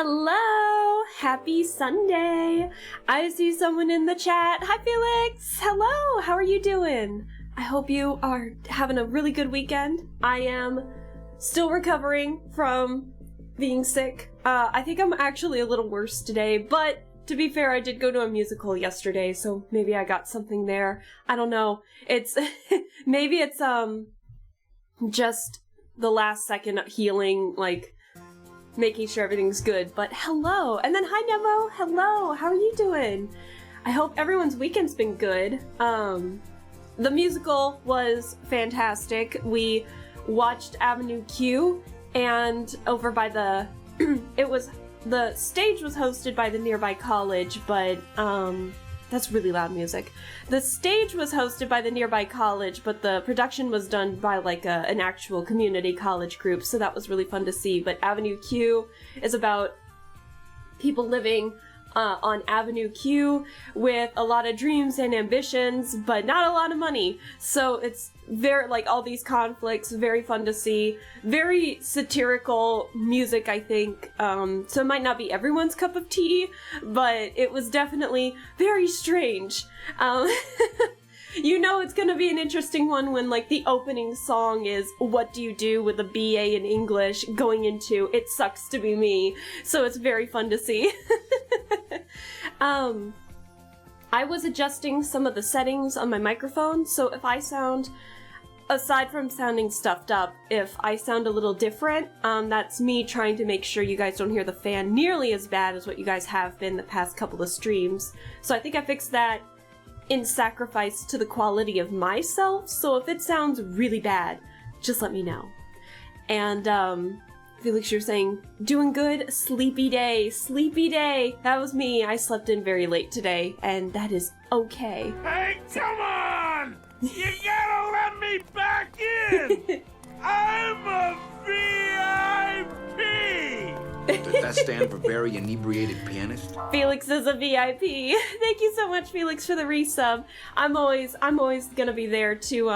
Hello! Happy Sunday! I see someone in the chat. Hi, Felix! Hello! How are you doing? I hope you are having a really good weekend. I am still recovering from being sick. I think I'm actually a little worse today, but to be fair, I did go to a musical yesterday, so maybe I got something there. I don't know. It's maybe it's just the last second healing, like making sure everything's good. But hello, and then hi Nemo. Hello, how are you doing? I hope everyone's weekend's been good. The musical was fantastic. We watched Avenue Q, and over by the the stage was hosted by the nearby college, but that's really loud music. The stage was hosted by the nearby college, but the production was done by like an actual community college group, so that was really fun to see. But Avenue Q is about people living on Avenue Q with a lot of dreams and ambitions, but not a lot of money. So it's very, like, all these conflicts, very fun to see. Very satirical music, I think. So it might not be everyone's cup of tea, but it was definitely very strange. You know it's gonna be an interesting one when, like, the opening song is What Do You Do with a BA in English going into It Sucks to Be Me. So it's very fun to see. I was adjusting some of the settings on my microphone, so if I sound, aside from sounding stuffed up, if I sound a little different, that's me trying to make sure you guys don't hear the fan nearly as bad as what you guys have been the past couple of streams. So I think I fixed that in sacrifice to the quality of myself, so if it sounds really bad, just let me know. And, Felix, you're saying, doing good, sleepy day, sleepy day. That was me. I slept in very late today, and that is okay. Hey, come on! You gotta let me back in! I'm a VIP! Does that stand for very inebriated pianist? Felix is a VIP. Thank you so much, Felix, for the resub. I'm always gonna be there to,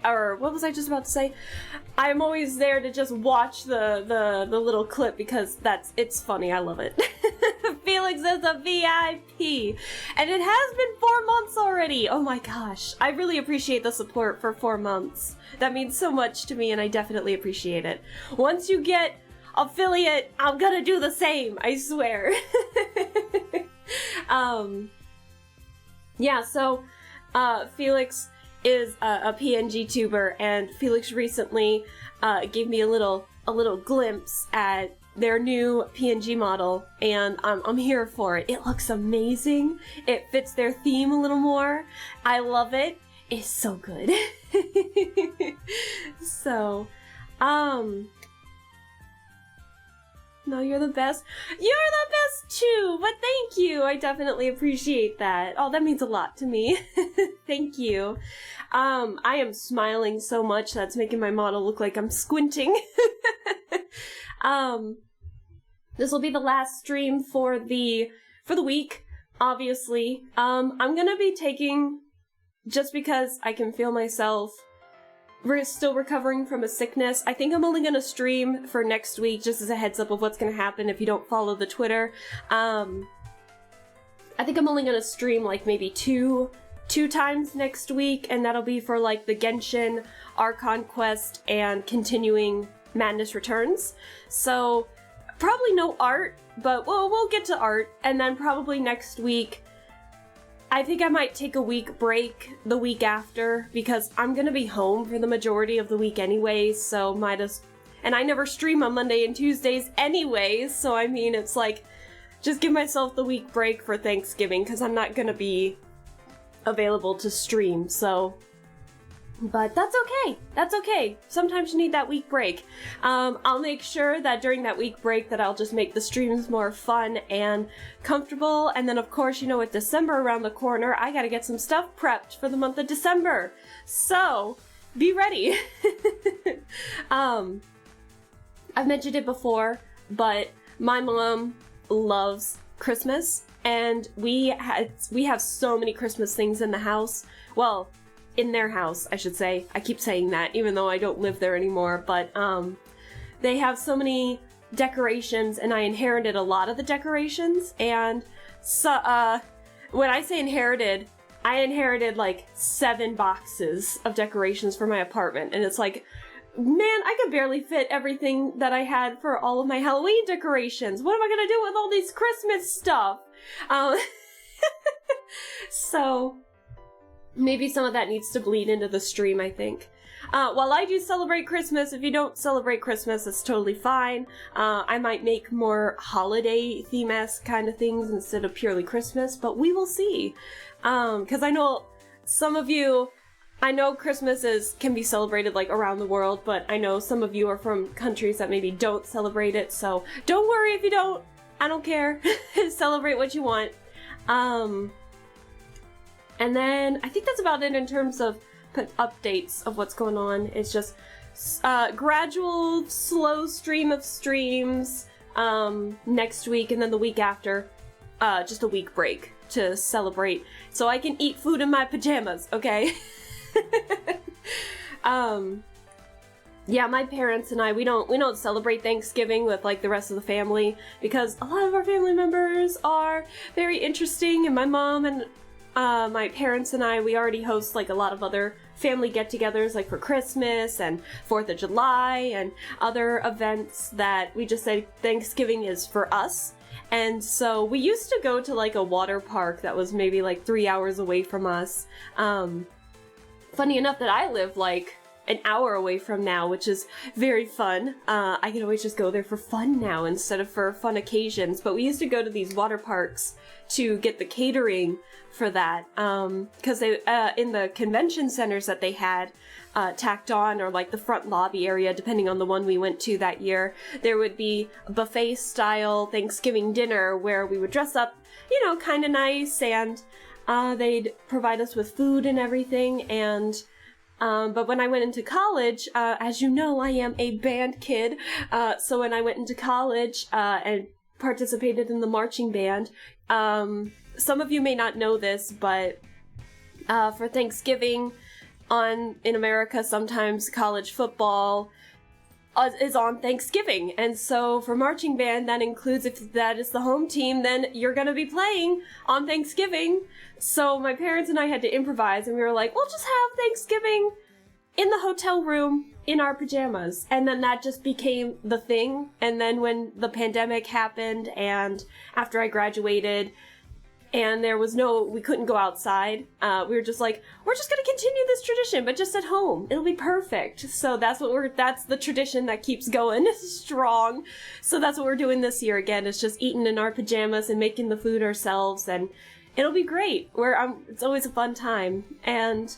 or what was I just about to say? I'm always there to just watch the little clip because it's funny. I love it. Felix is a VIP, and it has been 4 months already. Oh my gosh, I really appreciate the support for 4 months. That means so much to me, and I definitely appreciate it. Once you get affiliate, I'm gonna do the same. I swear. Yeah. So, Felix is a PNG tuber, and Felix recently gave me a little glimpse at their new PNG model, and I'm here for it. It looks amazing. It fits their theme a little more. I love it. It's so good. So, no, you're the best. You're the best too, but thank you. I definitely appreciate that. Oh, that means a lot to me. Thank you. I am smiling so much that's making my model look like I'm squinting. This will be the last stream for the week, obviously. I'm gonna be taking, just because I can feel myself, we're still recovering from a sickness. I think I'm only gonna stream for next week, just as a heads up of what's gonna happen if you don't follow the Twitter. I think I'm only gonna stream like maybe two times next week, and that'll be for like the Genshin, Archon Quest, and continuing Madness Returns. So probably no art, but we'll get to art, and then probably next week I think I might take a week break the week after, because I'm gonna be home for the majority of the week anyways, so and I never stream on Monday and Tuesdays anyways, so I mean, it's like, just give myself the week break for Thanksgiving, because I'm not gonna be available to stream, so. But that's okay. That's okay. Sometimes you need that week break. I'll make sure that during that week break that I'll just make the streams more fun and comfortable. And then, of course, you know, with December around the corner, I gotta get some stuff prepped for the month of December. So, be ready. I've mentioned it before, but my mom loves Christmas, and we have so many Christmas things in the house. Well, in their house, I should say. I keep saying that, even though I don't live there anymore, but they have so many decorations, and I inherited a lot of the decorations, and so, when I say inherited, I inherited like 7 boxes of decorations for my apartment, and it's like, man, I could barely fit everything that I had for all of my Halloween decorations. What am I gonna do with all these Christmas stuff? So, maybe some of that needs to bleed into the stream, I think. While I do celebrate Christmas, if you don't celebrate Christmas, it's totally fine. I might make more holiday theme-esque kind of things instead of purely Christmas, but we will see. Because I know some of you, I know Christmas can be celebrated like around the world, but I know some of you are from countries that maybe don't celebrate it, so don't worry if you don't. I don't care. Celebrate what you want. And then I think that's about it in terms of updates of what's going on. It's just gradual, slow stream of streams next week, and then the week after, just a week break to celebrate, so I can eat food in my pajamas, okay? Yeah, my parents and I, we don't celebrate Thanksgiving with like the rest of the family, because a lot of our family members are very interesting, and my mom and my parents and I, we already host like a lot of other family get-togethers, like for Christmas and 4th of July and other events that we just say Thanksgiving is for us. And so we used to go to like a water park that was maybe like 3 hours away from us. Funny enough that I live like an hour away from now, which is very fun. I can always just go there for fun now instead of for fun occasions. But we used to go to these water parks to get the catering for that, because they in the convention centers that they had tacked on, or like the front lobby area, depending on the one we went to that year, there would be a buffet style Thanksgiving dinner where we would dress up, you know, kind of nice, and they'd provide us with food and everything. And but when I went into college, as you know, I am a band kid, so when I went into college and participated in the marching band, some of you may not know this, but for Thanksgiving in America, sometimes college football is on Thanksgiving. And so for marching band, that includes, if that is the home team, then you're going to be playing on Thanksgiving. So my parents and I had to improvise, and we were like, we'll just have Thanksgiving in the hotel room in our pajamas. And then that just became the thing. And then when the pandemic happened, and after I graduated, and we couldn't go outside, we were just like, we're just gonna continue this tradition, but just at home. It'll be perfect. So that's the tradition that keeps going strong. So that's what we're doing this year again. It's just eating in our pajamas and making the food ourselves, and it'll be great. It's always a fun time. And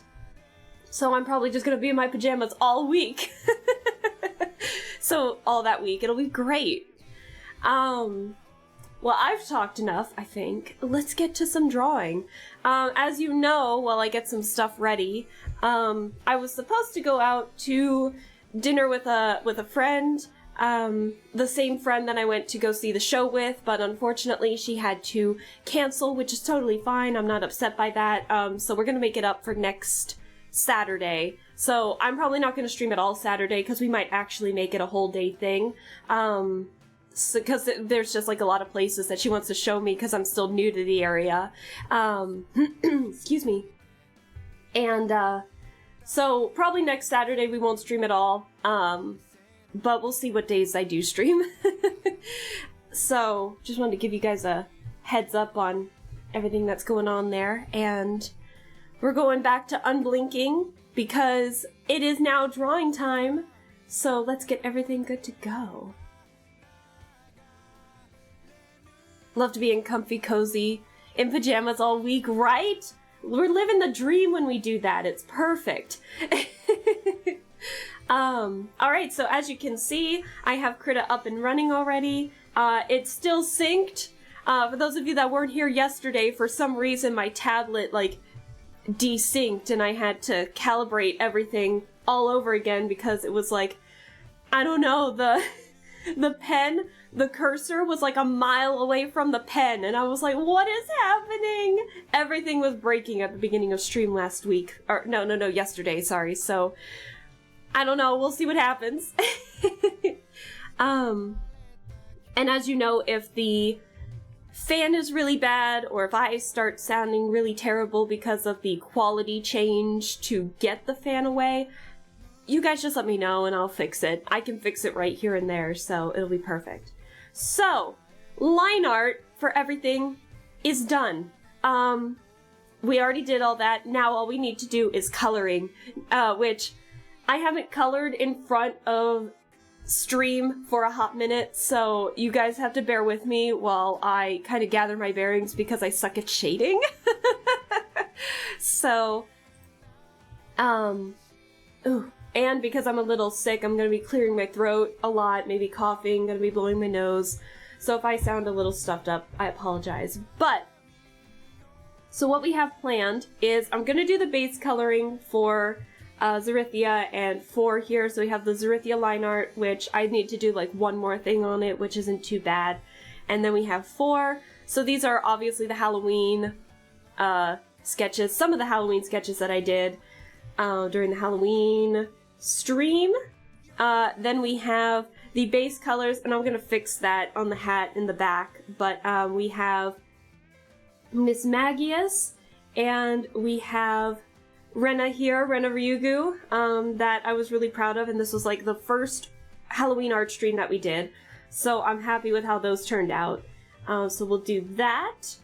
so I'm probably just gonna be in my pajamas all week. So all that week, it'll be great. Well, I've talked enough, I think. Let's get to some drawing. As you know, while I get some stuff ready, I was supposed to go out to dinner with a friend, the same friend that I went to go see the show with, but unfortunately she had to cancel, which is totally fine. I'm not upset by that. So we're gonna make it up for next Saturday. So I'm probably not gonna stream it all Saturday, because we might actually make it a whole day thing. Because there's just like a lot of places that she wants to show me, because I'm still new to the area. Excuse me. And so probably next Saturday we won't stream it all, but we'll see what days I do stream. So just wanted to give you guys a heads up on everything that's going on there. And we're going back to unblinking because it is now drawing time, so let's get everything good to go. Love to be in comfy, cozy, in pajamas all week, right? We're living the dream when we do that. It's perfect. Alright, so as you can see, I have Krita up and running already. It's still synced. For those of you that weren't here yesterday, for some reason my tablet, desynced, and I had to calibrate everything all over again, because it was I don't know, the pen, the cursor was a mile away from the pen, and I was like, what is happening? Everything was breaking at the beginning of stream last week. Or, yesterday, sorry. So, I don't know, we'll see what happens. And as you know, if the fan is really bad, or if I start sounding really terrible because of the quality change to get the fan away, you guys just let me know and I'll fix it. I can fix it right here and there, so it'll be perfect. So, line art for everything is done. We already did all that. Now all we need to do is coloring, which I haven't colored in front of stream for a hot minute, so you guys have to bear with me while I kind of gather my bearings because I suck at shading. So, ooh. And because I'm a little sick, I'm going to be clearing my throat a lot, maybe coughing, going to be blowing my nose. So if I sound a little stuffed up, I apologize. But, so what we have planned is I'm going to do the base coloring for Xerithia and 4 here. So we have the Xerithia line art, which I need to do like one more thing on it, which isn't too bad. And then we have 4. So these are obviously the Halloween sketches, some of the Halloween sketches that I did during the Halloween stream. Then we have the base colors, and I'm gonna fix that on the hat in the back, but we have Miss Magius, and we have Rena here, Rena Ryugu, that I was really proud of, and this was like the first Halloween art stream that we did, so I'm happy with how those turned out. So we'll do that,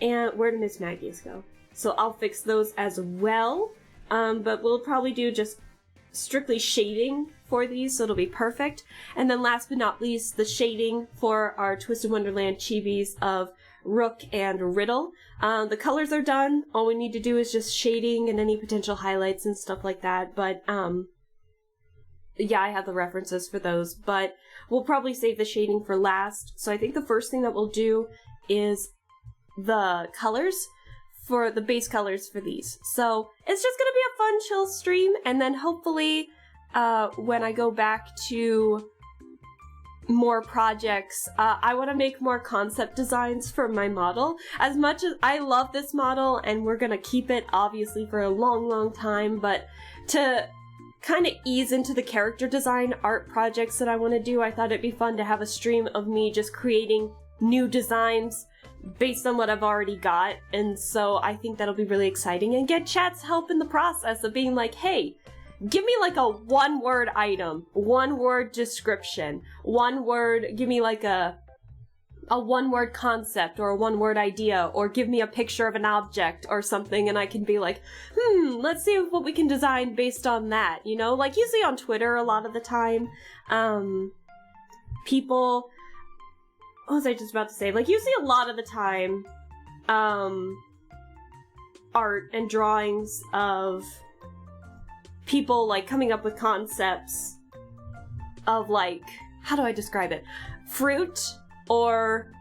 and where did Miss Magius go? So I'll fix those as well. But we'll probably do just strictly shading for these, so it'll be perfect. And then last but not least, the shading for our Twisted Wonderland chibis of Rook and Riddle. The colors are done. All we need to do is just shading and any potential highlights and stuff like that. But, yeah, I have the references for those, but we'll probably save the shading for last. So I think the first thing that we'll do is the colors. For the base colors for these. So it's just gonna be a fun chill stream, and then hopefully when I go back to more projects, I want to make more concept designs for my model. As much as I love this model and we're gonna keep it obviously for a long time, but to kind of ease into the character design art projects that I want to do, I thought it'd be fun to have a stream of me just creating new designs based on what I've already got, and so I think that'll be really exciting, and get chat's help in the process of being like, hey, give me like a one-word item, one-word description, give me like a one-word concept or a one-word idea, or give me a picture of an object or something, and I can be like, let's see what we can design based on that, you know? Like you see on Twitter a lot of the time, people... What was I just about to say? Like, you see a lot of the time, art and drawings of people, like, coming up with concepts of, like, how do I describe it? Fruit or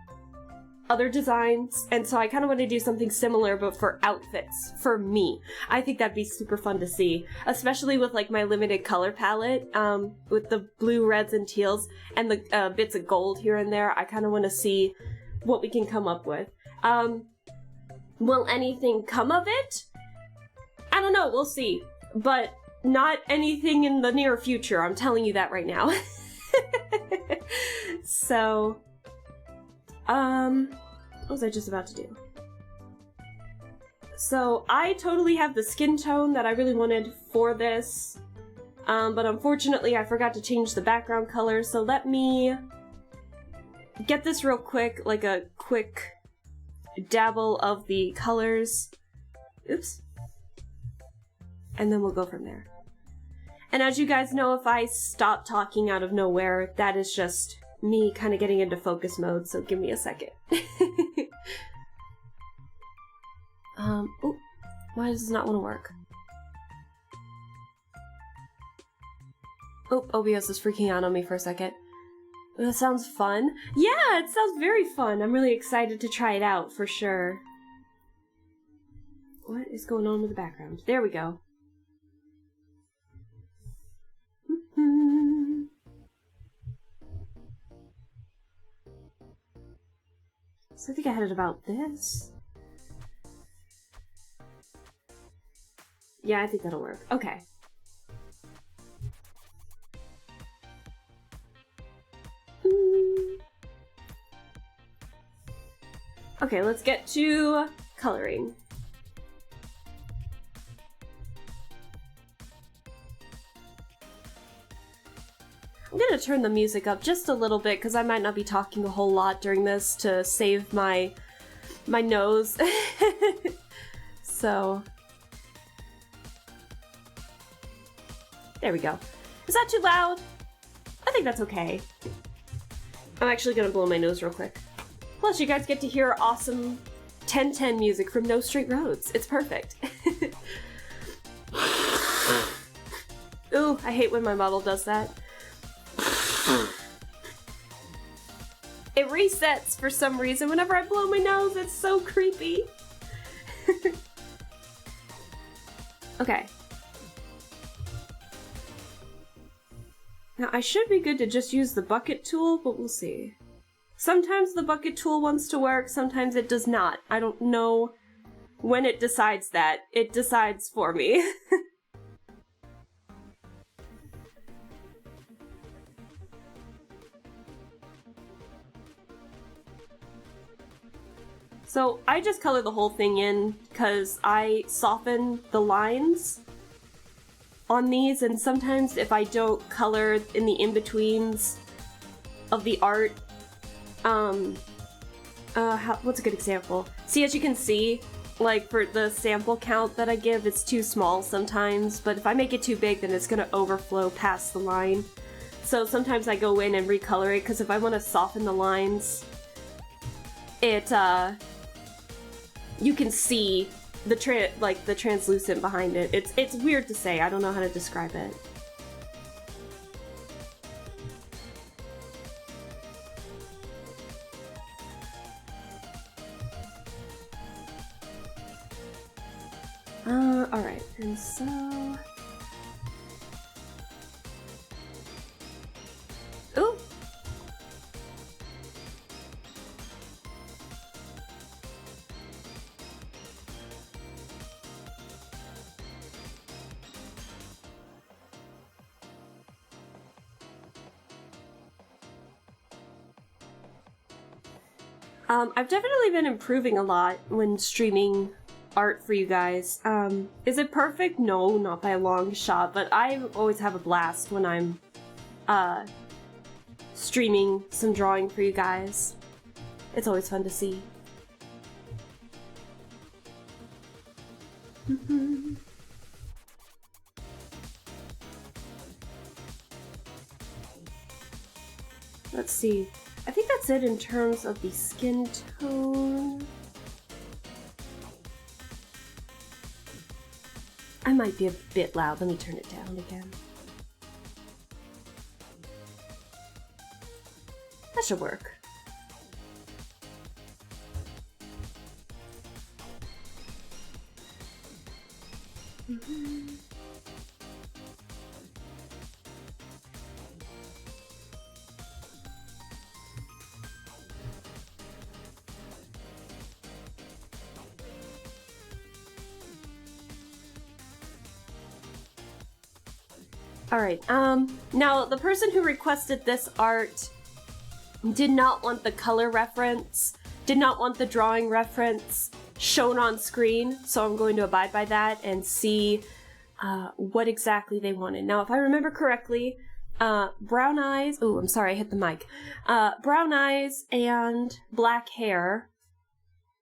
other designs, and so I kind of want to do something similar, but for outfits, for me. I think that'd be super fun to see, especially with, like, my limited color palette, with the blue, reds, and teals, and the bits of gold here and there. I kind of want to see what we can come up with. Will anything come of it? I don't know, we'll see, but not anything in the near future, I'm telling you that right now. So... what was I just about to do? So, I totally have the skin tone that I really wanted for this, but unfortunately I forgot to change the background color, so let me get this real quick, like a quick dabble of the colors. Oops. And then we'll go from there. And as you guys know, if I stop talking out of nowhere, that is just me kind of getting into focus mode, so give me a second. Oh, why does this not want to work? Oh, OBS is freaking out on me for a second. That sounds fun. Yeah, it sounds very fun. I'm really excited to try it out, for sure. What is going on with the background? There we go. So I think I had it about this. Yeah, I think that'll work. Okay. Okay, let's get to coloring. I'm gonna turn the music up just a little bit because I might not be talking a whole lot during this to save my nose. So there we go. Is that too loud? I think that's okay. I'm actually gonna blow my nose real quick. Plus, you guys get to hear awesome 1010 music from No Straight Roads. It's perfect. Ooh, I hate when my model does that. It resets for some reason whenever I blow my nose. It's so creepy. Okay. Now, I should be good to just use the bucket tool, but we'll see. Sometimes the bucket tool wants to work, sometimes it does not. I don't know when it decides that. It decides for me. So I just color the whole thing in because I soften the lines on these, and sometimes if I don't color in the in-betweens of the art, what's a good example? See, as you can see, like for the sample count that I give, it's too small sometimes, but if I make it too big, then it's gonna overflow past the line. So sometimes I go in and recolor it, because if I want to soften the lines, it, you can see the translucent behind it. It's weird to say. I don't know how to describe it. Alright, and so... Ooh! I've definitely been improving a lot when streaming art for you guys. Is it perfect? No, not by a long shot, but I always have a blast when I'm streaming some drawing for you guys. It's always fun to see. Let's see. I think that's it in terms of the skin tone. I might be a bit loud. Let me turn it down again. That should work. Alright, now the person who requested this art did not want the color reference, did not want the drawing reference shown on screen, so I'm going to abide by that and see what exactly they wanted. Now, if I remember correctly, brown eyes, oh, I'm sorry, I hit the mic, brown eyes and black hair,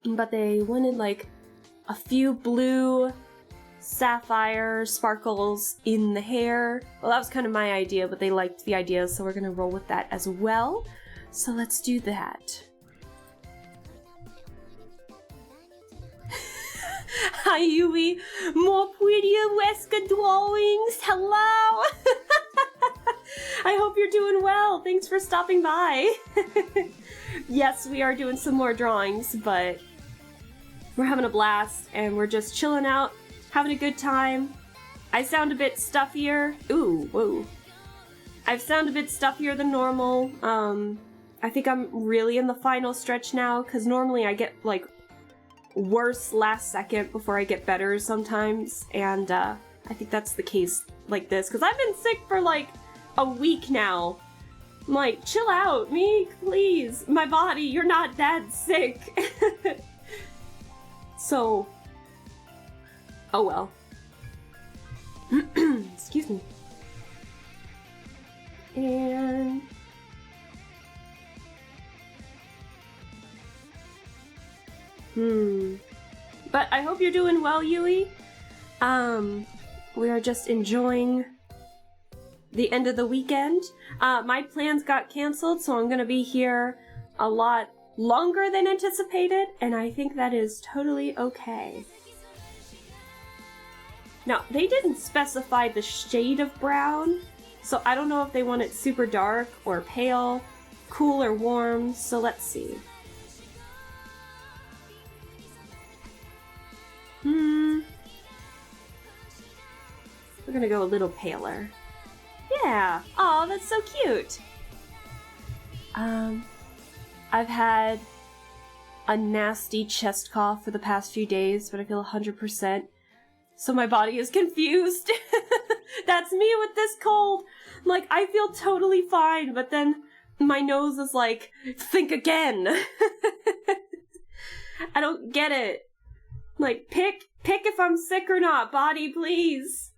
but they wanted like a few blue sapphire sparkles in the hair. Well, that was kind of my idea, but they liked the idea, so we're gonna roll with that as well. So let's do that. Hi, Yui. More prettier Wesker drawings. Hello. I hope you're doing well. Thanks for stopping by. Yes, we are doing some more drawings, but we're having a blast and we're just chilling out, having a good time. I sound a bit stuffier. Ooh, whoa. I sound a bit stuffier than normal. I think I'm really in the final stretch now, because normally I get, like, worse last second before I get better sometimes, and I think that's the case like this, because I've been sick for, like, a week now, I'm like, chill out, me, please. My body, you're not that sick. So, oh well. Excuse me. And but I hope you're doing well, Yui. We are just enjoying the end of the weekend. My plans got canceled, so I'm gonna be here a lot longer than anticipated, and I think that is totally okay. Now, they didn't specify the shade of brown, so I don't know if they want it super dark or pale, cool or warm, so let's see. We're gonna go a little paler. Yeah! Aw, that's so cute! I've had a nasty chest cough for the past few days, but I feel 100%. So my body is confused. That's me with this cold. Like, I feel totally fine, but then my nose is like, think again. I don't get it. Like, pick if I'm sick or not, body, please.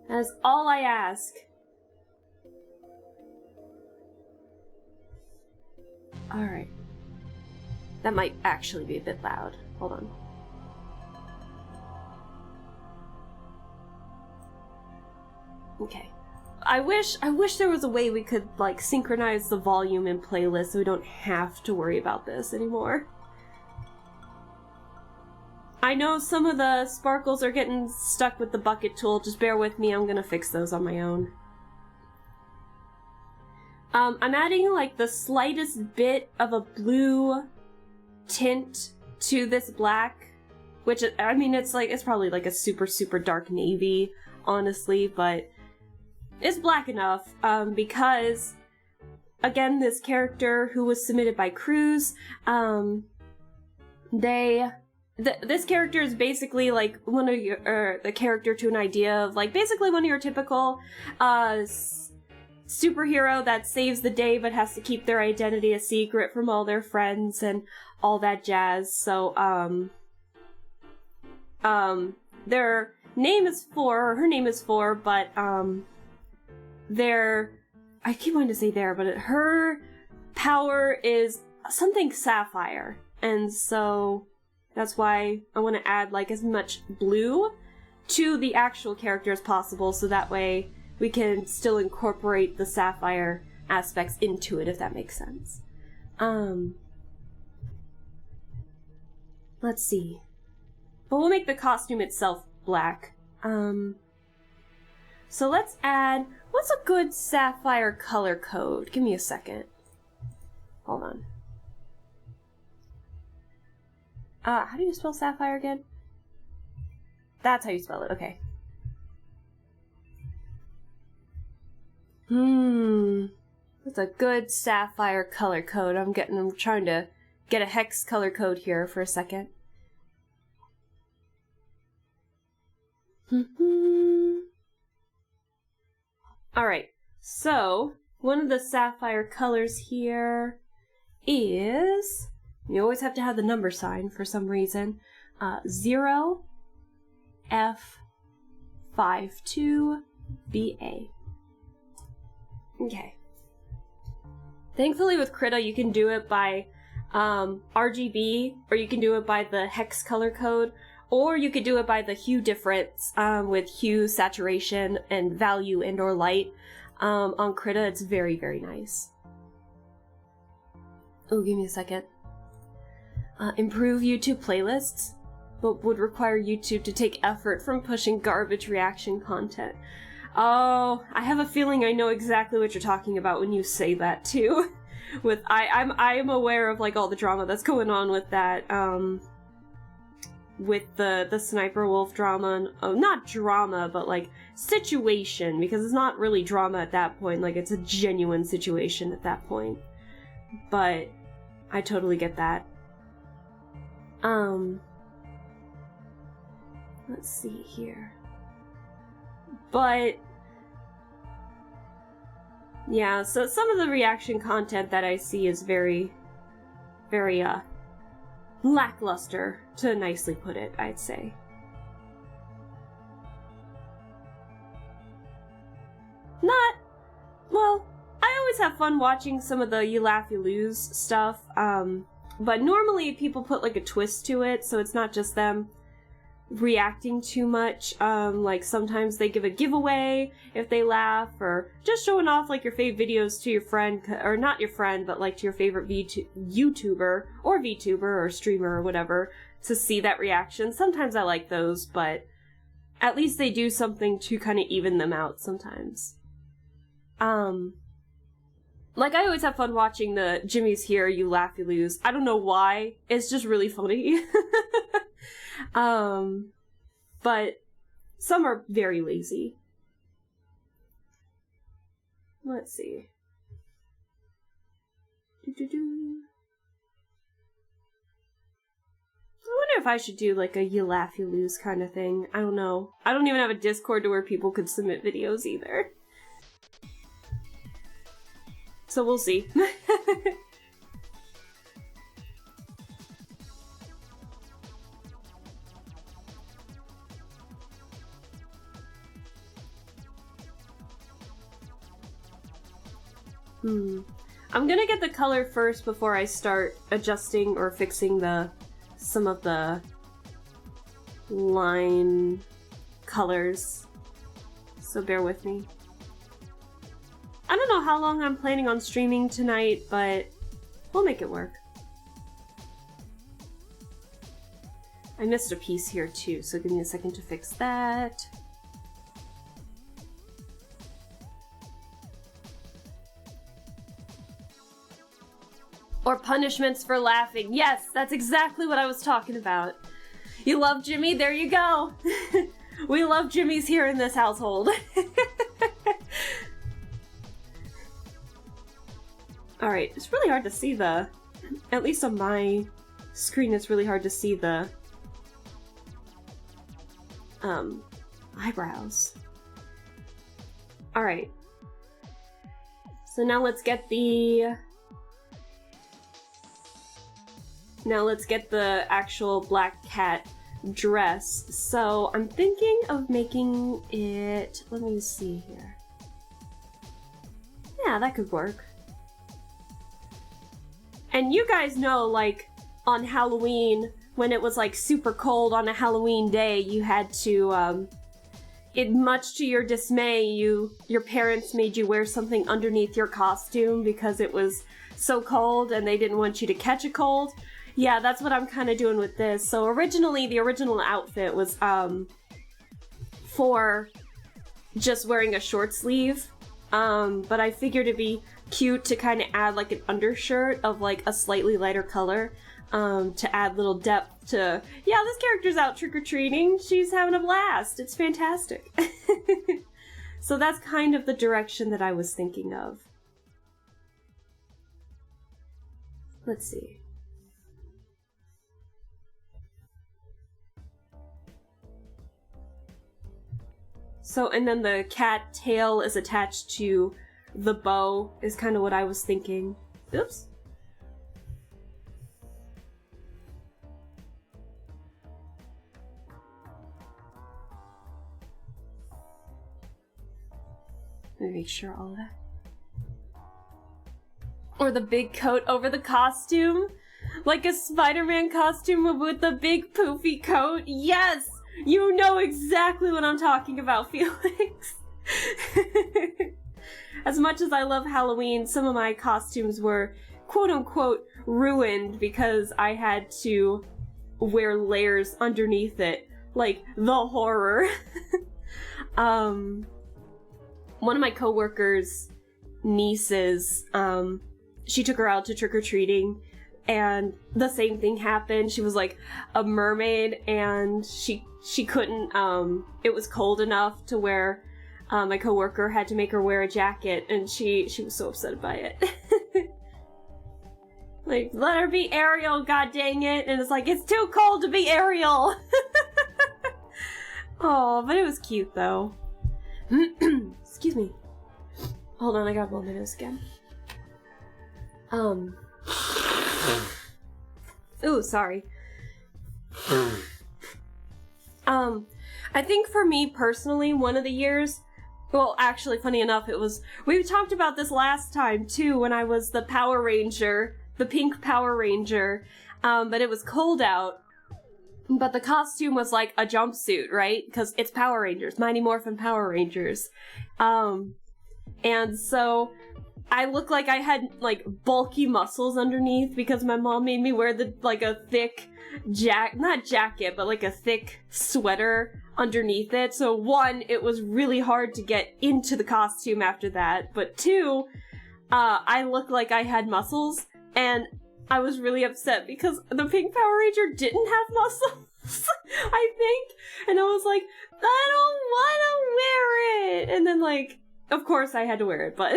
That's all I ask. Alright. That might actually be a bit loud. Hold on. Okay. I wish there was a way we could, like, synchronize the volume in playlists so we don't have to worry about this anymore. I know some of the sparkles are getting stuck with the bucket tool. Just bear with me, I'm gonna fix those on my own. I'm adding, like, the slightest bit of a blue tint to this black, which, I mean, it's probably like a super, super dark navy, honestly, but it's black enough, because, again, this character who was submitted by Cruz, this character is basically like one of your, the character to an idea of like basically one of your typical, superhero that saves the day but has to keep their identity a secret from all their friends and all that jazz. So, their name is her name is Four, but, I keep wanting to say but her power is something sapphire, and so that's why I want to add, like, as much blue to the actual character as possible, so that way we can still incorporate the sapphire aspects into it, if that makes sense. Let's see. But we'll make the costume itself black. So let's add, what's a good sapphire color code? Give me a second. Hold on. How do you spell sapphire again? That's how you spell it, okay. That's a good sapphire color code. I'm trying to get a hex color code here for a second. Alright, so one of the sapphire colors here is, you always have to have the number sign for some reason, 0F52BA. Okay. Thankfully with Krita you can do it by RGB, or you can do it by the hex color code, or you could do it by the hue difference with hue, saturation, and value and or light. On Krita it's very, very nice. Oh, give me a second. Improve YouTube playlists, but would require YouTube to take effort from pushing garbage reaction content. Oh, I have a feeling I know exactly what you're talking about when you say that too. With I am aware of like all the drama that's going on with that, with the Sniper Wolf drama, and, oh, not drama, but like situation, because it's not really drama at that point, like it's a genuine situation at that point. But I totally get that. Let's see here. But Yeah, so some of the reaction content that I see is very, very, lackluster, to nicely put it, I'd say. Well, I always have fun watching some of the You Laugh, You Lose stuff, but normally people put, like, a twist to it, so it's not just them reacting too much. Like, sometimes they give a giveaway if they laugh, or just showing off, like, your fave videos to your friend, or not your friend, but, like, to your favorite YouTuber, or VTuber, or streamer, or whatever, to see that reaction. Sometimes I like those, but at least they do something to kind of even them out sometimes. Like, I always have fun watching the Jimmy's Here, You Laugh, You Lose. I don't know why. It's just really funny. But some are very lazy. Let's see. I wonder if I should do, like, a You Laugh, You Lose kind of thing. I don't know. I don't even have a Discord to where people could submit videos either. So we'll see. I'm gonna get the color first before I start adjusting or fixing some of the line colors. So bear with me. I don't know how long I'm planning on streaming tonight, but we'll make it work. I missed a piece here too, so give me a second to fix that. Or punishments for laughing. Yes, that's exactly what I was talking about. You love Jimmy? There you go. We love Jimmy's here in this household. Alright, it's really hard to see at least on my screen, it's really hard to see the, eyebrows. Alright. So now let's get the actual black cat dress. So I'm thinking of making it, let me see here. Yeah, that could work. And you guys know, like, on Halloween, when it was, like, super cold on a Halloween day, you had to, much to your dismay, your parents made you wear something underneath your costume because it was so cold and they didn't want you to catch a cold. Yeah, that's what I'm kind of doing with this. So originally, the original outfit was, for just wearing a short sleeve, but I figured it'd be cute to kind of add like an undershirt of like a slightly lighter color to add little depth to, yeah, this character's out trick-or-treating, she's having a blast, it's fantastic. So that's kind of the direction that I was thinking of. Let's see. So, and then the cat tail is attached to the bow, is kind of what I was thinking. Oops. Let me make sure all of that. Or the big coat over the costume? Like a Spider-Man costume with the big poofy coat? Yes! You know exactly what I'm talking about, Felix. As much as I love Halloween, some of my costumes were quote-unquote ruined because I had to wear layers underneath it. Like, the horror. One of my coworkers' nieces, she took her out to trick-or-treating, and the same thing happened. She was like a mermaid, and she couldn't, it was cold enough to where my coworker had to make her wear a jacket, and she was so upset by it. Like, let her be Ariel, god dang it! And it's like, it's too cold to be Ariel! Oh, but it was cute though. Excuse me. Hold on, I gotta blow my nose again. Ooh, sorry. I think for me personally, one of the years, well, actually, funny enough, we talked about this last time too, when I was the Power Ranger, the pink Power Ranger, but it was cold out, but the costume was like a jumpsuit, right? Because it's Power Rangers, Mighty Morphin Power Rangers. And so I looked like I had like bulky muscles underneath because my mom made me wear a thick not jacket, but like a thick sweater underneath it. So one, it was really hard to get into the costume after that, but two, I looked like I had muscles, and I was really upset because the pink Power Ranger didn't have muscles, I think, and I was like, I don't want to wear it, and then like, of course I had to wear it, but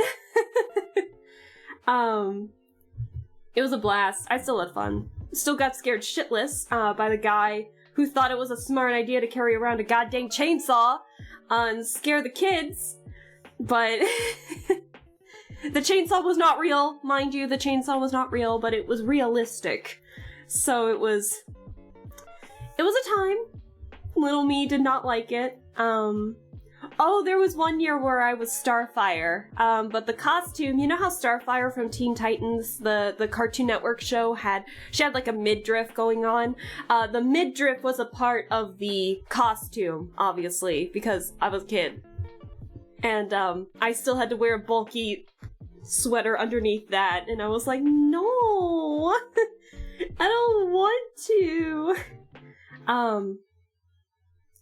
it was a blast. I still had fun. Still got scared shitless by the guy who thought it was a smart idea to carry around a goddamn chainsaw and scare the kids, but the chainsaw was not real, mind you. The chainsaw was not real, but it was realistic. So it was a time. Little me did not like it. Oh, there was one year where I was Starfire, but the costume, you know how Starfire from Teen Titans, the Cartoon Network show, she had like a midriff going on? The midriff was a part of the costume, obviously, because I was a kid. And I still had to wear a bulky sweater underneath that, and I was like, no, I don't want to.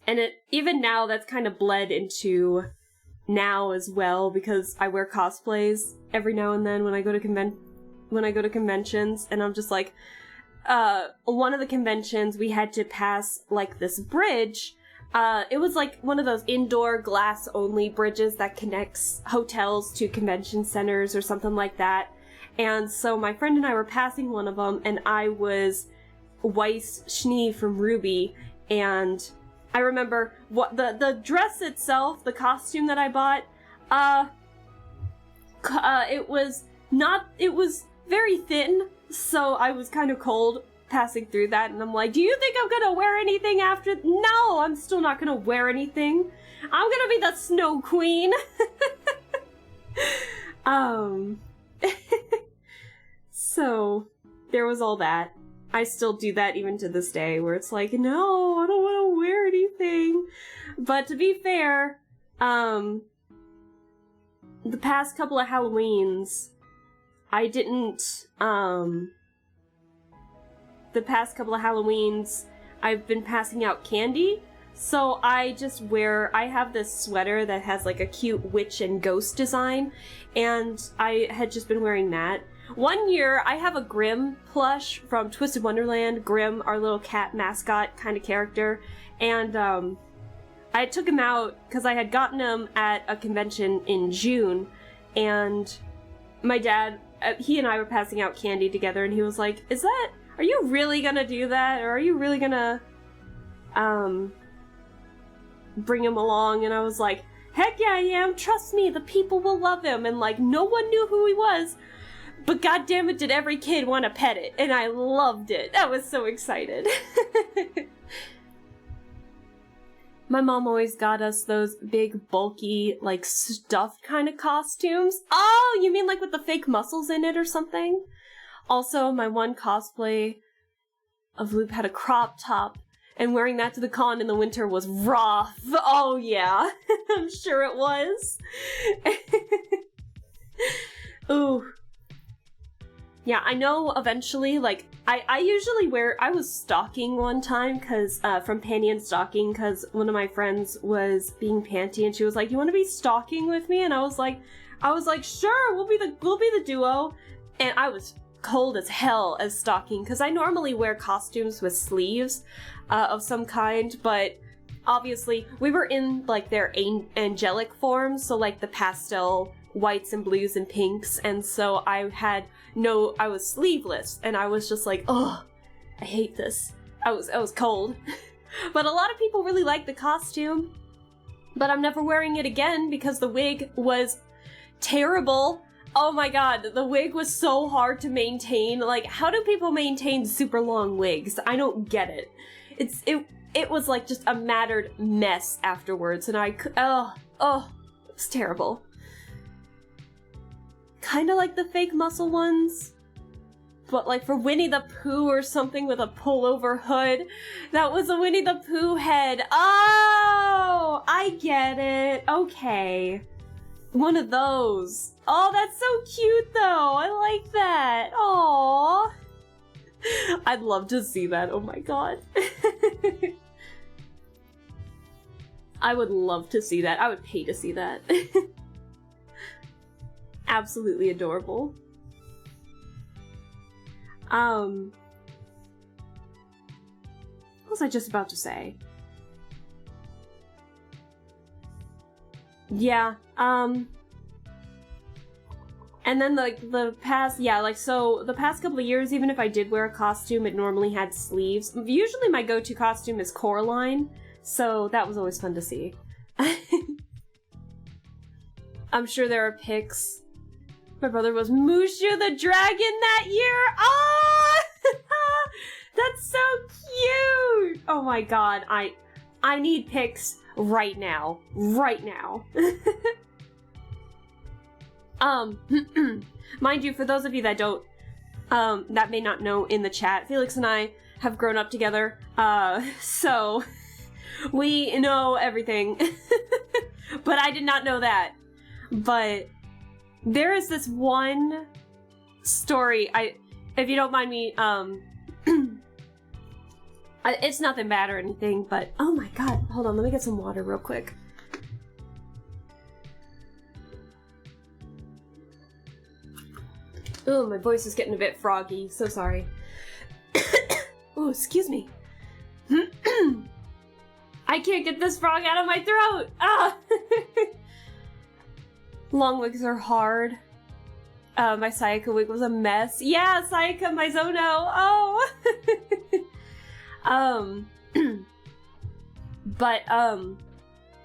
And even now, that's kind of bled into now as well, because I wear cosplays every now and then when I go to conventions, and I'm just like, one of the conventions we had to pass like this bridge. It was like one of those indoor glass-only bridges that connects hotels to convention centers or something like that. And so my friend and I were passing one of them, and I was Weiss Schnee from Ruby, and I remember what the dress itself, the costume that I bought, it was very thin, so I was kind of cold passing through that, and I'm like, do you think I'm gonna wear anything after? No, I'm still not gonna wear anything. I'm gonna be the Snow Queen. So there was all that. I still do that even to this day, where it's like, no, I don't want to wear anything. But to be fair, the past couple of Halloweens, I've been passing out candy. So I have this sweater that has like a cute witch and ghost design, and I had just been wearing that. One year, I have a Grimm plush from Twisted Wonderland. Grimm, our little cat mascot kind of character. And I took him out because I had gotten him at a convention in June. And my dad, he and I were passing out candy together, and he was like, are you really gonna do that? Or are you really gonna bring him along? And I was like, heck yeah, I am. Trust me, the people will love him. And like, no one knew who he was. But goddammit, did every kid want to pet it, and I loved it. I was so excited. My mom always got us those big, bulky, like, stuffed kind of costumes. Oh, you mean like with the fake muscles in it or something? Also, my one cosplay of Loop had a crop top, and wearing that to the con in the winter was rough. Oh yeah, I'm sure it was. Ooh. Yeah, I know eventually, like, I usually I was stalking one time, from Panty and Stalking, because one of my friends was being panty, and she was like, you want to be stalking with me? And I was like, sure, we'll be the duo. And I was cold as hell as stalking, because I normally wear costumes with sleeves of some kind, but obviously, we were in, like, their angelic forms, so, like, the pastel whites and blues and pinks, and so I was sleeveless, and I was just like, oh, I hate this. I was cold. But a lot of people really liked the costume, but I'm never wearing it again because the wig was terrible. Oh my god, the wig was so hard to maintain. Like, how do people maintain super long wigs? I don't get it. It was like just a mattered mess afterwards, and it was terrible. Kinda like the fake muscle ones, but like for Winnie the Pooh or something with a pullover hood. That was a Winnie the Pooh head. Oh, I get it. Okay. One of those. Oh, that's so cute though. I like that. Aww. I'd love to see that. Oh my god. I would love to see that. I would pay to see that. Absolutely adorable. What was I just about to say? Yeah, and then like the past couple of years, even if I did wear a costume, it normally had sleeves. Usually my go-to costume is Coraline, so that was always fun to see. I'm sure there are pics. My brother was Mushu the Dragon that year! Oh! That's so cute! Oh my god, I need pics right now. Right now. Mind you, for those of you that don't, that may not know in the chat, Felix and I have grown up together, so we know everything. But I did not know that. But there is this one story, if you don't mind me, it's nothing bad or anything, but oh my god, hold on, let me get some water real quick. Oh, my voice is getting a bit froggy, so sorry. Oh, excuse me. I can't get this frog out of my throat! Ah! Long wigs are hard. My Sayaka wig was a mess. Yeah, Sayaka Mizono! Oh!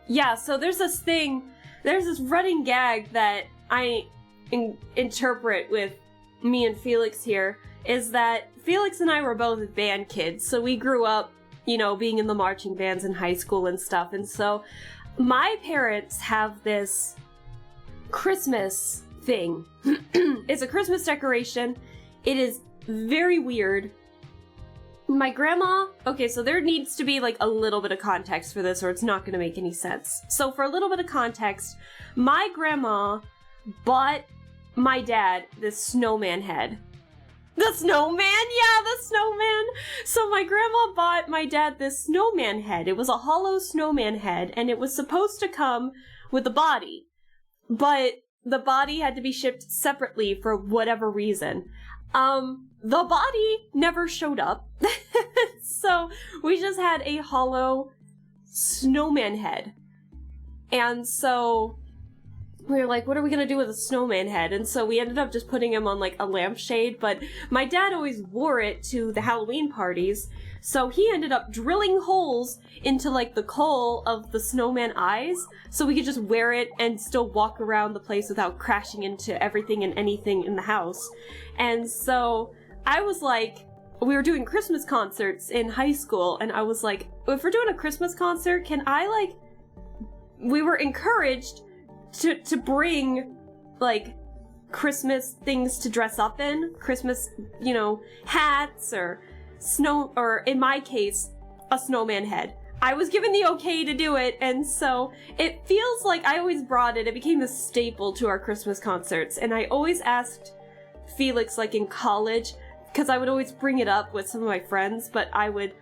Yeah, so there's this running gag that I interpret with me and Felix here, is that Felix and I were both band kids, so we grew up, you know, being in the marching bands in high school and stuff, and so my parents have this Christmas thing. It's a Christmas decoration. It is very weird. My grandma... Okay, so there needs to be, like, a little bit of context for this, or it's not gonna make any sense. So for a little bit of context, my grandma bought my dad this snowman head. The snowman? Yeah, the snowman! So my grandma bought my dad this snowman head. It was a hollow snowman head, and it was supposed to come with a body. But the body had to be shipped separately for whatever reason. The body never showed up. So we just had a hollow snowman head. And so we were like, what are we gonna do with a snowman head? And so we ended up just putting him on like a lampshade, but my dad always wore it to the Halloween parties, so he ended up drilling holes into like the coal of the snowman eyes, so we could just wear it and still walk around the place without crashing into everything and anything in the house. And so I was like, we were doing Christmas concerts in high school, and I was like, if we're doing a Christmas concert, can I like, we were encouraged to bring, like, Christmas things to dress up in. Christmas, you know, hats or or in my case, a snowman head. I was given the okay to do it, and so it feels like I always brought it. It became a staple to our Christmas concerts, and I always asked Felix, like, in college, because I would always bring it up with some of my friends, but I would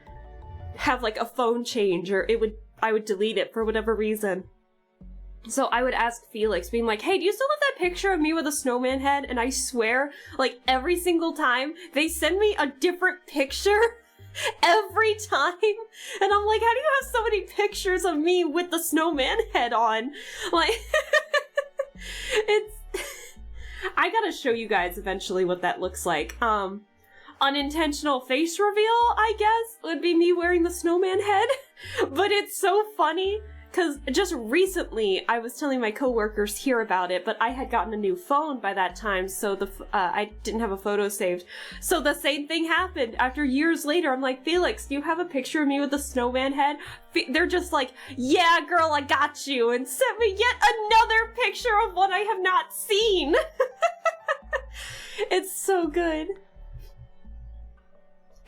have, like, a phone change, or I would delete it for whatever reason. So I would ask Felix, being like, hey, do you still have that picture of me with a snowman head? And I swear, like, every single time, they send me a different picture every time. And I'm like, how do you have so many pictures of me with the snowman head on? Like, it's... I gotta show you guys eventually what that looks like. Unintentional face reveal, I guess, would be me wearing the snowman head. But it's so funny, because just recently I was telling my coworkers here about it, but I had gotten a new phone by that time, so I didn't have a photo saved. So the same thing happened. After years later, I'm like, Felix, do you have a picture of me with the snowman head? They're just like, yeah, girl, I got you, and sent me yet another picture of what I have not seen. It's so good.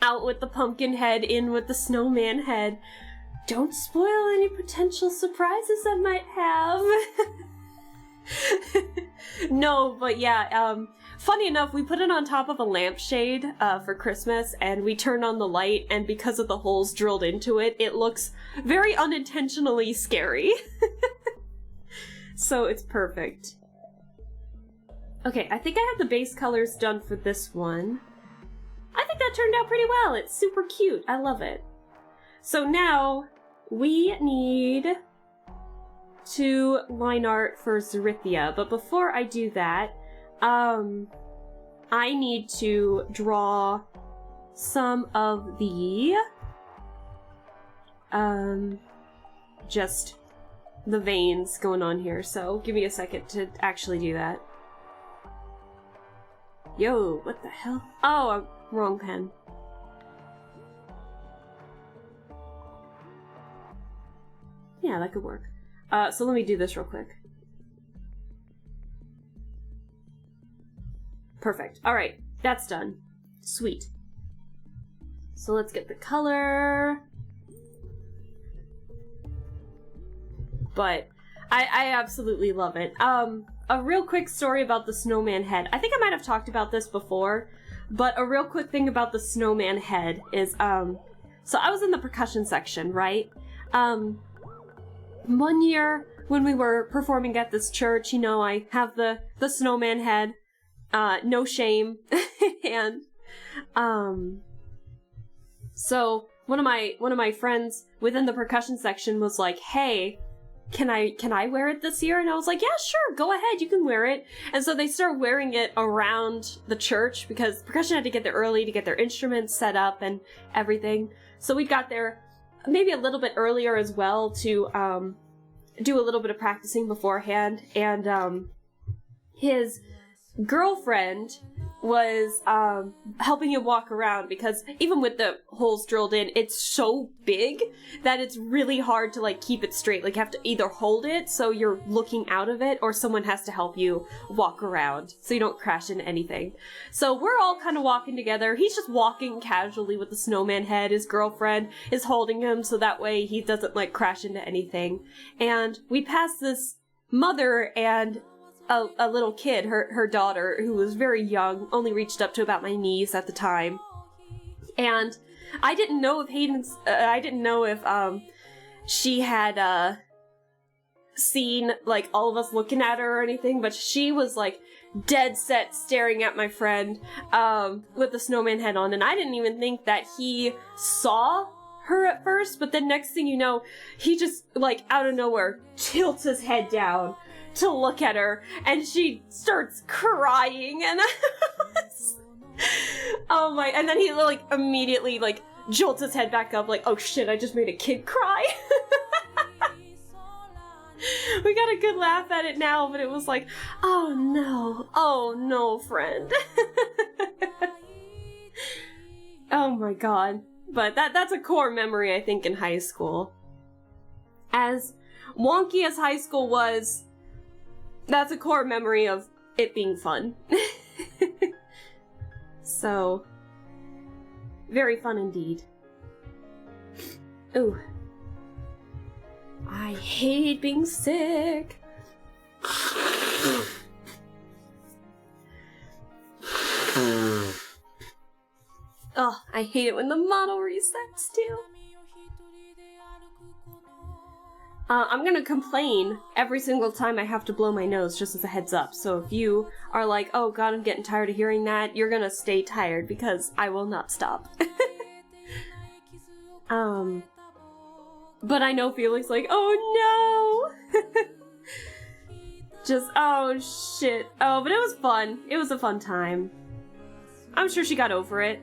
Out with the pumpkin head, in with the snowman head. Don't spoil any potential surprises I might have. No, but yeah, funny enough, we put it on top of a lampshade for Christmas, and we turned on the light, and because of the holes drilled into it, it looks very unintentionally scary. So it's perfect. Okay, I think I have the base colors done for this one. I think that turned out pretty well. It's super cute. I love it. So now we need to line art for Zarithia, but before I do that, I need to draw some of the just the veins going on here. So give me a second to actually do that. Yo, what the hell? Oh, wrong pen. Yeah, that could work. So let me do this real quick. Perfect. Alright, that's done. Sweet. So let's get the color. But I absolutely love it. A real quick story about the snowman head. I think I might have talked about this before, but a real quick thing about the snowman head is, so I was in the percussion section, right? One year when we were performing at this church, you know, I have the snowman head, no shame, and, so one of my friends within the percussion section was like, hey, can I wear it this year? And I was like, yeah, sure, go ahead, you can wear it. And so they start wearing it around the church because percussion had to get there early to get their instruments set up and everything. So we got there maybe a little bit earlier as well to do a little bit of practicing beforehand. And his girlfriend was helping him walk around because even with the holes drilled in, it's so big that it's really hard to like keep it straight. Like you have to either hold it so you're looking out of it, or someone has to help you walk around so you don't crash into anything. So we're all kind of walking together. He's just walking casually with the snowman head. His girlfriend is holding him so that way he doesn't like crash into anything. And we pass this mother and a little kid, her daughter, who was very young, only reached up to about my knees at the time. And I didn't know if she had, seen, like, all of us looking at her or anything, but she was, like, dead set staring at my friend, with the snowman head on, and I didn't even think that he saw her at first, but then next thing you know, he just, like, out of nowhere, tilts his head down to look at her, and she starts crying, and oh my, and then he like immediately like jolts his head back up like, oh shit, I just made a kid cry. We got a good laugh at it now, but it was like, oh no, friend. Oh my god. But that's a core memory, I think, in high school. As wonky as high school was, that's a core memory of it being fun. So, very fun indeed. Ooh. I hate being sick. Oh, I hate it when the model resets too. I'm gonna complain every single time I have to blow my nose, just as a heads up. So if you are like, oh god, I'm getting tired of hearing that, you're gonna stay tired because I will not stop. But I know Felix like, oh no! Just, oh shit. Oh, but it was fun. It was a fun time. I'm sure she got over it.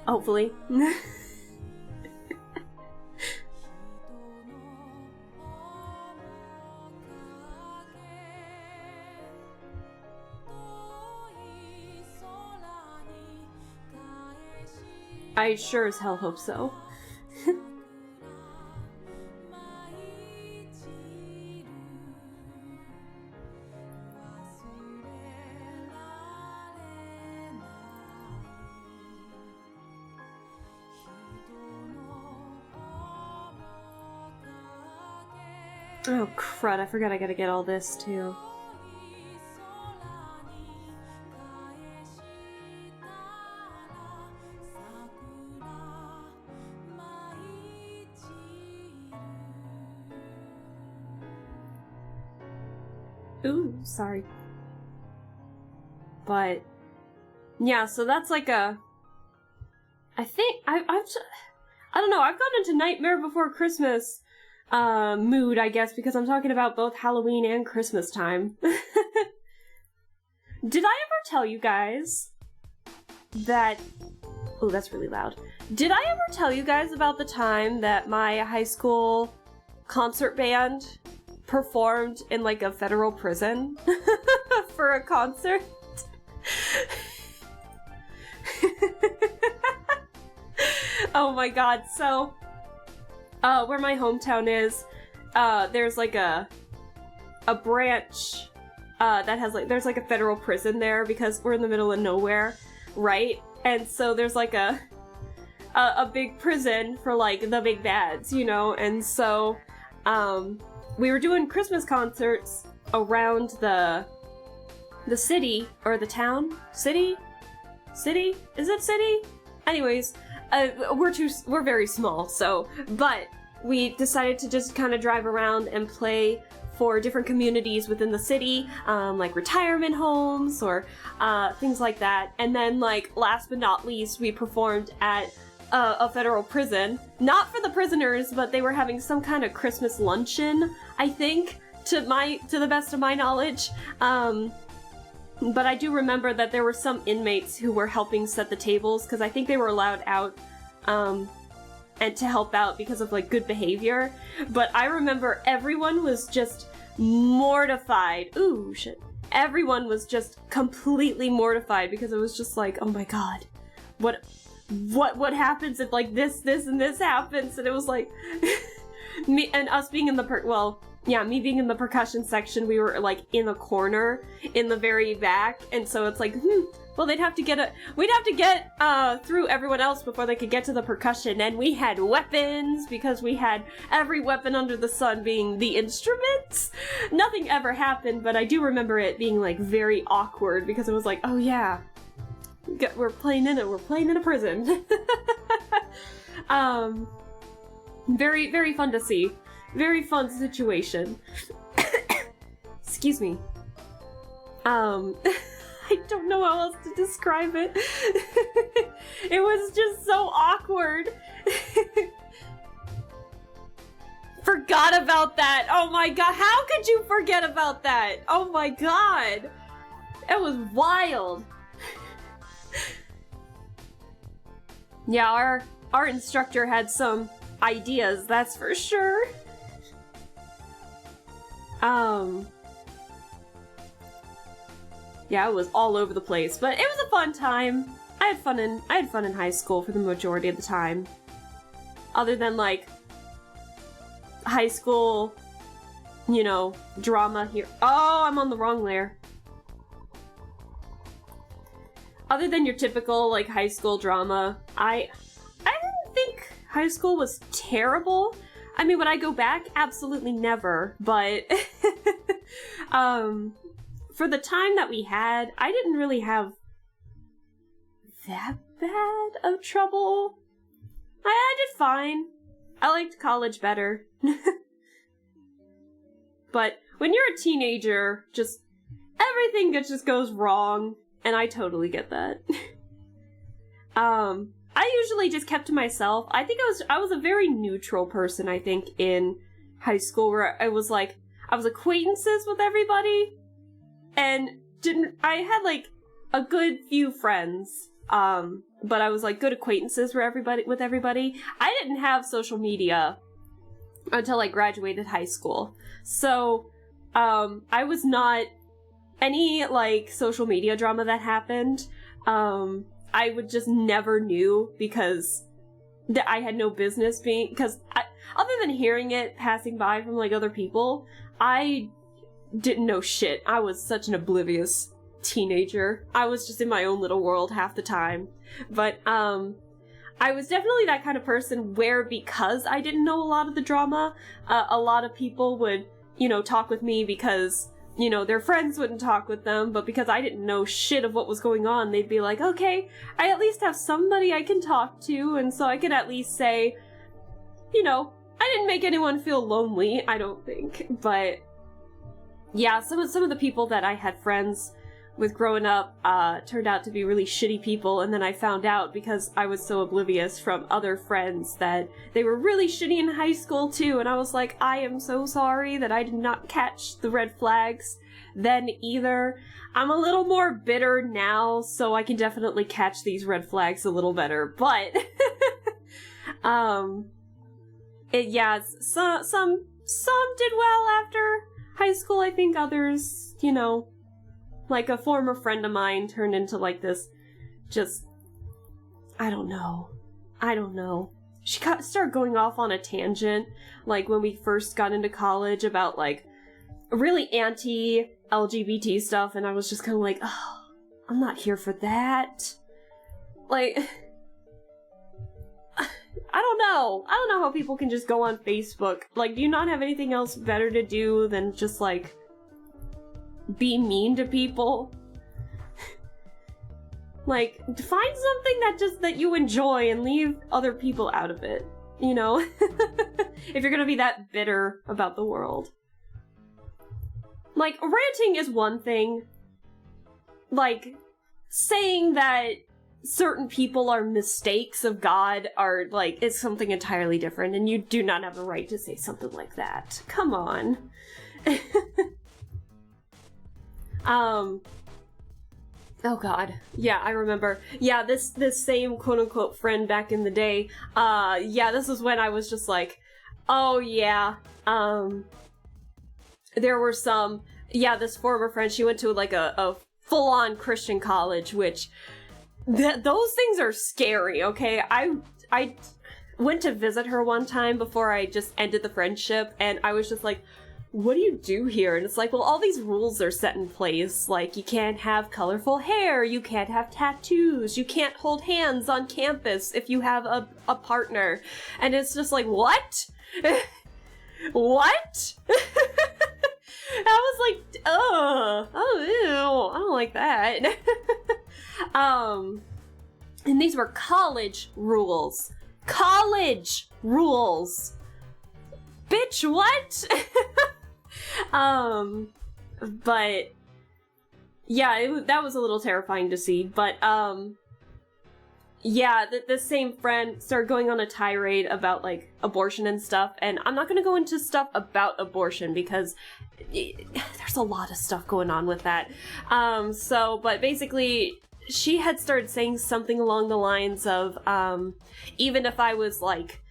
Hopefully. I sure as hell hope so. Oh crud, I forgot I gotta get all this too. Ooh, sorry. But yeah, so that's like a I think I don't know, I've gone into Nightmare Before Christmas mood, I guess, because I'm talking about both Halloween and Christmas time. Did I ever tell you guys that... Oh, that's really loud. Did I ever tell you guys about the time that my high school concert band performed in, like, a federal prison for a concert? Oh my god, so... where my hometown is, there's like a branch that has like, there's like a federal prison there because we're in the middle of nowhere, right? And so there's like a big prison for like the big bads, you know? And so we were doing Christmas concerts around the city, or the town? City? City? Is it city? Anyways, we're very small, so, but we decided to just kind of drive around and play for different communities within the city, like retirement homes or things like that. And then, like, last but not least, we performed at a federal prison. Not for the prisoners, but they were having some kind of Christmas luncheon, I think, to the best of my knowledge. But I do remember that there were some inmates who were helping set the tables, because I think they were allowed out, and to help out because of, like, good behavior. But I remember everyone was just mortified. Ooh, shit. Everyone was just completely mortified because it was just like, oh my god, what happens if, like, this, and this happens? And it was like, me and us being in the me being in the percussion section, we were, like, in a corner in the very back, and so it's like, well, we'd have to get through everyone else before they could get to the percussion, and we had weapons, because we had every weapon under the sun being the instruments. Nothing ever happened, but I do remember it being, like, very awkward, because it was like, oh yeah, we're playing in a prison. Very, very fun to see. Very fun situation. Excuse me. I don't know how else to describe it. It was just so awkward. Forgot about that. Oh my god, how could you forget about that? Oh my god. It was wild. Yeah, our instructor had some ideas, that's for sure. Yeah, it was all over the place, but it was a fun time. I had fun in high school for the majority of the time. Other than, like, high school, you know, drama here. Oh, I'm on the wrong layer. Other than your typical, like, high school drama, I didn't think high school was terrible. I mean, would I go back? Absolutely never, but for the time that we had, I didn't really have that bad of trouble. I did fine. I liked college better. But when you're a teenager, just everything just goes wrong, and I totally get that. I usually just kept to myself. I think I was a very neutral person, I think, in high school, where I was acquaintances with everybody, and I had, like, a good few friends, but I was, like, good acquaintances with everybody. I didn't have social media until I graduated high school, so, I was not any, like, social media drama that happened, I would just never knew because I had no business being, because other than hearing it passing by from like other people, I didn't know shit. I was such an oblivious teenager. I was just in my own little world half the time. But I was definitely that kind of person where, because I didn't know a lot of the drama, a lot of people would, you know, talk with me because, you know, their friends wouldn't talk with them, but because I didn't know shit of what was going on, they'd be like, okay, I at least have somebody I can talk to, and so I can at least say, you know, I didn't make anyone feel lonely, I don't think, but yeah, some of the people that I had friends with growing up turned out to be really shitty people, and then I found out because I was so oblivious from other friends that they were really shitty in high school too, and I was like, I am so sorry that I did not catch the red flags then either. I'm a little more bitter now, so I can definitely catch these red flags a little better, but some did well after high school, I think others, you know, like a former friend of mine turned into like this, just, I don't know. She started going off on a tangent, like when we first got into college about like really anti-LGBT stuff, and I was just kind of like, oh, I'm not here for that. Like, I don't know how people can just go on Facebook. Like, do you not have anything else better to do than just like be mean to people? Like, find something that you enjoy and leave other people out of it, you know? If you're gonna be that bitter about the world. Like, ranting is one thing. Like, saying that certain people are mistakes of God are, like, is something entirely different, and you do not have a right to say something like that. Come on. Oh god. Yeah, I remember. Yeah, this same quote-unquote friend back in the day, this was when I was just like, oh yeah, there were some, this former friend, she went to like a full-on Christian college, which, those things are scary, okay? I went to visit her one time before I just ended the friendship, and I was just like, what do you do here? And it's like, well, all these rules are set in place. Like, you can't have colorful hair, you can't have tattoos, you can't hold hands on campus if you have a partner. And it's just like, what? What? I was like, oh, ew, I don't like that. And these were college rules. College rules! Bitch, what? But yeah, that was a little terrifying to see, but the same friend started going on a tirade about like abortion and stuff, and I'm not gonna go into stuff about abortion because there's a lot of stuff going on with that. But basically she had started saying something along the lines of, even if I was like,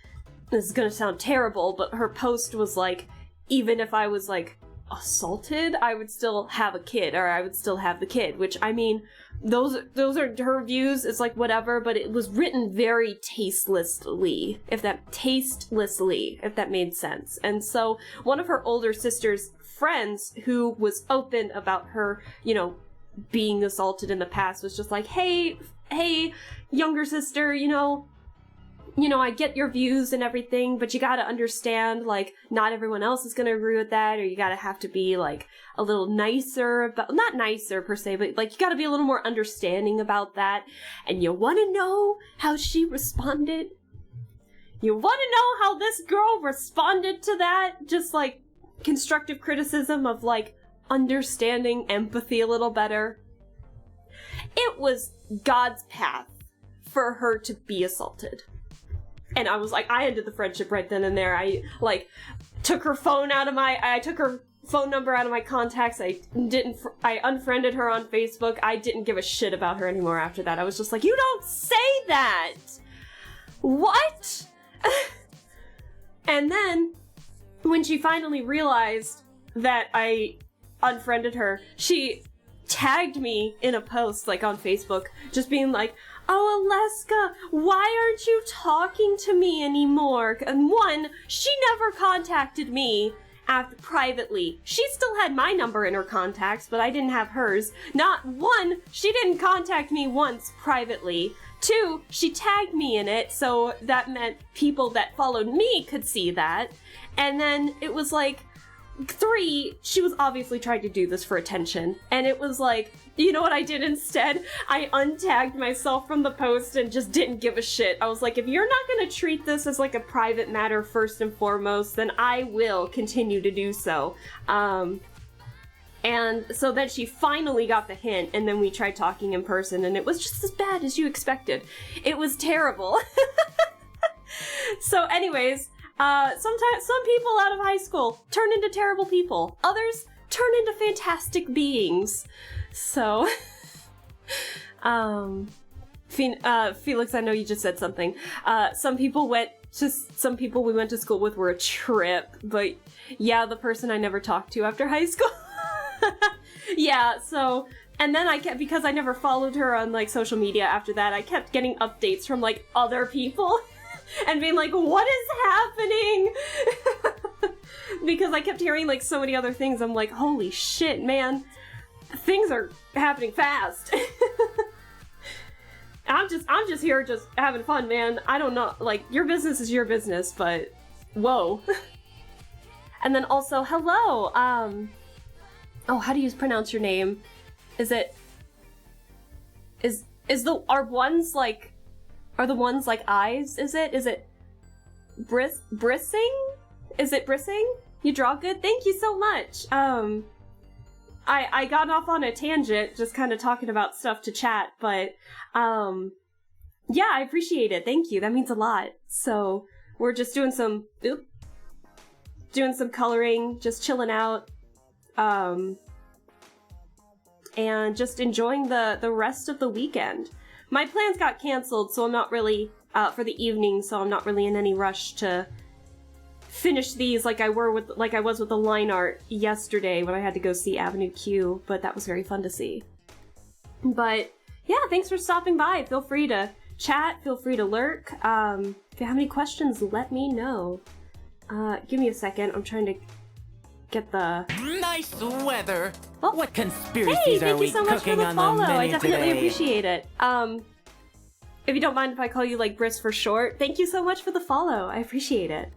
this is gonna sound terrible, but her post was like, even if I was like assaulted, I would still have a kid, or I would still have the kid, which, I mean, those are her views, it's like whatever, but it was written very tastelessly, if that made sense. And so one of her older sister's friends, who was open about her, you know, being assaulted in the past, was just like, hey, younger sister, you know, I get your views and everything, but you gotta understand, like, not everyone else is gonna agree with that, or you gotta have to be, like, a little nicer about, not nicer per se, but, like, you gotta be a little more understanding about that. And you wanna know how she responded? You wanna know how this girl responded to that? Just, like, constructive criticism of, like, understanding empathy a little better. It was God's path for her to be assaulted. And I was like, I ended the friendship right then and there. I, like, took her phone I took her phone number out of my contacts. I unfriended her on Facebook. I didn't give a shit about her anymore after that. I was just like, you don't say that! What? And then, when she finally realized that I unfriended her, she tagged me in a post, like, on Facebook, just being like, Oh, Aleska, why aren't you talking to me anymore? And one, she never contacted me privately. She still had my number in her contacts, but I didn't have hers. Not one, she didn't contact me once privately. Two, she tagged me in it, so that meant people that followed me could see that. And then it was like, three, she was obviously trying to do this for attention. And it was like, you know what I did instead? I untagged myself from the post and just didn't give a shit. I was like, if you're not gonna treat this as like a private matter first and foremost, then I will continue to do so. And so then she finally got the hint, and then we tried talking in person, and it was just as bad as you expected. It was terrible. So anyways, sometimes some people out of high school turn into terrible people. Others turn into fantastic beings. So, Felix, I know you just said something. Some people we went to school with were a trip, but yeah, the person I never talked to after high school. Yeah, so, and then because I never followed her on, like, social media after that, I kept getting updates from, like, other people and being like, what is happening? Because I kept hearing, like, so many other things. I'm like, holy shit, man. Things are happening fast. I'm just here just having fun, man. I don't know, like, your business is your business, but whoa. And then also, hello, oh, how do you pronounce your name? Are the ones like eyes? Is it Brissing? Is it Brissing? You draw good? Thank you so much. I got off on a tangent, just kind of talking about stuff to chat, but, yeah, I appreciate it. Thank you. That means a lot. So, we're just doing some coloring, just chilling out, and just enjoying the rest of the weekend. My plans got canceled, so I'm not really, for the evening, so I'm not really in any rush to finish these like I was with the line art yesterday when I had to go see Avenue Q, but that was very fun to see. But yeah, thanks for stopping by. Feel free to chat, feel free to lurk. If you have any questions, let me know. Give me a second, I'm trying to get the... Nice weather! Oh. What conspiracies are we cooking on the menu today? Hey, thank you so much for the follow. I definitely appreciate it. If you don't mind if I call you, like, Briss for short, thank you so much for the follow. I appreciate it.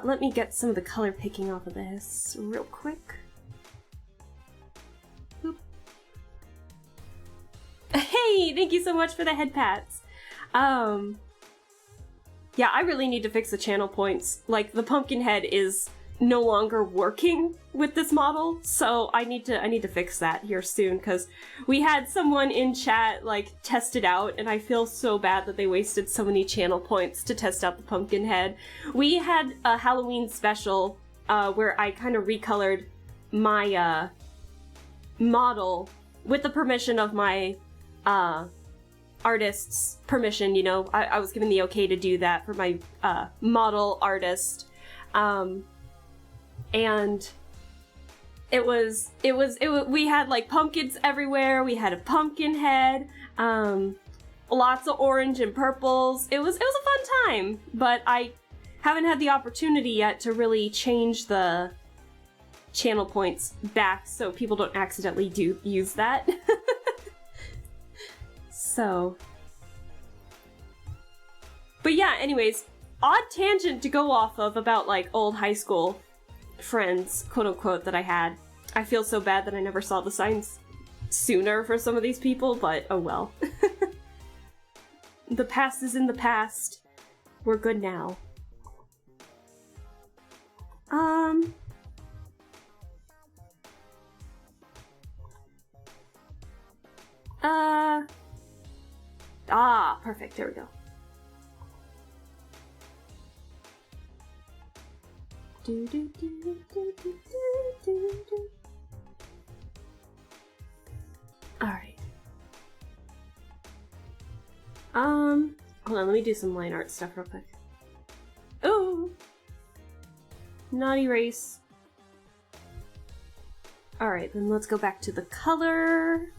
Let me get some of the color picking off of this real quick. Boop. Hey, thank you so much for the head pats. Yeah, I really need to fix the channel points. Like, the pumpkin head is no longer working with this model, so I need to fix that here soon, because we had someone in chat, like, test it out, and I feel so bad that they wasted so many channel points to test out the pumpkin head. We had a Halloween special, where I kind of recolored my, model with the permission of my, artist's permission, you know. I was given the okay to do that for my, model artist, and we had like pumpkins everywhere. We had a pumpkin head, lots of orange and purples. It was a fun time, but I haven't had the opportunity yet to really change the channel points back so people don't accidentally use that. So, but yeah, anyways, odd tangent to go off of about like old high school friends, quote unquote, that I had. I feel so bad that I never saw the signs sooner for some of these people, but oh well. The past is in the past. We're good now. Perfect, there we go. Alright. Hold on, let me do some line art stuff real quick. Ooh! Not erase. Alright, then let's go back to the color.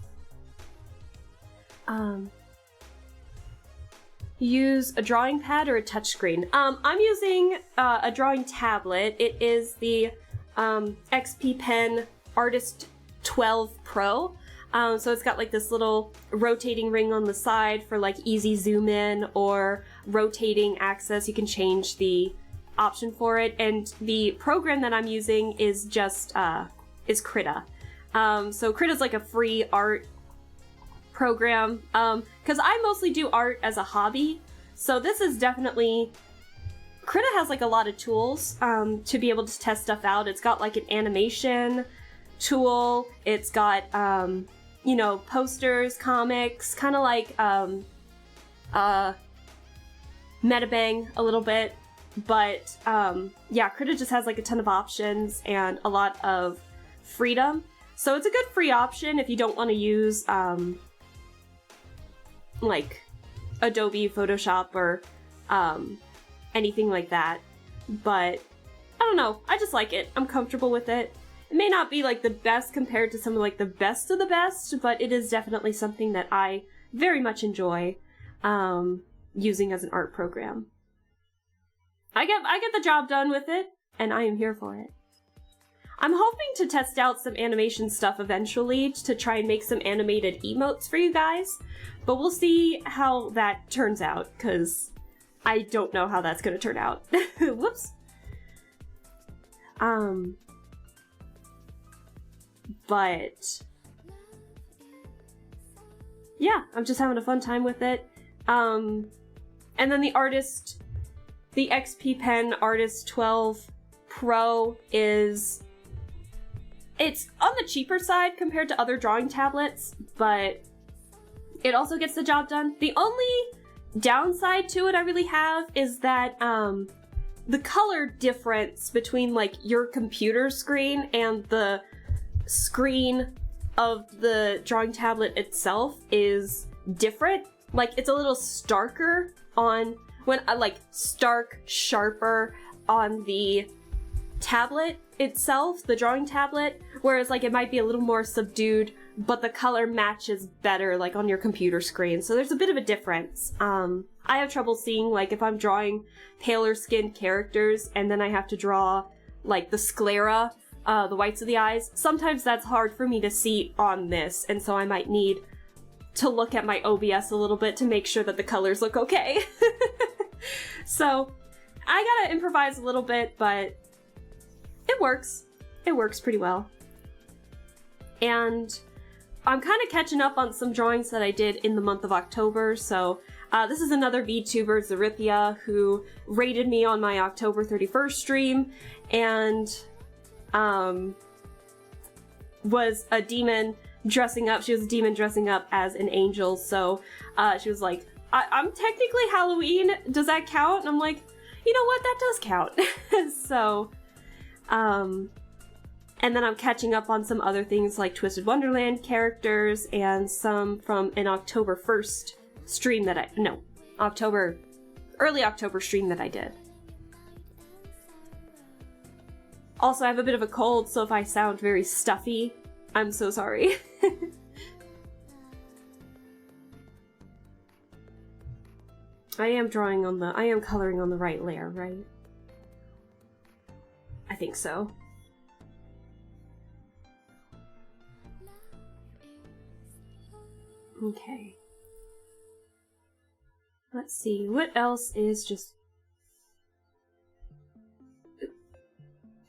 use a drawing pad or a touchscreen? I'm using a drawing tablet. It is the XP Pen Artist 12 Pro. So it's got like this little rotating ring on the side for like easy zoom in or rotating access. You can change the option for it. And the program that I'm using is just, is Krita. So Krita's like a free art program. Cause I mostly do art as a hobby. So this is definitely, Krita has like a lot of tools, to be able to test stuff out. It's got like an animation tool. It's got, you know, posters, comics, kind of like, Metabang a little bit. But, yeah, Krita just has like a ton of options and a lot of freedom. So it's a good free option if you don't want to use, like, Adobe Photoshop or, anything like that. But, I don't know, I just like it. I'm comfortable with it. It may not be like the best compared to some of like the best of the best, but it is definitely something that I very much enjoy using as an art program. I get the job done with it, and I am here for it. I'm hoping to test out some animation stuff eventually to try and make some animated emotes for you guys, but we'll see how that turns out, because I don't know how that's gonna turn out. Whoops. But yeah, I'm just having a fun time with it. And then the XP Pen Artist 12 Pro it's on the cheaper side compared to other drawing tablets, but it also gets the job done. The only downside to it I really have is that the color difference between like your computer screen and the screen of the drawing tablet itself is different. Like, it's a little starker on sharper on the tablet itself, the drawing tablet, whereas like it might be a little more subdued, but the color matches better like on your computer screen. So there's a bit of a difference. I have trouble seeing like if I'm drawing paler skinned characters and then I have to draw like the sclera, the whites of the eyes. Sometimes that's hard for me to see on this, and so I might need to look at my OBS a little bit to make sure that the colors look okay. So I gotta improvise a little bit, but it works. It works pretty well. And I'm kind of catching up on some drawings that I did in the month of October, so this is another VTuber, Zarithia, who rated me on my October 31st stream, and was a demon dressing up. She was a demon dressing up as an angel, so she was like, I'm technically Halloween, does that count? And I'm like, you know what, that does count. So, and then I'm catching up on some other things like Twisted Wonderland characters and some from an October 1st stream that early October stream that I did. Also, I have a bit of a cold, so if I sound very stuffy, I'm so sorry. I am coloring on the right layer, right? I think so. Okay. Let's see, what else is just...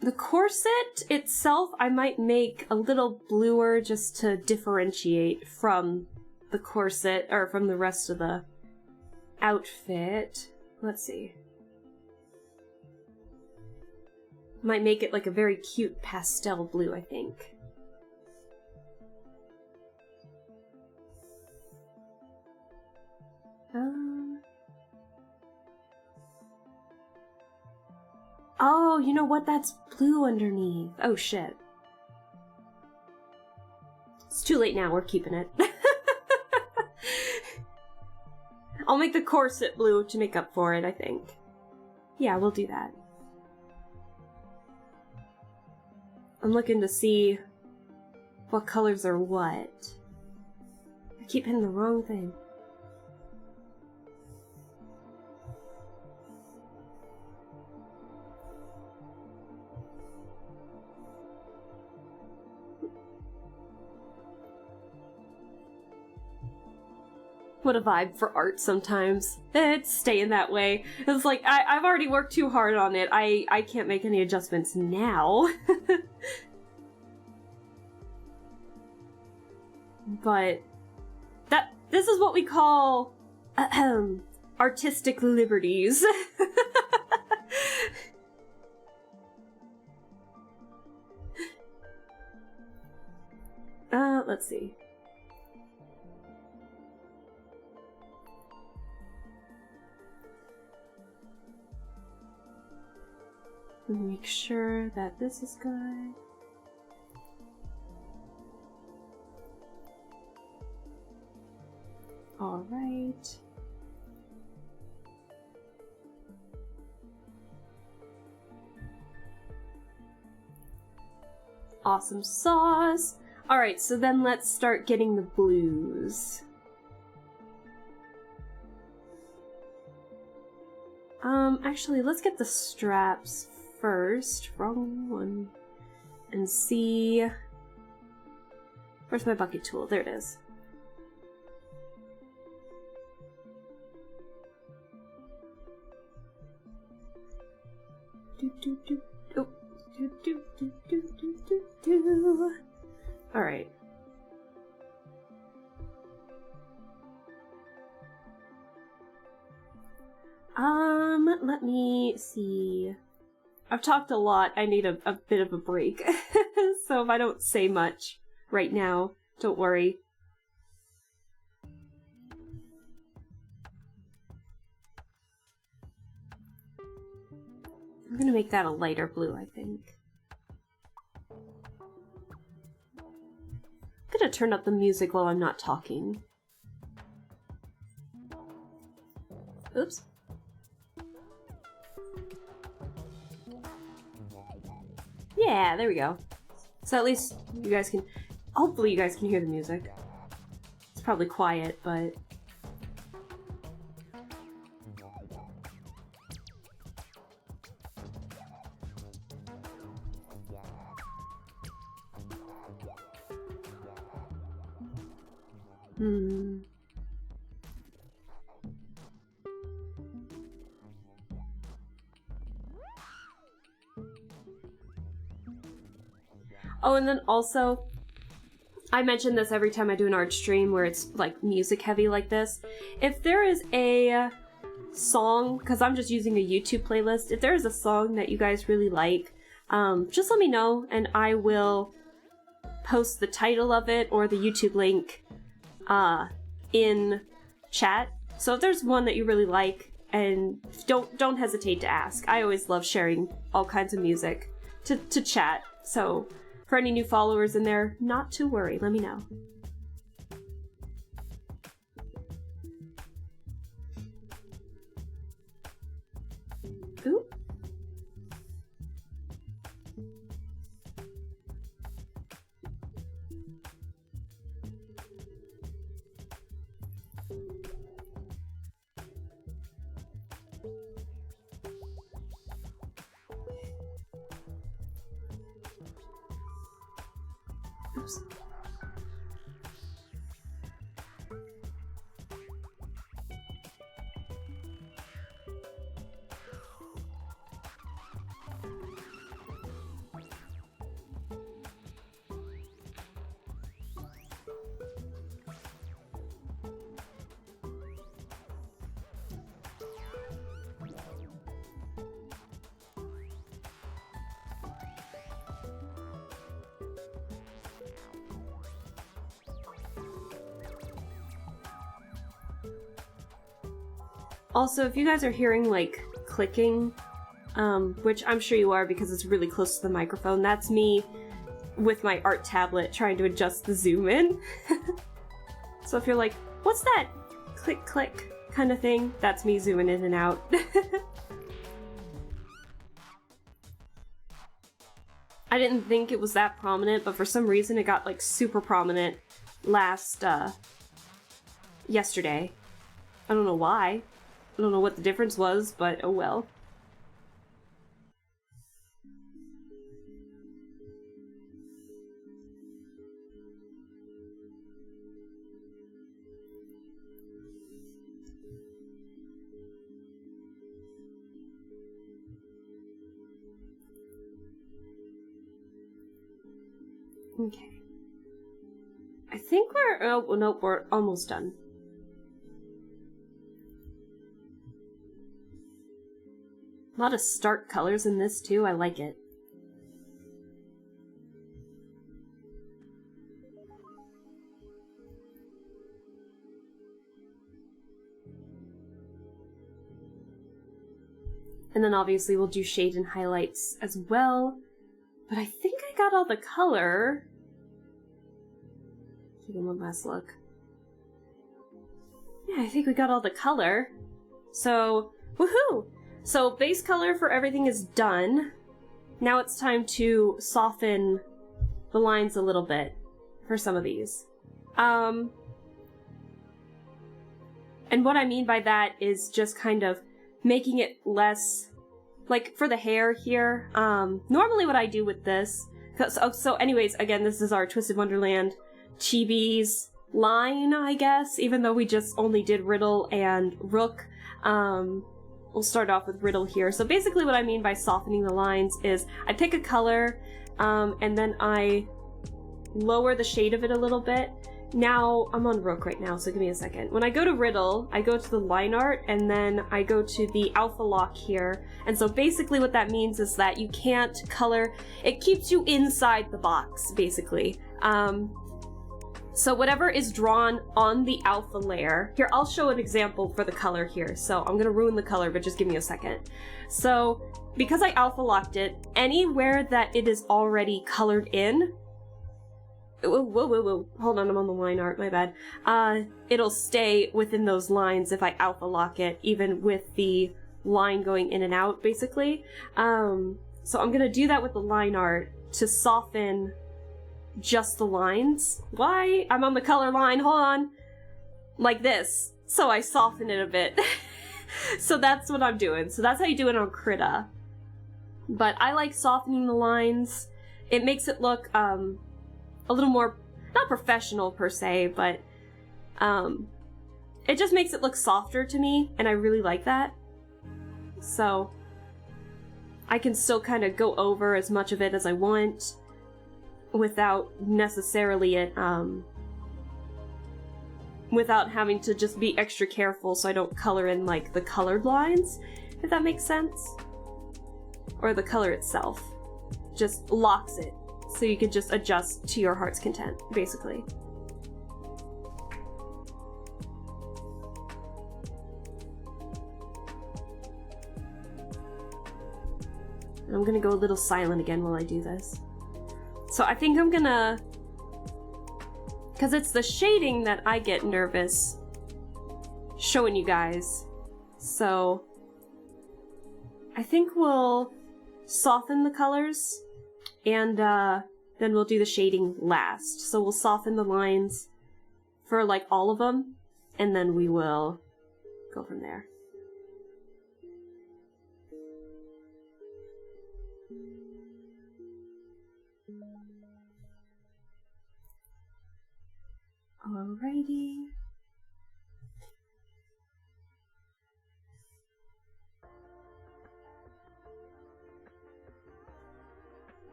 The corset itself, I might make a little bluer just to differentiate from the corset, or from the rest of the outfit. Let's see. Might make it like a very cute pastel blue, I think. Oh, you know what? That's blue underneath. Oh, shit. It's too late now. We're keeping it. I'll make the corset blue to make up for it, I think. Yeah, we'll do that. I'm looking to see what colors are what. I keep hitting the wrong thing. What a vibe for art sometimes. It's staying that way. It's like, I've already worked too hard on it. I can't make any adjustments now. But this is what we call artistic liberties. Let's see. Make sure that this is good. All right. Awesome sauce. All right, so then let's start getting the blues. Actually, let's get the straps first. Wrong one. And see... Where's my bucket tool? There it is. All right. Let me see. I've talked a lot. I need a bit of a break. So if I don't say much right now, don't worry. I'm gonna make that a lighter blue, I think. I'm gonna turn up the music while I'm not talking. Oops. Yeah, there we go. So at least you guys can... Hopefully you guys can hear the music. It's probably quiet, but... Oh, and then also, I mention this every time I do an art stream where it's like music heavy like this. If there is a song, because I'm just using a YouTube playlist, if there is a song that you guys really like, just let me know and I will post the title of it or the YouTube link in chat. So if there's one that you really like, and don't hesitate to ask. I always love sharing all kinds of music to chat. So for any new followers in there, not to worry, let me know. Ooh. Oops. Also, if you guys are hearing, like, clicking, which I'm sure you are because it's really close to the microphone, that's me with my art tablet trying to adjust the zoom in. So if you're like, what's that click click kind of thing, that's me zooming in and out. I didn't think it was that prominent, but for some reason it got, like, super prominent yesterday. I don't know why. I don't know what the difference was, but oh well. Okay. I think we're... Oh, nope, we're almost done. A lot of stark colors in this, too. I like it. And then obviously we'll do shade and highlights as well. But I think I got all the color. Give them one last look. Yeah, I think we got all the color. So, woohoo! So base color for everything is done. Now it's time to soften the lines a little bit for some of these. And what I mean by that is just kind of making it less, like for the hair here, normally what I do with this, so anyways, again, this is our Twisted Wonderland Chibi's line, I guess, even though we just only did Riddle and Rook. We'll start off with Riddle here. So basically what I mean by softening the lines is I pick a color, and then I lower the shade of it a little bit. Now, I'm on Rook right now, so give me a second. When I go to Riddle, I go to the line art, and then I go to the alpha lock here. And so basically what that means is that you can't color, it keeps you inside the box, basically. So whatever is drawn on the alpha layer, here, I'll show an example for the color here. So I'm gonna ruin the color, but just give me a second. So because I alpha locked it, anywhere that it is already colored in, whoa, hold on, I'm on the line art, my bad. It'll stay within those lines if I alpha lock it, even with the line going in and out, basically. So I'm gonna do that with the line art to soften just the lines. Why? I'm on the color line, hold on. Like this. So I soften it a bit. So that's what I'm doing. So that's how you do it on Krita. But I like softening the lines. It makes it look, a little more, not professional per se, but it just makes it look softer to me, and I really like that. So I can still kind of go over as much of it as I want without necessarily it, without having to just be extra careful so I don't color in like the colored lines, if that makes sense. Or the color itself just locks it. So you can just adjust to your heart's content, basically. And I'm gonna go a little silent again while I do this. So I think I'm gonna... because it's the shading that I get nervous showing you guys. So I think we'll soften the colors, and then we'll do the shading last. So we'll soften the lines for like all of them, and then we will go from there. Alrighty.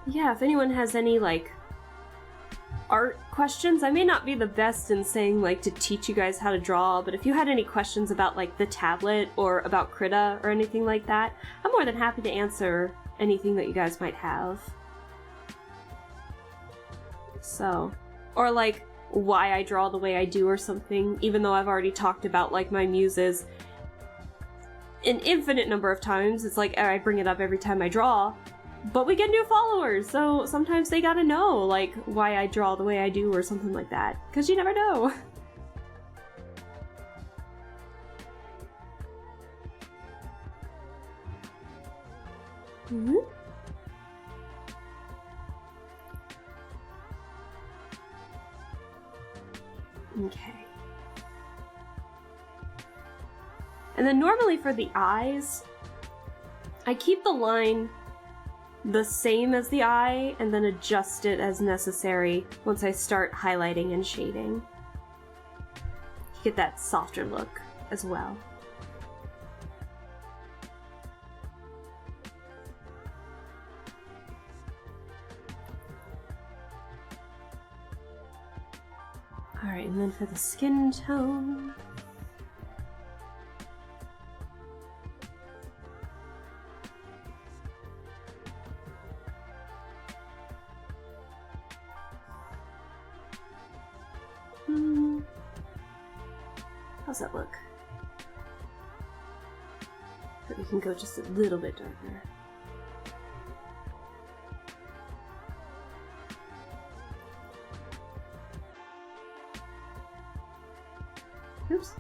Yeah, if anyone has any, like, art questions, I may not be the best in saying, like, to teach you guys how to draw, but if you had any questions about, like, the tablet or about Krita or anything like that, I'm more than happy to answer anything that you guys might have. So, or, like, why I draw the way I do or something, even though I've already talked about, like, my muses an infinite number of times. It's like, I bring it up every time I draw. But we get new followers, so sometimes they gotta know, like, why I draw the way I do or something like that. Because you never know. Mm-hmm. Okay. And then normally for the eyes, I keep the line the same as the eye and then adjust it as necessary once I start highlighting and shading. You get that softer look as well. Alright, and then for the skin tone... How's that look? But we can go just a little bit darker. Oops.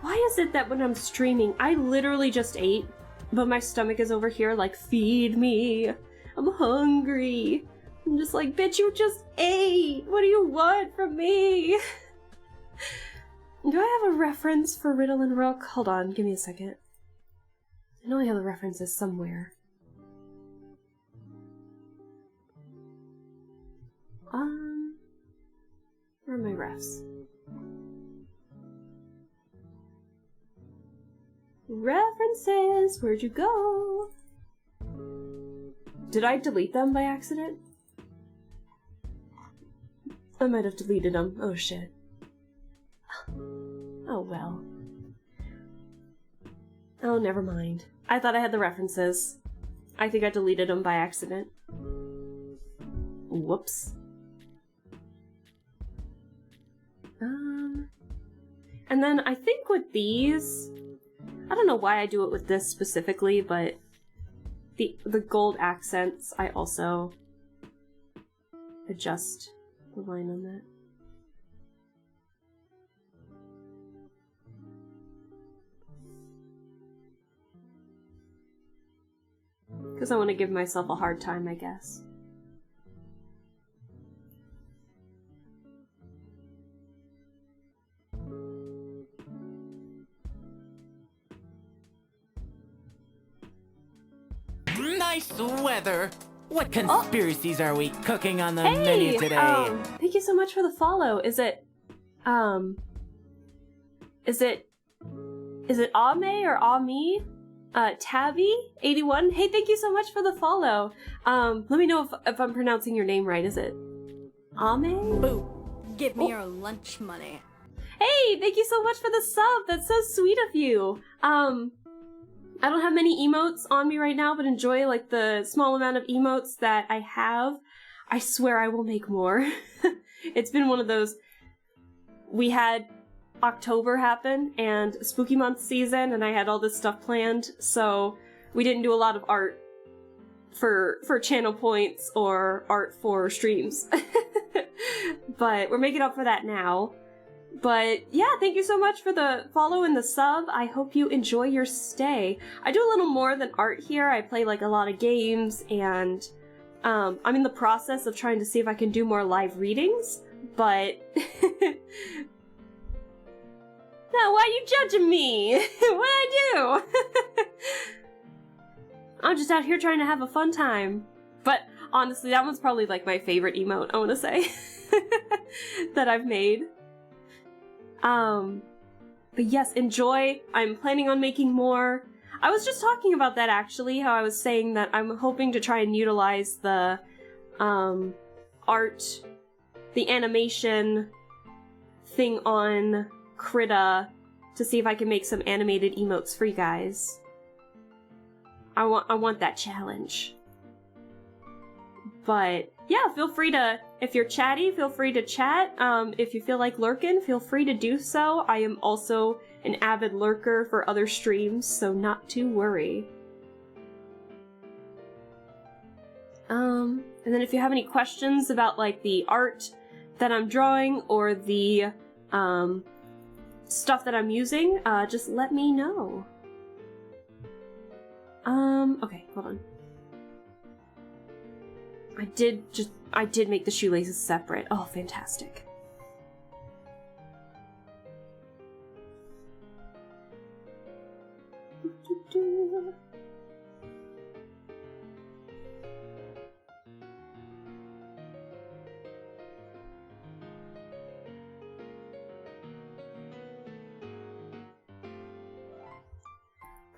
Why is it that when I'm streaming, I literally just ate, but my stomach is over here like, feed me, I'm hungry. I'm just like, bitch, you just ate! What do you want from me? Do I have a reference for Riddle and Rook? Hold on, give me a second. I know I have the references somewhere. Where are my refs? References! Where'd you go? Did I delete them by accident? I might have deleted them. Oh shit. Oh well. Oh, never mind. I thought I had the references. I think I deleted them by accident. Whoops. And then I think with these, I don't know why I do it with this specifically, but the gold accents, I also adjust the line on that. Because I want to give myself a hard time, I guess. Nice weather. What conspiracies are we cooking on the menu today? Thank you so much for the follow. Is it Ame or Ami? Tabby81? Hey, thank you so much for the follow. Let me know if I'm pronouncing your name right. Is it Ame? Boo. Give me your lunch money. Hey, thank you so much for the sub. That's so sweet of you. I don't have many emotes on me right now, but enjoy like the small amount of emotes that I have. I swear I will make more. It's been one of those, we had October happen and spooky month season and I had all this stuff planned, so we didn't do a lot of art for channel points or art for streams. But we're making up for that now. But yeah, thank you so much for the follow and the sub. I hope you enjoy your stay. I do a little more than art here. I play like a lot of games and I'm in the process of trying to see if I can do more live readings, but no, why are you judging me? What'd I do? I'm just out here trying to have a fun time. But honestly, that one's probably like my favorite emote, I want to say, that I've made. But yes, enjoy. I'm planning on making more. I was just talking about that actually, how I was saying that I'm hoping to try and utilize the, art, the animation thing on Krita to see if I can make some animated emotes for you guys. I want that challenge. But yeah, feel free to, if you're chatty, feel free to chat. If you feel like lurking, feel free to do so. I am also an avid lurker for other streams, so not to worry. And then if you have any questions about like the art that I'm drawing or the stuff that I'm using, just let me know. Okay, hold on. I did make the shoelaces separate. Oh, fantastic.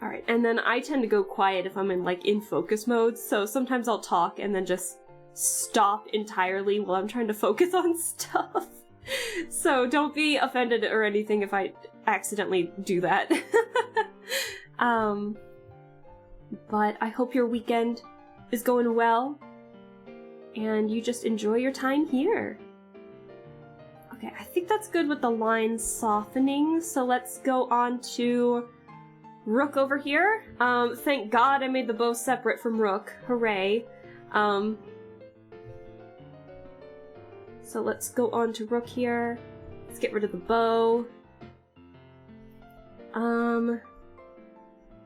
Alright, and then I tend to go quiet if I'm in, like, in focus mode, so sometimes I'll talk and then just stop entirely while I'm trying to focus on stuff. So don't be offended or anything if I accidentally do that. But I hope your weekend is going well, and you just enjoy your time here. Okay, I think that's good with the line softening, so let's go on to Rook over here. Thank God I made the bow separate from Rook. Hooray. So let's go on to Rook here. Let's get rid of the bow.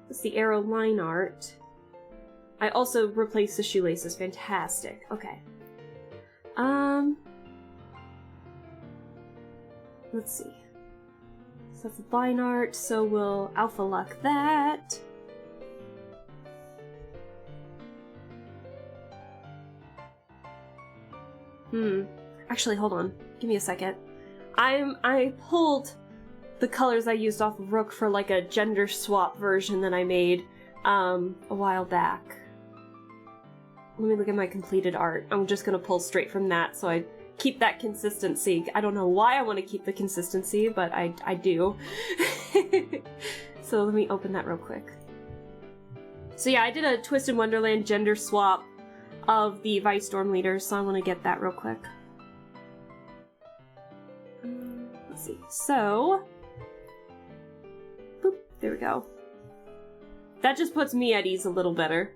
That's the arrow line art. I also replaced the shoelaces. Fantastic. Okay. Let's see. So that's the line art, so we'll alpha lock that. Actually, hold on. Give me a second. I pulled the colors I used off of Rook for like a gender swap version that I made a while back. Let me look at my completed art. I'm just gonna pull straight from that so I keep that consistency. I don't know why I want to keep the consistency, but I do. So let me open that real quick. So yeah, I did a Twisted Wonderland gender swap of the Vice Storm leaders, so I want to get that real quick. Let's see. So, boop, there we go. That just puts me at ease a little better.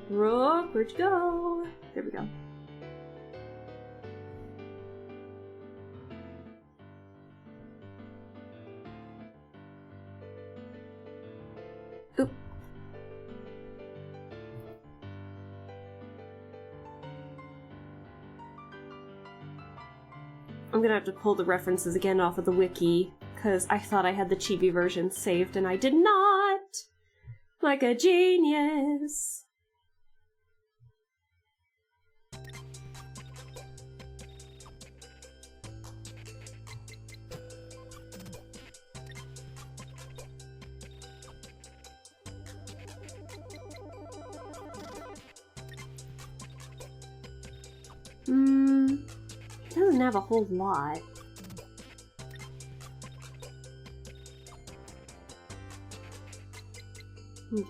Rook, where'd you go? There we go. Oop. I'm gonna have to pull the references again off of the wiki, because I thought I had the chibi version saved and I did not! Like a genius! It doesn't have a whole lot. Okay.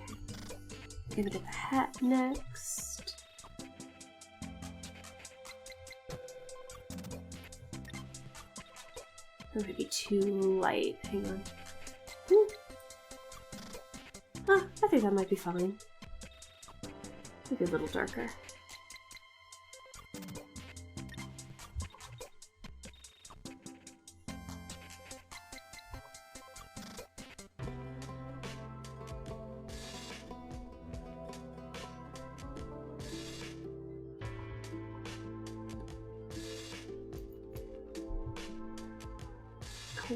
Gonna get the hat next. That might be too light. Hang on. Ah, I think that might be fine. Maybe a little darker.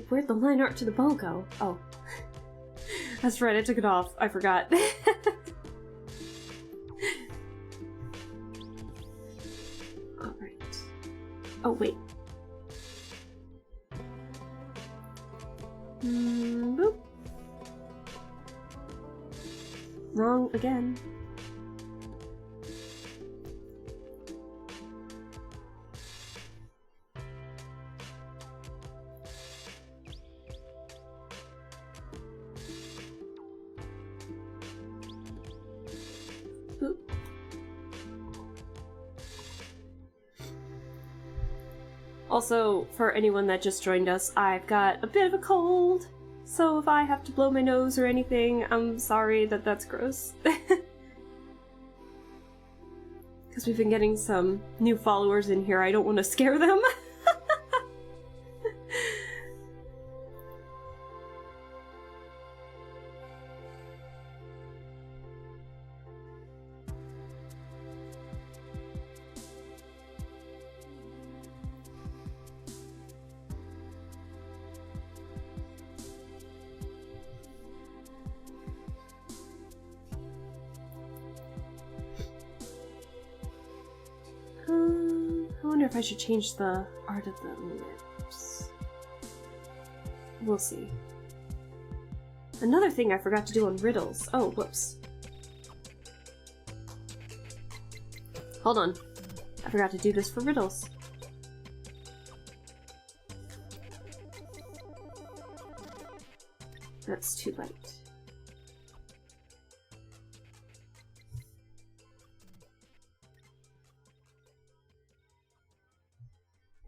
Where'd the line art to the bow go? Oh. That's right, I took it off. I forgot. Alright. Oh, wait. Boop. Wrong again. Also, for anyone that just joined us, I've got a bit of a cold, so if I have to blow my nose or anything, I'm sorry that that's gross. Because we've been getting some new followers in here, I don't want to scare them. wonder if I should change the art of the lips. We'll see. Another thing I forgot to do on riddles. Oh, whoops. Hold on. I forgot to do this for riddles. That's too late.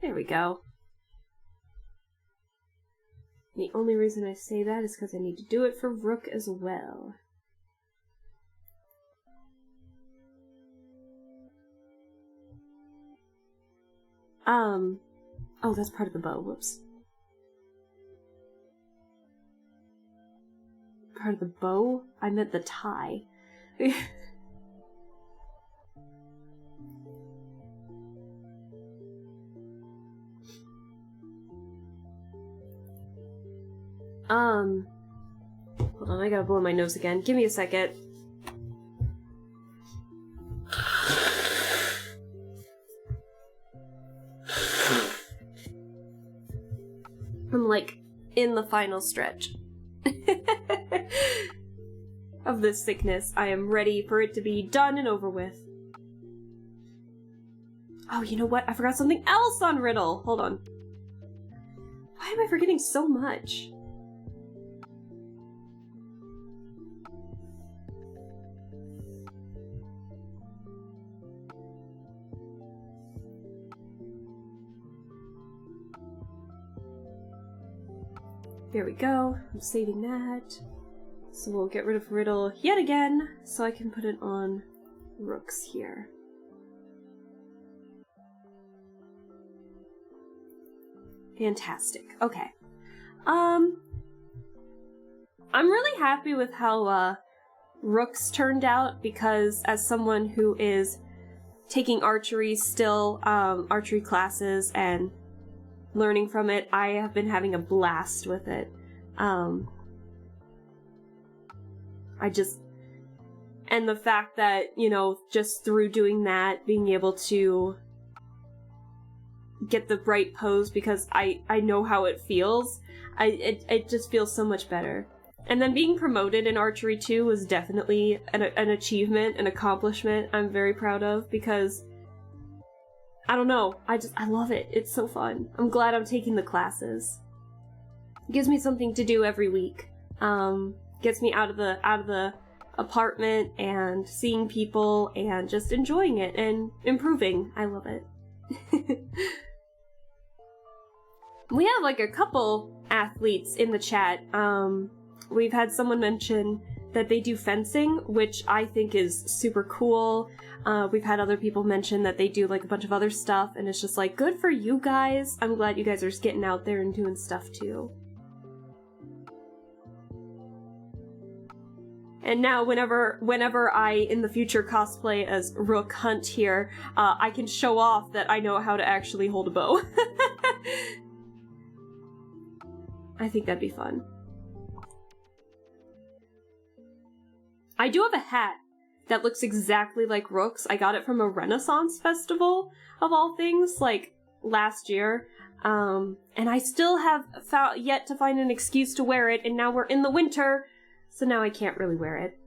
There we go. The only reason I say that is because I need to do it for Rook as well. Oh, that's part of the bow. Whoops. Part of the bow? I meant the tie. Hold on, I gotta blow my nose again. Give me a second. I'm like in the final stretch of this sickness. I am ready for it to be done and over with. Oh, you know what? I forgot something else on Riddle. Hold on. Why am I forgetting so much? There we go. I'm saving that. So we'll get rid of Riddle yet again, so I can put it on Rooks here. Fantastic. Okay. I'm really happy with how Rooks turned out, because as someone who is taking archery still, archery classes and learning from it, I have been having a blast with it. And the fact that, you know, just through doing that, being able to get the right pose, because I know how it feels, it just feels so much better. And then being promoted in archery too was definitely an achievement, an accomplishment I'm very proud of, because I don't know, I love it. It's so fun. I'm glad I'm taking the classes. It gives me something to do every week. Gets me out of the apartment and seeing people and just enjoying it and improving. I love it. We have like a couple athletes in the chat. We've had someone mention that they do fencing, which I think is super cool. We've had other people mention that they do like a bunch of other stuff, and it's just like, good for you guys. I'm glad you guys are just getting out there and doing stuff too. And now whenever I in the future cosplay as Rook Hunt here, I can show off that I know how to actually hold a bow. I think that'd be fun. I do have a hat that looks exactly like Rook's. I got it from a Renaissance festival, of all things, like last year. And I still have yet to find an excuse to wear it, and now we're in the winter, so now I can't really wear it.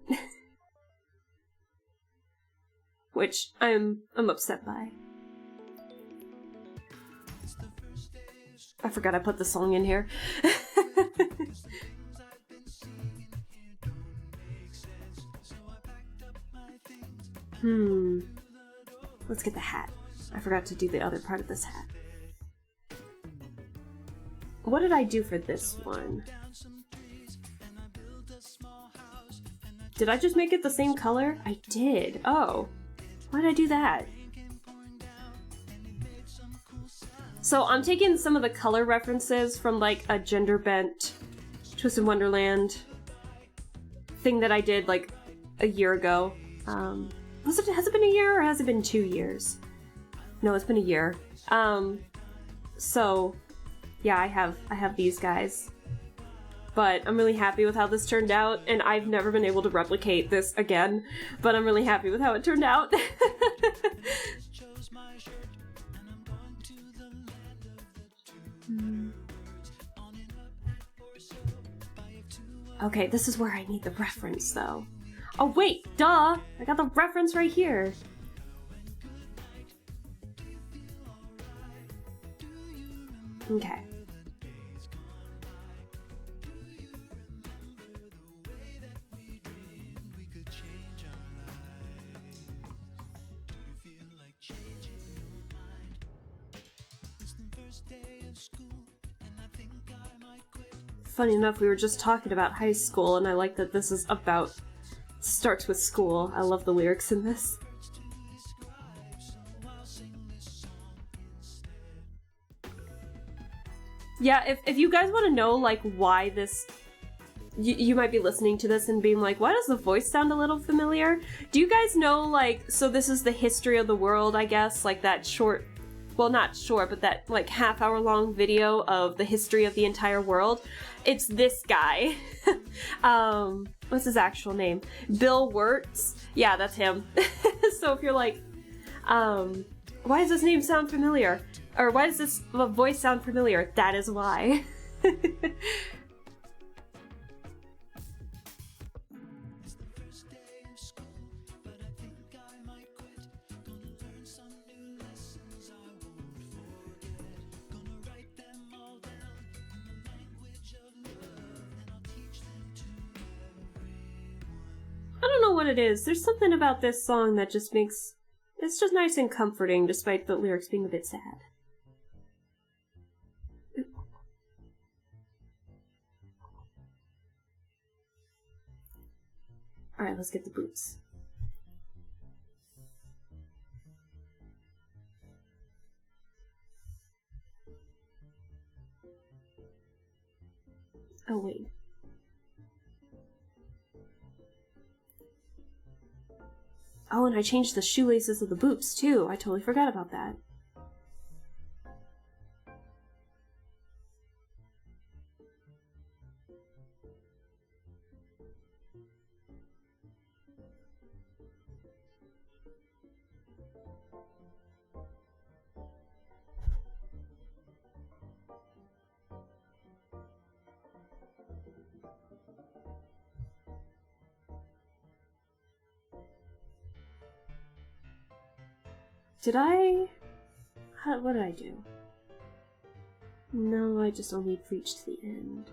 Which I'm upset by. I forgot I put the song in here. Let's get the hat. I forgot to do the other part of this hat. What did I do for this one? Did I just make it the same color? I did. Oh. Why did I do that? So I'm taking some of the color references from like a gender bent Twisted Wonderland thing that I did like a year ago. Has it been a year or has it been 2 years? No, it's been a year. So yeah, I have these guys. But I'm really happy with how this turned out, and I've never been able to replicate this again, but I'm really happy with how it turned out. Okay, this is where I need the reference, though. Oh, wait, duh! I got the reference right here. Okay. Funny enough, we were just talking about high school, and I like that this is about... starts with school. I love the lyrics in this. Yeah, if you guys want to know, like, why this... You might be listening to this and being like, why does the voice sound a little familiar? Do you guys know, like, so this is the history of the world, I guess? Like, that short... Well, not short, but that, like, half-hour-long video of the history of the entire world. It's this guy. What's his actual name? Bill Wirtz. Yeah, that's him. So if you're like, why does this name sound familiar? Or why does this voice sound familiar? That is why. I don't know what it is. There's something about this song that just makes... It's just nice and comforting, despite the lyrics being a bit sad. Alright, let's get the boots. Oh, wait. Oh, and I changed the shoelaces of the boots, too. I totally forgot about that. Did I... what did I do? No, I just only reached the end.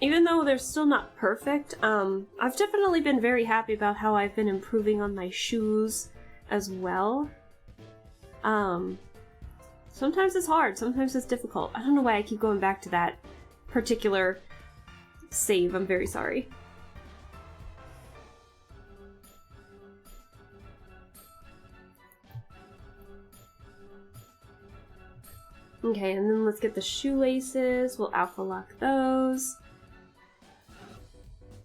Even though they're still not perfect, I've definitely been very happy about how I've been improving on my shoes as well. Sometimes it's hard, sometimes it's difficult. I don't know why I keep going back to that particular save, I'm very sorry. Okay, and then let's get the shoelaces. We'll alpha lock those.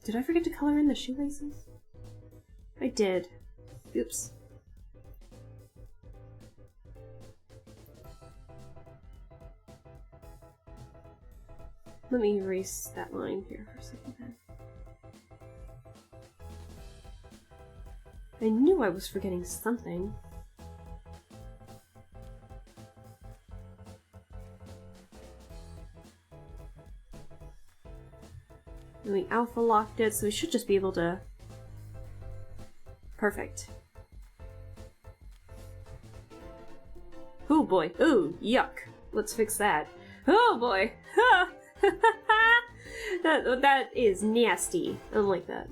Did I forget to color in the shoelaces? I did. Oops. Let me erase that line here for a second then. I knew I was forgetting something. And we alpha locked it, so we should just be able to... Perfect. Oh boy. Ooh, yuck. Let's fix that. Oh boy. that is nasty. I don't like that.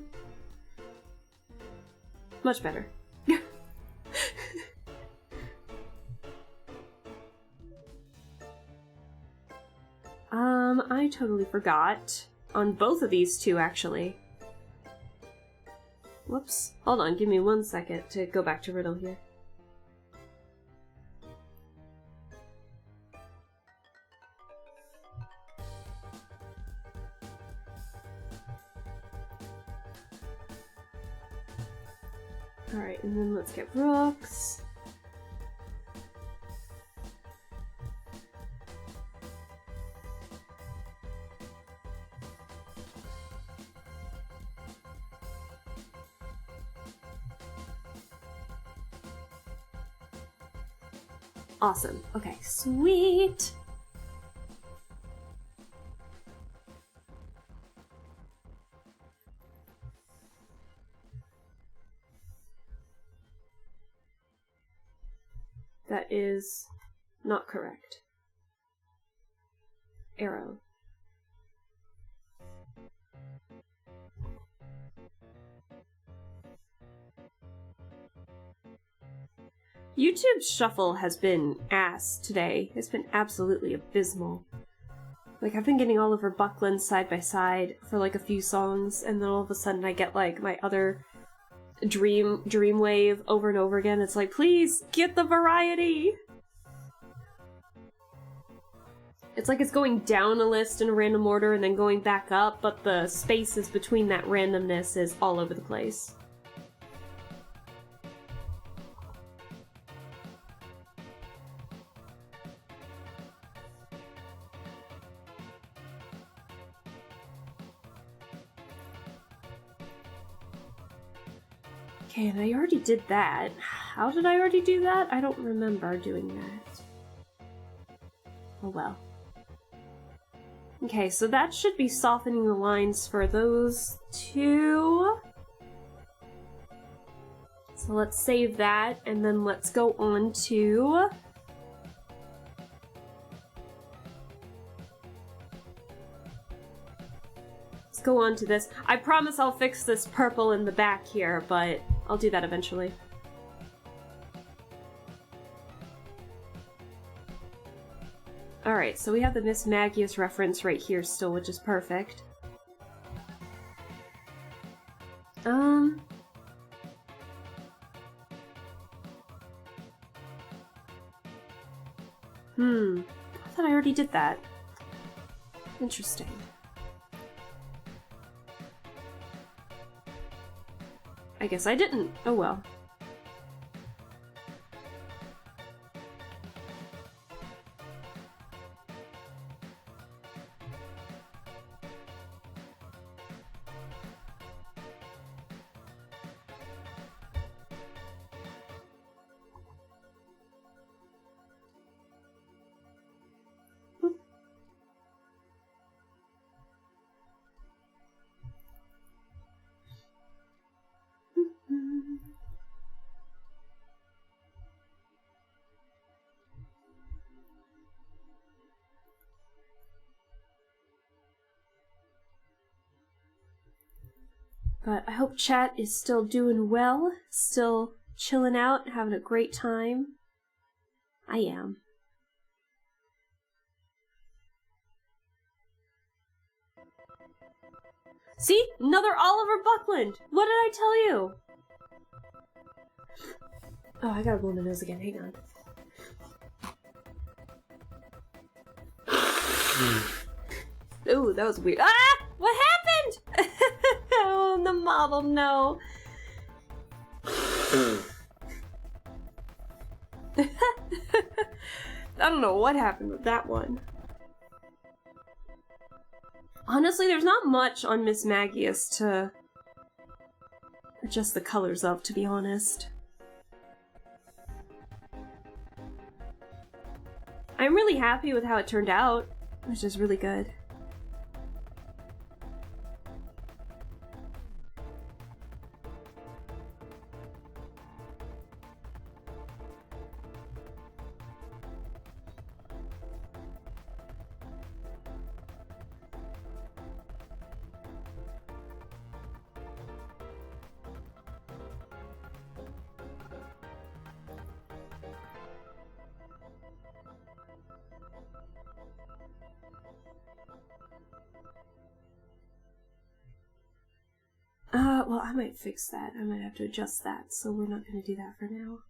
Much better. I totally forgot. On both of these two, actually. Whoops. Hold on, give me 1 second to go back to Riddle here. Alright, and then let's get Brooks. Awesome. Okay, sweet. That is not correct. Arrow. YouTube's shuffle has been ass today. It's been absolutely abysmal. Like, I've been getting Oliver Buckland side by side for like a few songs, and then all of a sudden I get like my other Dreamwave over and over again. It's like, please get the variety! It's like it's going down a list in a random order and then going back up, but the spaces between that randomness is all over the place. Okay, and I already did that. How did I already do that? I don't remember doing that. Oh well. Okay, so that should be softening the lines for those two. So let's save that, and then let's go on to... Let's go on to this. I promise I'll fix this purple in the back here, but I'll do that eventually. Alright, so we have the Miss Magius reference right here still, which is perfect. I thought I already did that. Interesting. I guess I didn't. Oh well. But I hope chat is still doing well, still chilling out, having a great time. I am. See? Another Oliver Buckland! What did I tell you? Oh, I gotta blow my nose again. Hang on. Ooh, that was weird. Ah! What happened? Oh, the model, no. I don't know what happened with that one. Honestly, there's not much on Miss Magius to adjust the colors of, to be honest. I'm really happy with how it turned out, which is really good. Well, I might fix that. I might have to adjust that, so we're not going to do that for now.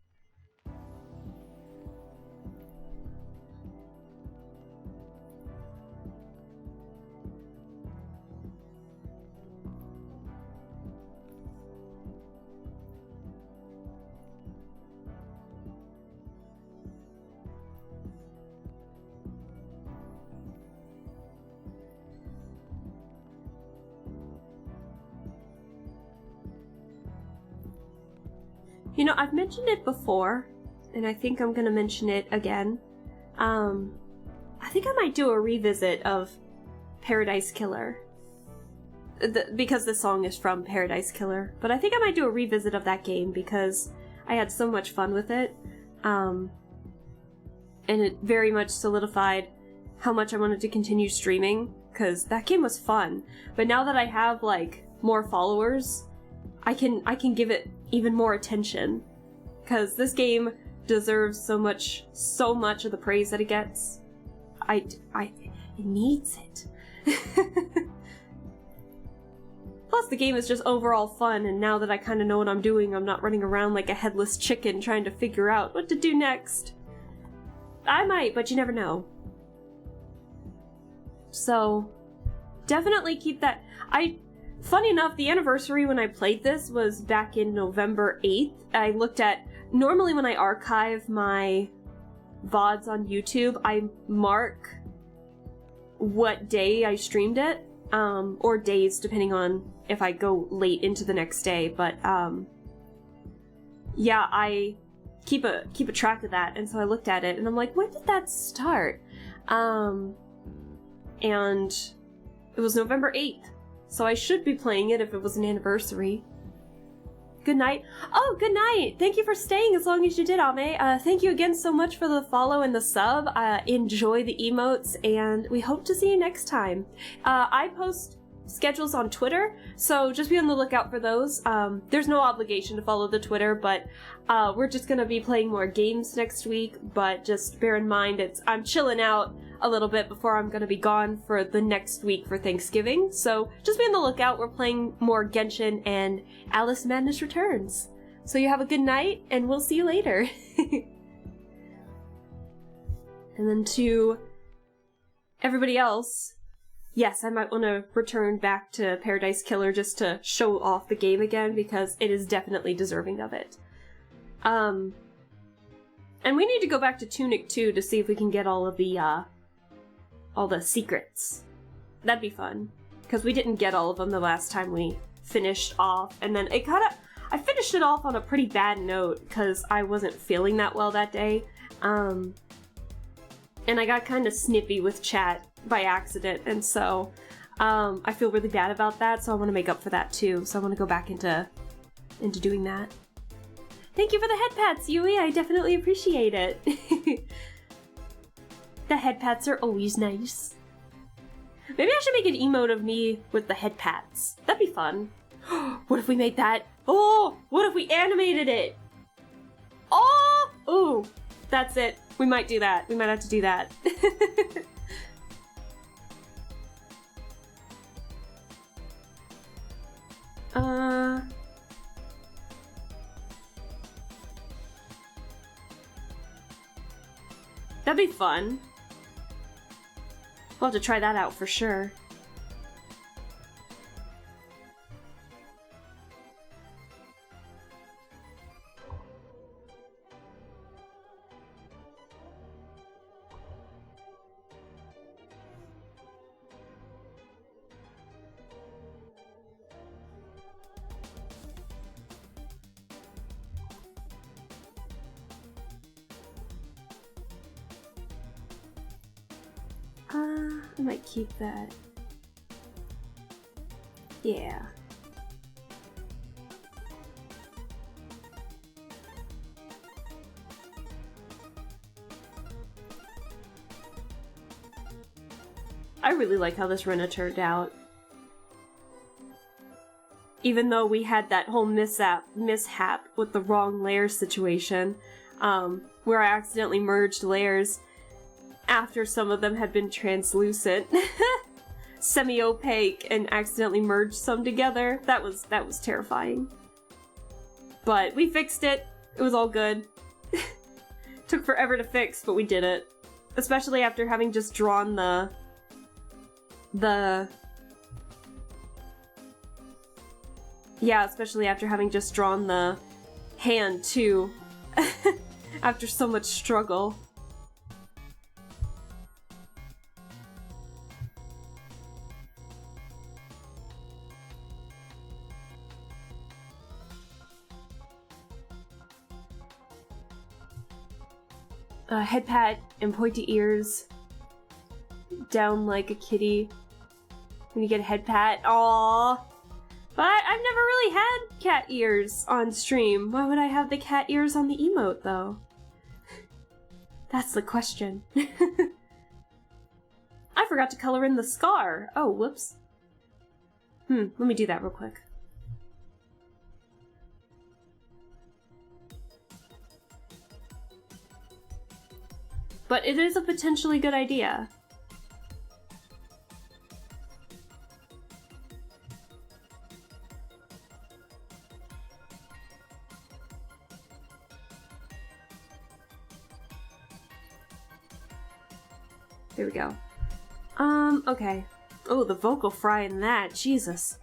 You know, I've mentioned it before, and I think I'm gonna mention it again. I think I might do a revisit of Paradise Killer. Because the song is from Paradise Killer. But I think I might do a revisit of that game because I had so much fun with it. And it very much solidified how much I wanted to continue streaming, because that game was fun. But now that I have, like, more followers, I can give it even more attention. Because this game deserves so much of the praise that it gets. It needs it. Plus, the game is just overall fun, and now that I kind of know what I'm doing, I'm not running around like a headless chicken trying to figure out what to do next. I might, but you never know. So, definitely keep that. Funny enough, the anniversary when I played this was back in November 8th. I looked at, normally when I archive my VODs on YouTube, I mark what day I streamed it, or days depending on if I go late into the next day, but yeah, I keep a track of that, and so I looked at it and I'm like, when did that start? And it was November 8th, so I should be playing it if it was an anniversary. Good night. Oh, good night! Thank you for staying as long as you did, Ame. Thank you again so much for the follow and the sub. Enjoy the emotes, and we hope to see you next time. I post schedules on Twitter, so just be on the lookout for those. There's no obligation to follow the Twitter, but we're just gonna be playing more games next week, but just bear in mind I'm chilling out a little bit before I'm gonna be gone for the next week for Thanksgiving, so just be on the lookout. We're playing more Genshin and Alice Madness Returns. So you have a good night, and we'll see you later. And then to everybody else, yes, I might want to return back to Paradise Killer just to show off the game again, because it is definitely deserving of it. And we need to go back to Tunic 2 to see if we can get all the secrets. That'd be fun, because we didn't get all of them the last time we finished off, and then I finished it off on a pretty bad note, because I wasn't feeling that well that day, and I got kind of snippy with chat by accident, and so I feel really bad about that, so I want to make up for that too, so I want to go back into doing that. Thank you for the head pats, Yui, I definitely appreciate it. The head pats are always nice. Maybe I should make an emote of me with the head pats. That'd be fun. What if we made that? Oh, what if we animated it? Oh, ooh, that's it. We might do that. We might have to do that. That'd be fun. We'll have to try that out for sure. I might keep that. Yeah. I really like how this Rena turned out. Even though we had that whole mishap with the wrong layer situation, where I accidentally merged layers after some of them had been translucent, semi-opaque, and accidentally merged some together. That was terrifying. But we fixed it. It was all good. Took forever to fix, but we did it. Especially after having just drawn the hand too. After so much struggle. head pat and pointy ears. Down like a kitty. When you get a head pat. Aww. But I've never really had cat ears on stream. Why would I have the cat ears on the emote, though? That's the question. I forgot to color in the scar. Oh, whoops. Let me do that real quick. But it is a potentially good idea. There we go. Okay. Oh, the vocal fry in that. Jesus.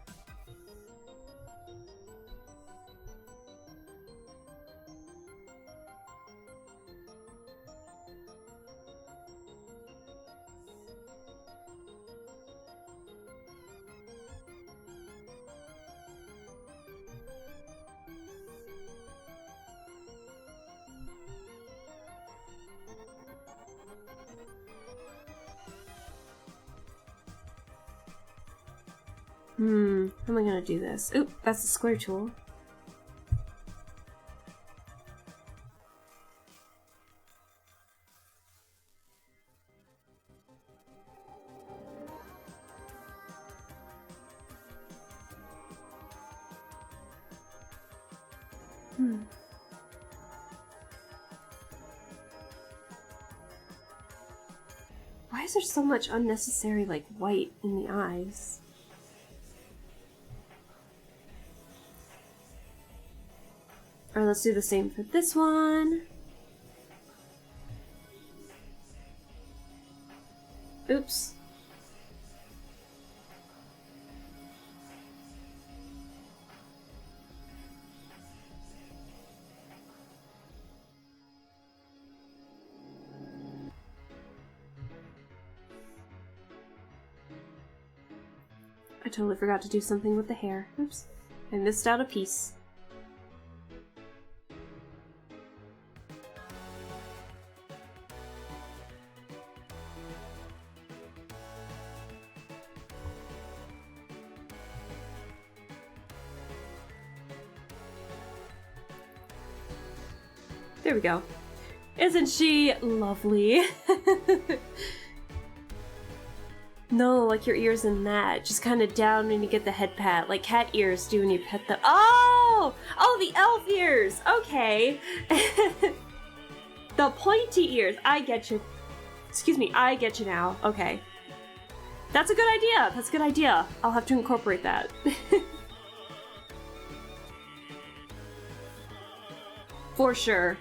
How am I gonna do this? Oop, that's the square tool. Why is there so much unnecessary, like, white in the eyes? Alright, let's do the same for this one. Oops. I totally forgot to do something with the hair. Oops. I missed out a piece. There we go. Isn't she lovely? No, like your ears in that. Just kind of down when you get the head pat. Like cat ears do when you pet them. Oh! Oh, the elf ears! Okay. The pointy ears. I get you. Excuse me, I get you now. Okay. That's a good idea. That's a good idea. I'll have to incorporate that. For sure.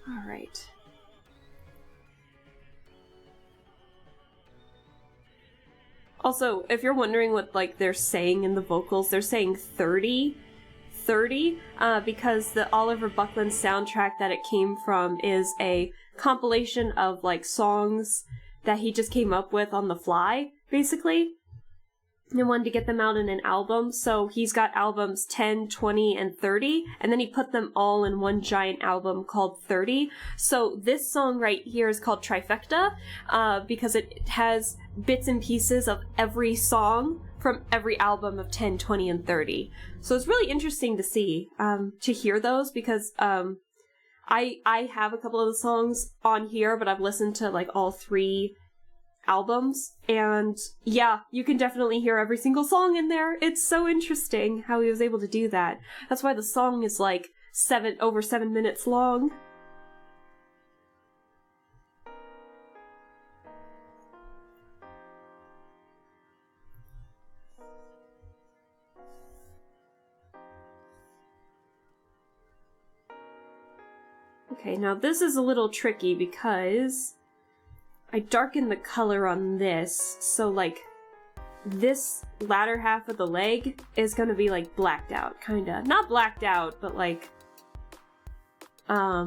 All right. Also, if you're wondering what like they're saying in the vocals, they're saying 30 because the Oliver Buckland soundtrack that it came from is a compilation of like songs that he just came up with on the fly, basically. And wanted to get them out in an album, so he's got albums 10, 20, and 30, and then he put them all in one giant album called 30. So this song right here is called Trifecta, because it has bits and pieces of every song from every album of 10, 20, and 30. So it's really interesting to see, to hear those, because I have a couple of the songs on here, but I've listened to like all 3 albums, and yeah, you can definitely hear every single song in there. It's so interesting how he was able to do that. That's why the song is like over 7 minutes long. Okay, now this is a little tricky because I darkened the color on this, so like this latter half of the leg is gonna be like blacked out, kinda. Not blacked out, but like, how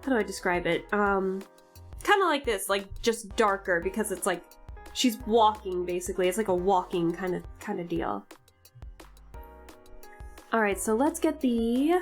do I describe it? Kinda like this, like just darker, because it's like she's walking basically. It's like a walking kind of deal. All right, so let's get the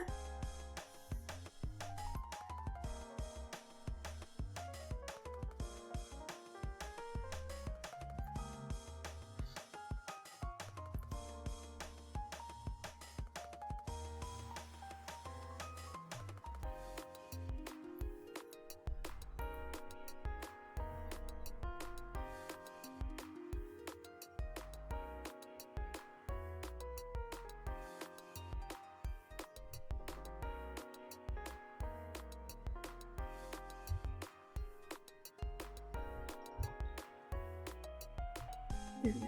there we go.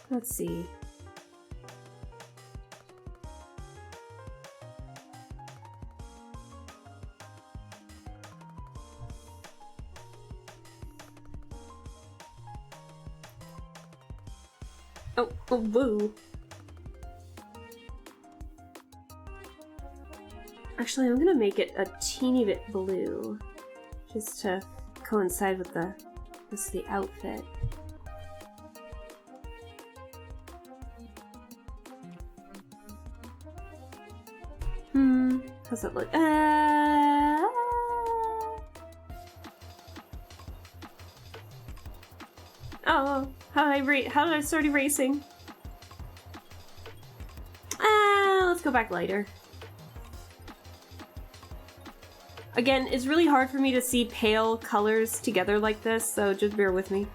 Let's see. Oh, woo. Actually, I'm gonna make it a teeny bit blue, just to coincide with the outfit. How's that look? Oh, how did I start erasing? Let's go back later. Again, it's really hard for me to see pale colors together like this, so just bear with me.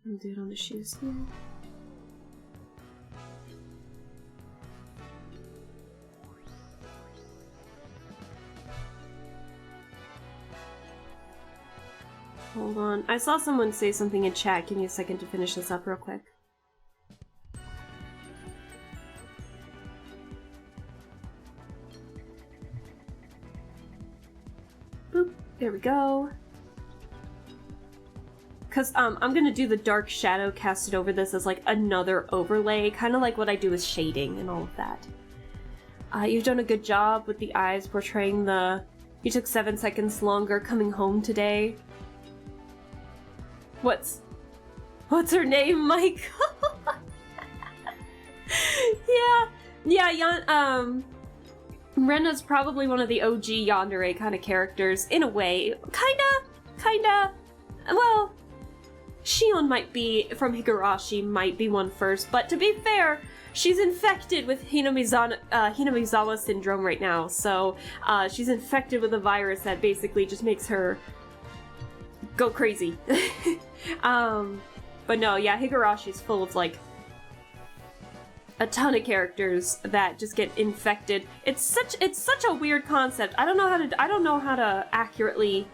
I'll do it on the shoes here. Hold on. I saw someone say something in chat. Give me a second to finish this up real quick. Boop. There we go. Because I'm gonna do the dark shadow casted over this as like another overlay, kind of like what I do with shading and all of that. You've done a good job with the eyes portraying the... You took 7 seconds longer coming home today. What's her name, Mike? Yeah, Rena's probably one of the OG yandere kind of characters, in a way. Kinda, well, Shion might be, from Higurashi, might be one first, but to be fair, she's infected with Hinamizawa syndrome right now, so she's infected with a virus that basically just makes her go crazy. But no, yeah, Higurashi's full of like a ton of characters that just get infected. It's such a weird concept. I don't know how to accurately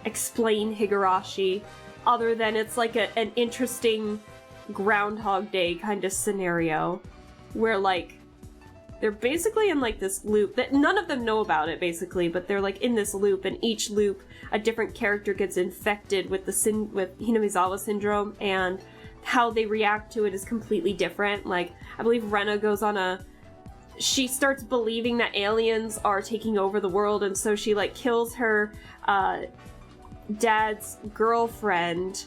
explain Higurashi, other than it's like an interesting Groundhog Day kind of scenario where like they're basically in like this loop that none of them know about it basically, but they're like in this loop, and each loop a different character gets infected with with Hinamizawa syndrome, and how they react to it is completely different. Like, I believe Rena goes on she starts believing that aliens are taking over the world, and so she like kills her dad's girlfriend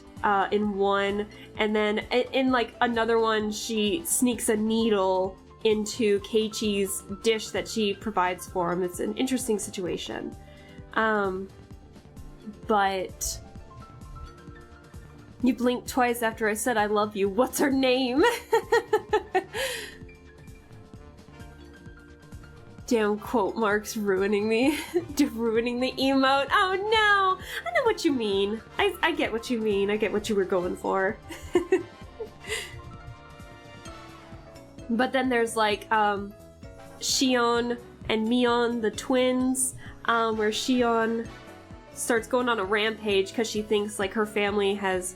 in one, and then in like another one she sneaks a needle into Keiichi's dish that she provides for him. It's an interesting situation. But you blinked twice after I said I love you. What's her name? Damn quote marks ruining me. Ruining the emote. Oh no! I know what you mean. I get what you mean. I get what you were going for. But then there's like Shion and Mion, the twins, where Shion starts going on a rampage because she thinks like her family has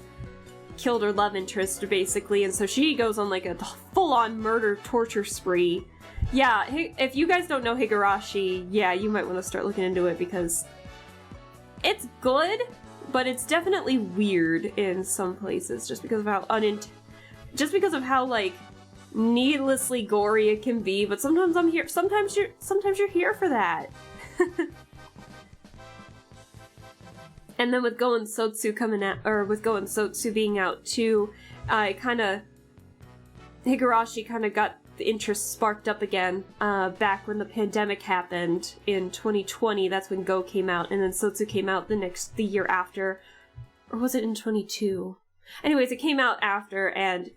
killed her love interest basically, and so she goes on like a full-on murder torture spree. Yeah, if you guys don't know Higurashi, yeah, you might want to start looking into it because it's good, but it's definitely weird in some places just because of how like needlessly gory it can be. But sometimes I'm here. Sometimes you're here for that. And then with Goen Sotsu coming out, or with Goen Sotsu being out too, Higurashi kind of got the interest sparked up again. Back when the pandemic happened in 2020, that's when Go came out, and then Sotsu came out the year after, or was it in 22? Anyways, it came out after, and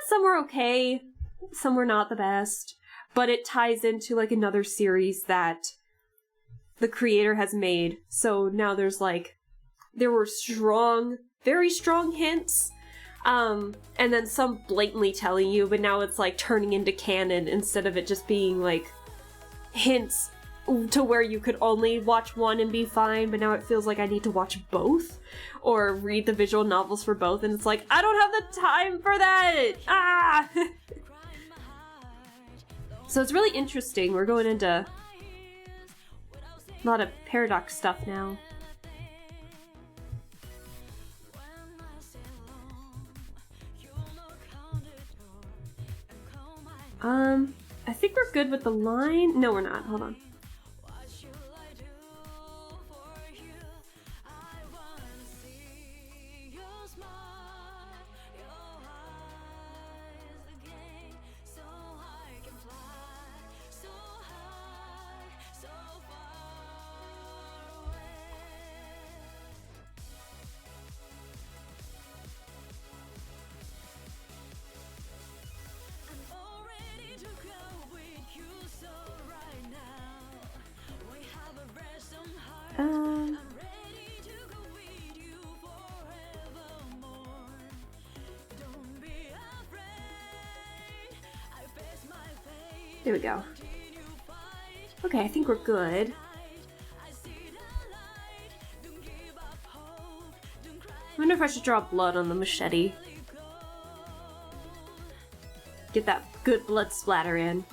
some were okay, some were not the best, but it ties into like another series that the creator has made. So now there were very strong hints, and then some blatantly telling you, but now it's like turning into canon instead of it just being like hints to where you could only watch one and be fine, but now it feels like I need to watch both or read the visual novels for both, and it's like, I don't have the time for that! Ah! So it's really interesting. We're going into a lot of paradox stuff now. I think we're good with the line. No, we're not. Hold on. There we go. Okay, I think we're good. I wonder if I should draw blood on the machete. Get that good blood splatter in.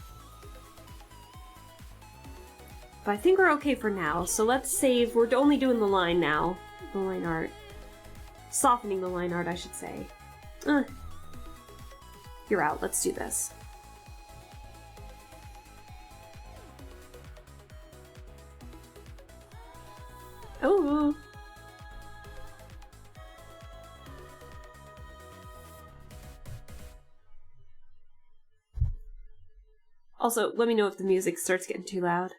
But I think we're okay for now, so let's save. We're only doing the line now. The line art. Softening the line art, I should say. You're out, let's do this. Oh. Also, let me know if the music starts getting too loud.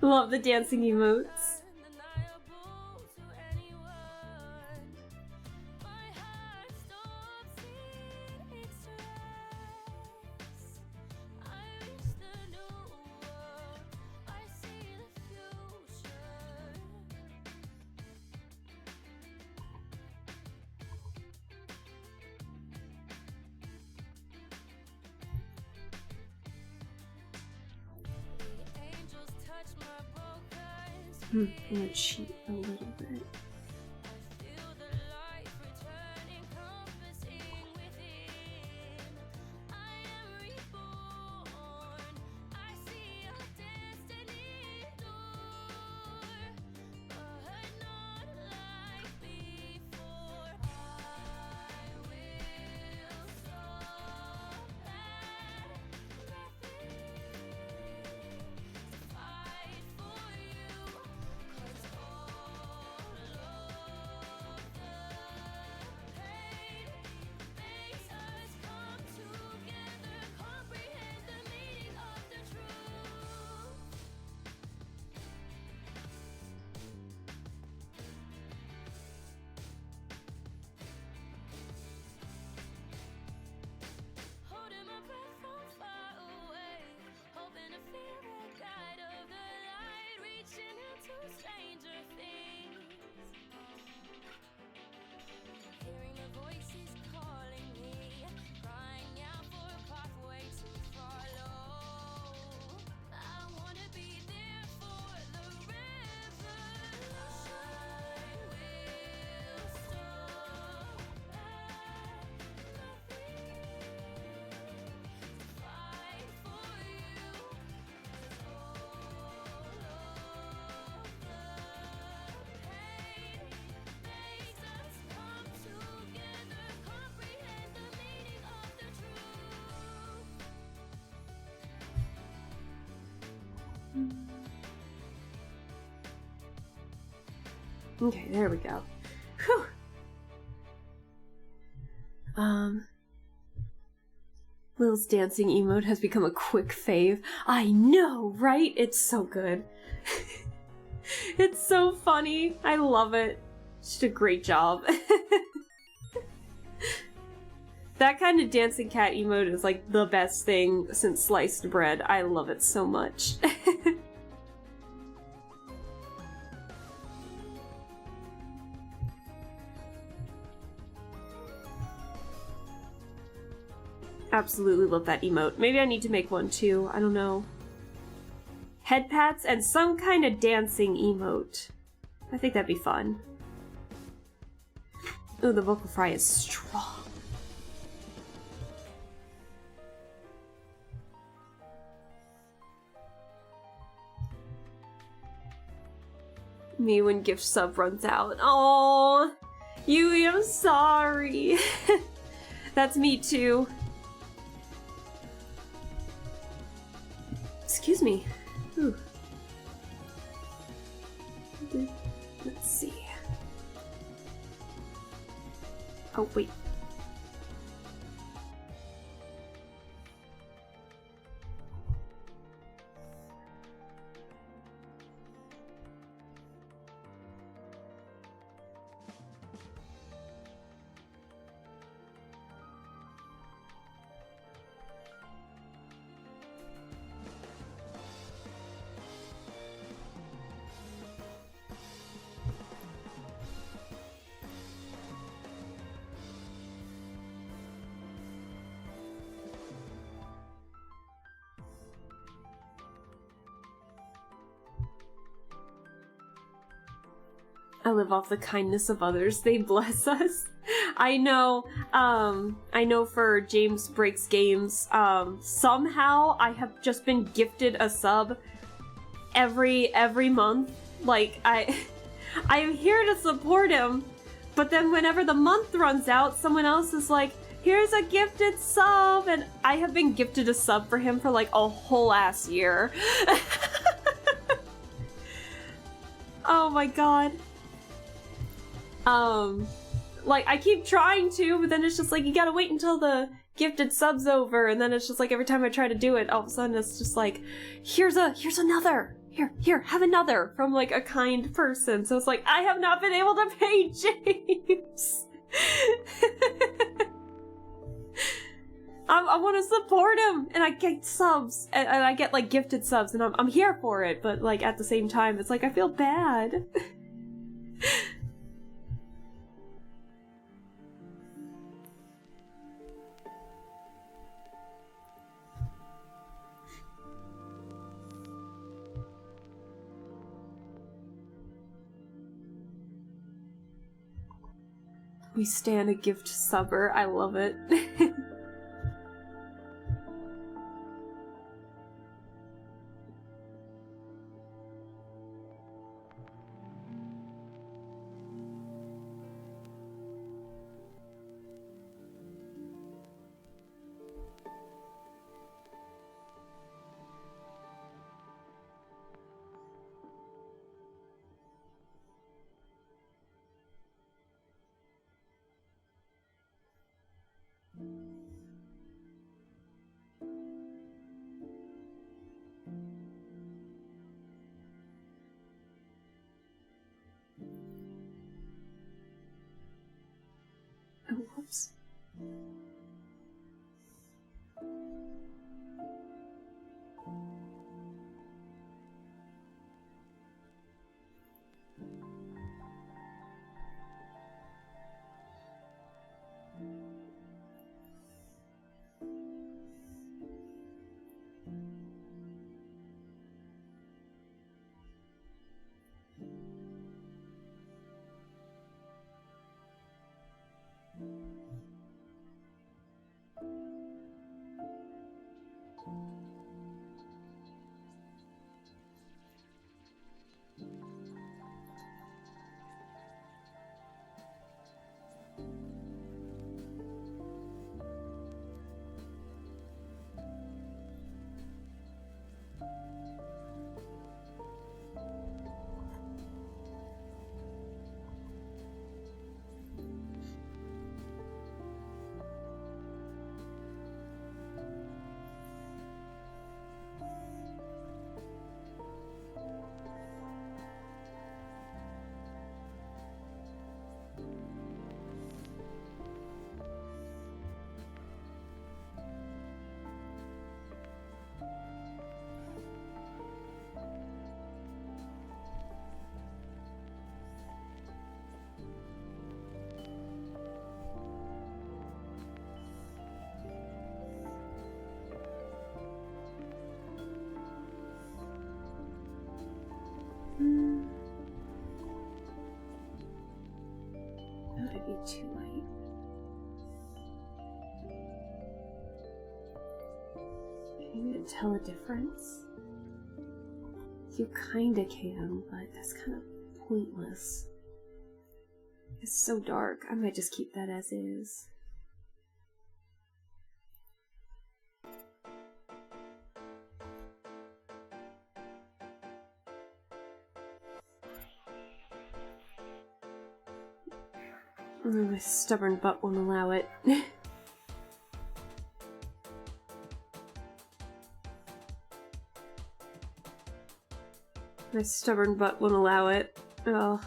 Love the dancing emotes. I'm gonna cheat a little bit. Okay, there we go. Whew. Lil's dancing emote has become a quick fave. I know, right? It's so good. It's so funny. I love it. She did a great job. That kind of dancing cat emote is like the best thing since sliced bread. I love it so much. Absolutely love that emote. Maybe I need to make one too. I don't know. Head pats and some kind of dancing emote. I think that'd be fun. Ooh, the vocal fry is strong. Me when gift sub runs out. Oh, Yui, I'm sorry. That's me too. Excuse me. Ooh. Let's see. Oh, wait. I live off the kindness of others. They bless us. I know for James Breaks Games, somehow I have just been gifted a sub every month. Like, I'm here to support him, but then whenever the month runs out, someone else is like, here's a gifted sub, and I have been gifted a sub for him for like a whole ass year. Oh my god. Like, I keep trying to, but then it's just like, you gotta wait until the gifted sub's over, and then it's just like, every time I try to do it, all of a sudden it's just like, here's another! Here, have another! From, like, a kind person. So it's like, I have not been able to pay James! I want to support him, and I get subs, and I get, like, gifted subs, and I'm here for it, but, like, at the same time, it's like, I feel bad. We stand a gift subber. I love it. Oh, whoops. might be too light. Can you even tell a difference? You kinda can, but that's kind of pointless. It's so dark. I might just keep that as is. My stubborn butt won't allow it. My stubborn butt won't allow it. Oh.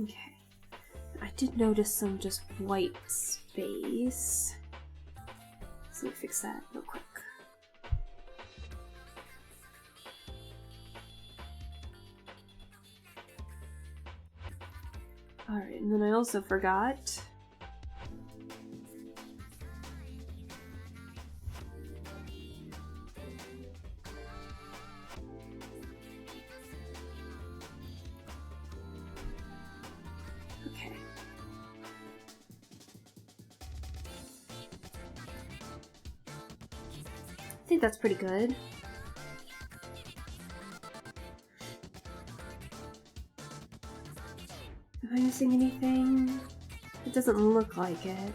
Okay. I did notice some just white space. So let me fix that real quick. Alright, and then I also forgot. Okay. I think that's pretty good. Am I missing anything? It doesn't look like it.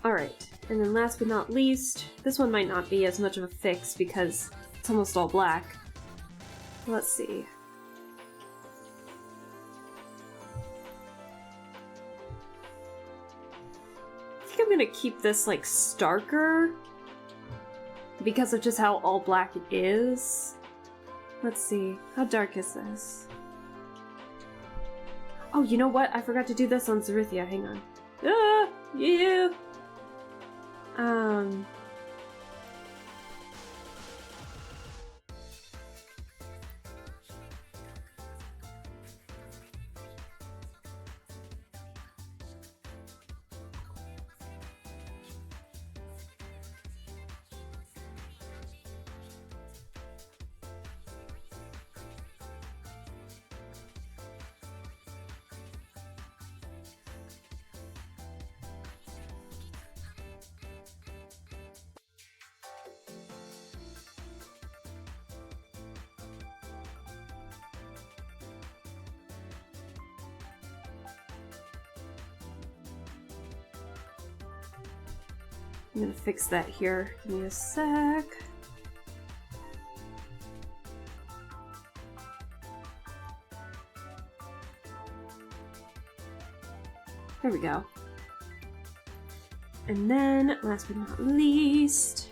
Alright, and then last but not least, this one might not be as much of a fix because it's almost all black. Let's see. I think I'm gonna keep this like starker because of just how all black it is. Let's see, how dark is this? Oh, you know what? I forgot to do this on Zerithia. Hang on. Ah, yeah. I'm gonna fix that here. Give me a sec. There we go. And then, last but not least,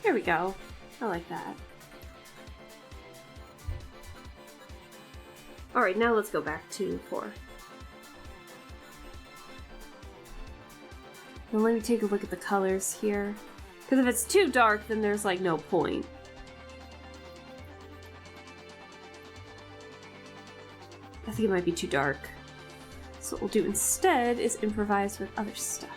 there we go. I like that. Alright, now let's go back to 4. Then let me take a look at the colors here. Because if it's too dark, then there's like no point. I think it might be too dark. So what we'll do instead is improvise with other stuff.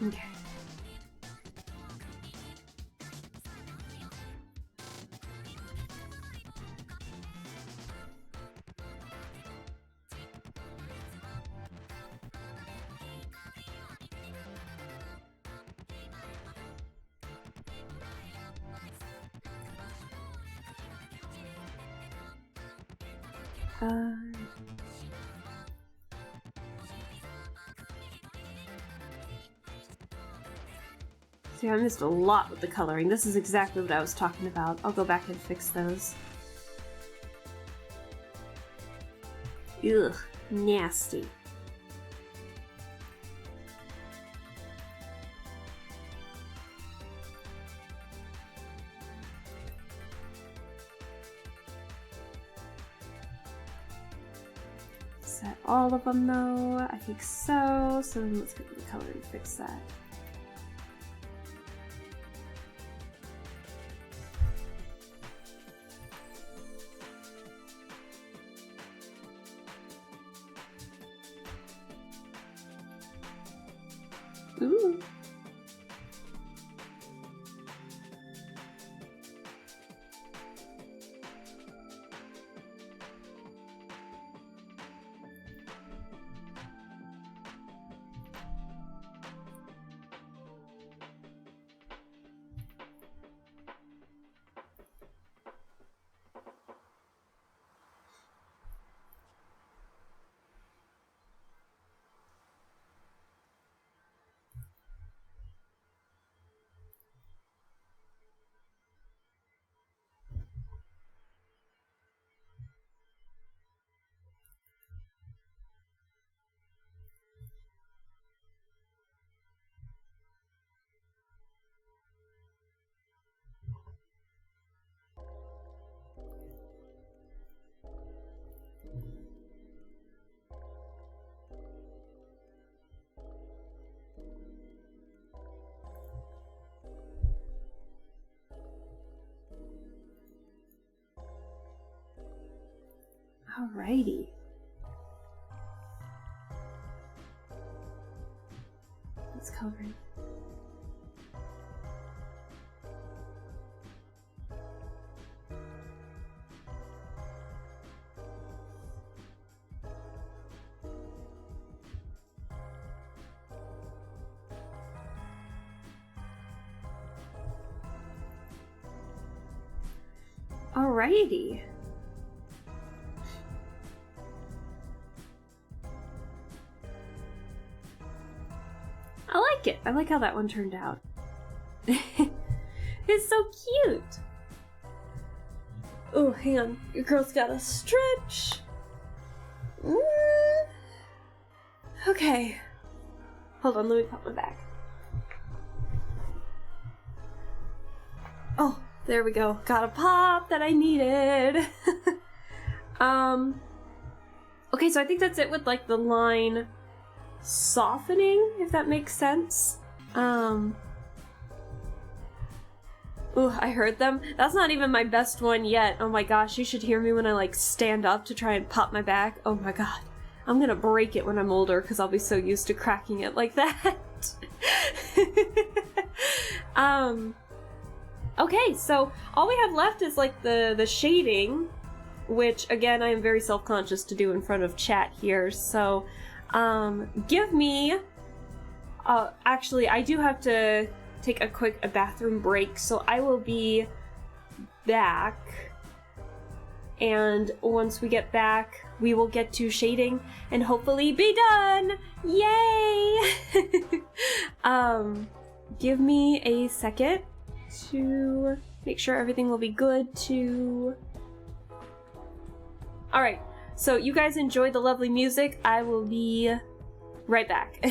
Okay. See, I missed a lot with the coloring. This is exactly what I was talking about. I'll go back and fix those. Ugh, nasty. Is that all of them though? I think so. So then let's get the color and fix that. Ooh. Alrighty. Let's color it. Alrighty. like it. I like how that one turned out. It's so cute. Oh, hang on. Your girl's gotta stretch. Okay. Hold on, let me pop my back. Oh, there we go. Got a pop that I needed. Okay, so I think that's it with like the line softening, if that makes sense. Ooh, I heard them. That's not even my best one yet. Oh my gosh, you should hear me when I like stand up to try and pop my back. Oh my god. I'm gonna break it when I'm older because I'll be so used to cracking it like that. Okay, so all we have left is like the shading, which again I am very self-conscious to do in front of chat here. So give me actually I do have to take a bathroom break, so I will be back, and once we get back we will get to shading and hopefully be done. Yay! Give me a second to make sure everything will be good to... Alright, so you guys enjoy the lovely music. I will be right back.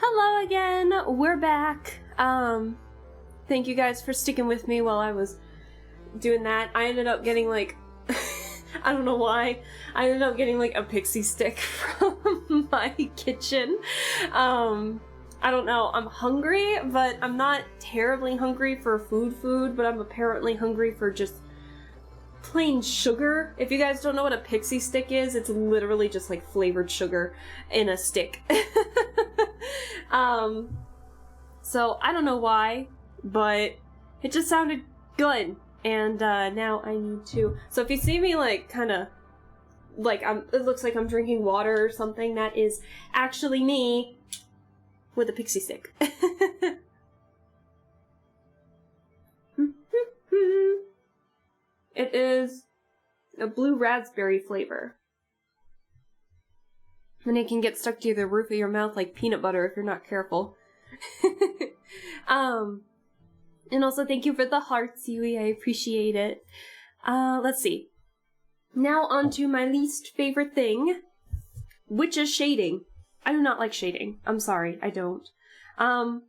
Hello again. We're back. Thank you guys for sticking with me while I was doing that. I ended up getting like I don't know why. I ended up getting like a pixie stick from my kitchen. I don't know. I'm hungry, but I'm not terribly hungry for food, but I'm apparently hungry for just plain sugar. If you guys don't know what a pixie stick is, it's literally just like flavored sugar in a stick. So I don't know why, but it just sounded good. And now I need to. So if you see me like kind of like it looks like I'm drinking water or something, that is actually me with a pixie stick. It is a blue raspberry flavor. And it can get stuck to the roof of your mouth like peanut butter if you're not careful. And also thank you for the hearts, Yui. I appreciate it. Let's see. Now on to my least favorite thing, which is shading. I do not like shading. I'm sorry, I don't. I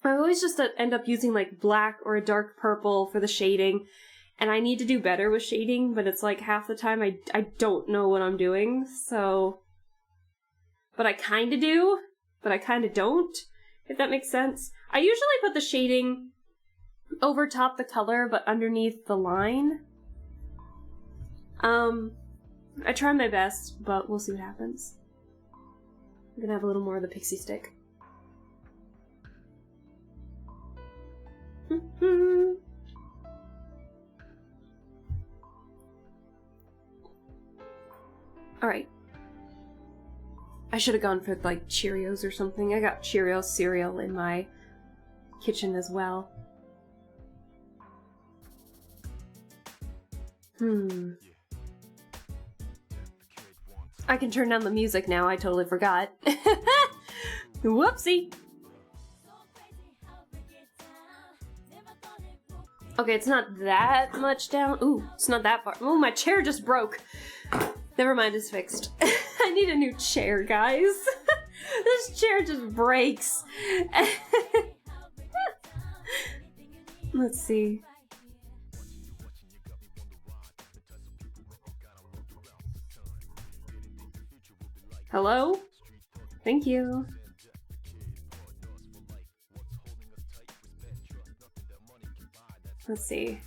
always just end up using like black or a dark purple for the shading. And I need to do better with shading, but it's like half the time I don't know what I'm doing, so... But I kinda do, but I kinda don't, if that makes sense. I usually put the shading over top the color, but underneath the line. I try my best, but we'll see what happens. I'm gonna have a little more of the pixie stick. Alright. I should have gone for, like, Cheerios or something. I got Cheerios cereal in my kitchen as well. I can turn down the music now. I totally forgot. Whoopsie! Okay, it's not that much down. Ooh, it's not that far. Oh, my chair just broke. Never mind, it's fixed. I need a new chair, guys. This chair just breaks. Let's see. Hello? Thank you. Let's see.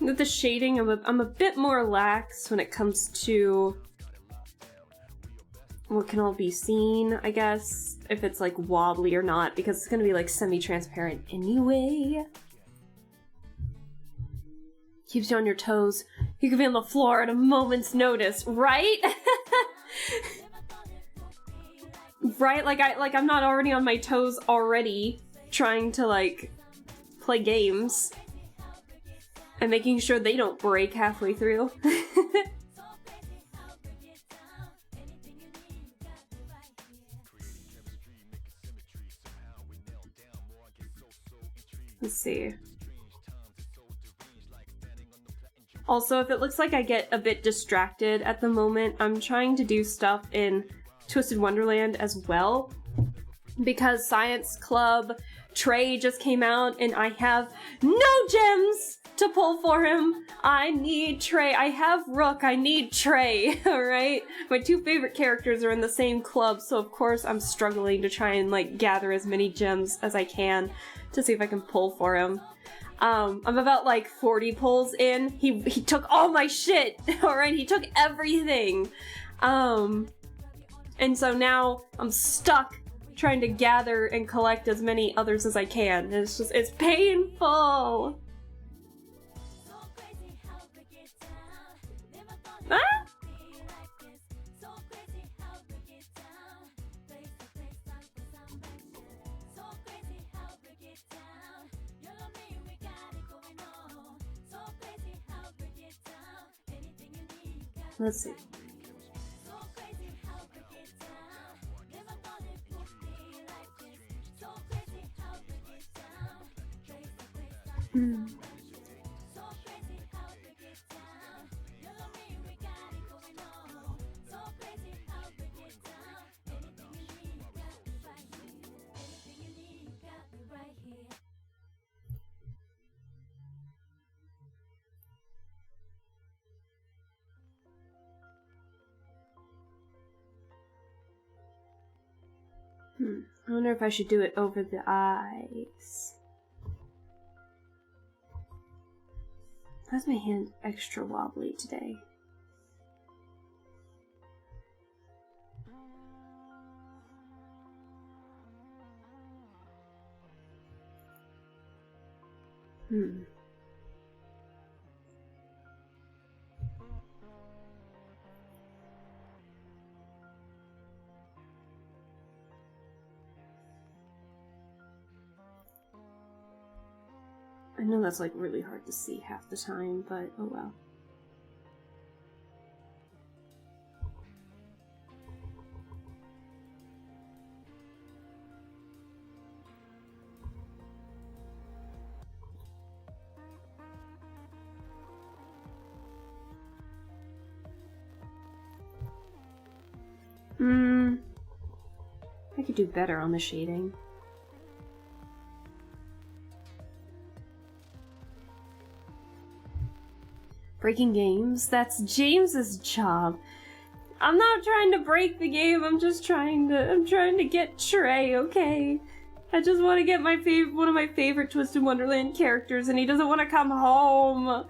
With the shading, I'm a bit more lax when it comes to what can all be seen, I guess, if it's like wobbly or not, because it's gonna be like semi-transparent anyway. Keeps you on your toes. You could be on the floor at a moment's notice, right? Right? Like I'm not already on my toes already, trying to like play games. And making sure they don't break halfway through. Let's see. Also, if it looks like I get a bit distracted at the moment, I'm trying to do stuff in Twisted Wonderland as well. Because Science Club Trey just came out and I have no gems to pull for him. I need Trey. I have Rook. I need Trey. Alright? My two favorite characters are in the same club, so of course I'm struggling to try and like gather as many gems as I can to see if I can pull for him. I'm about like 40 pulls in. He took all my shit. Alright? He took everything. And so now I'm stuck trying to gather and collect as many others as I can. It's painful. Ah! Let's see. Hmm. I wonder if I should do it over the eyes. Why is my hand extra wobbly today? I know that's like really hard to see half the time, but oh well. I could do better on the shading. Breaking games? That's James's job. I'm not trying to break the game, I'm trying to get Trey, okay? I just want to get one of my favorite Twisted Wonderland characters, and he doesn't want to come home.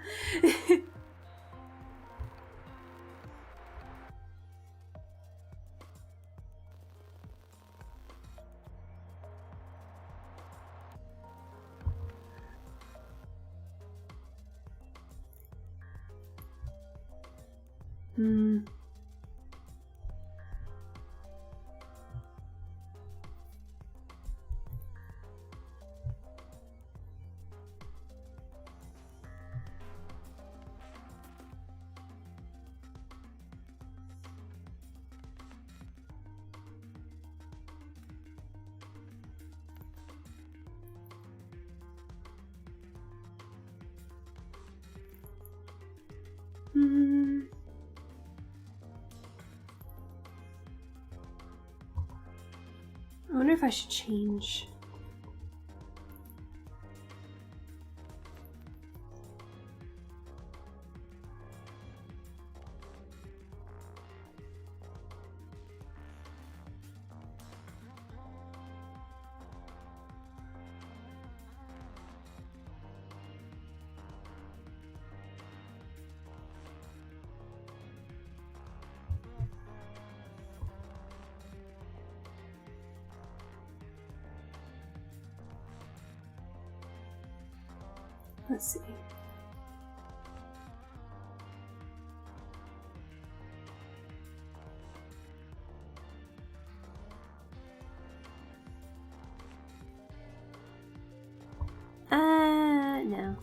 I wonder if I should change. Let's see. No.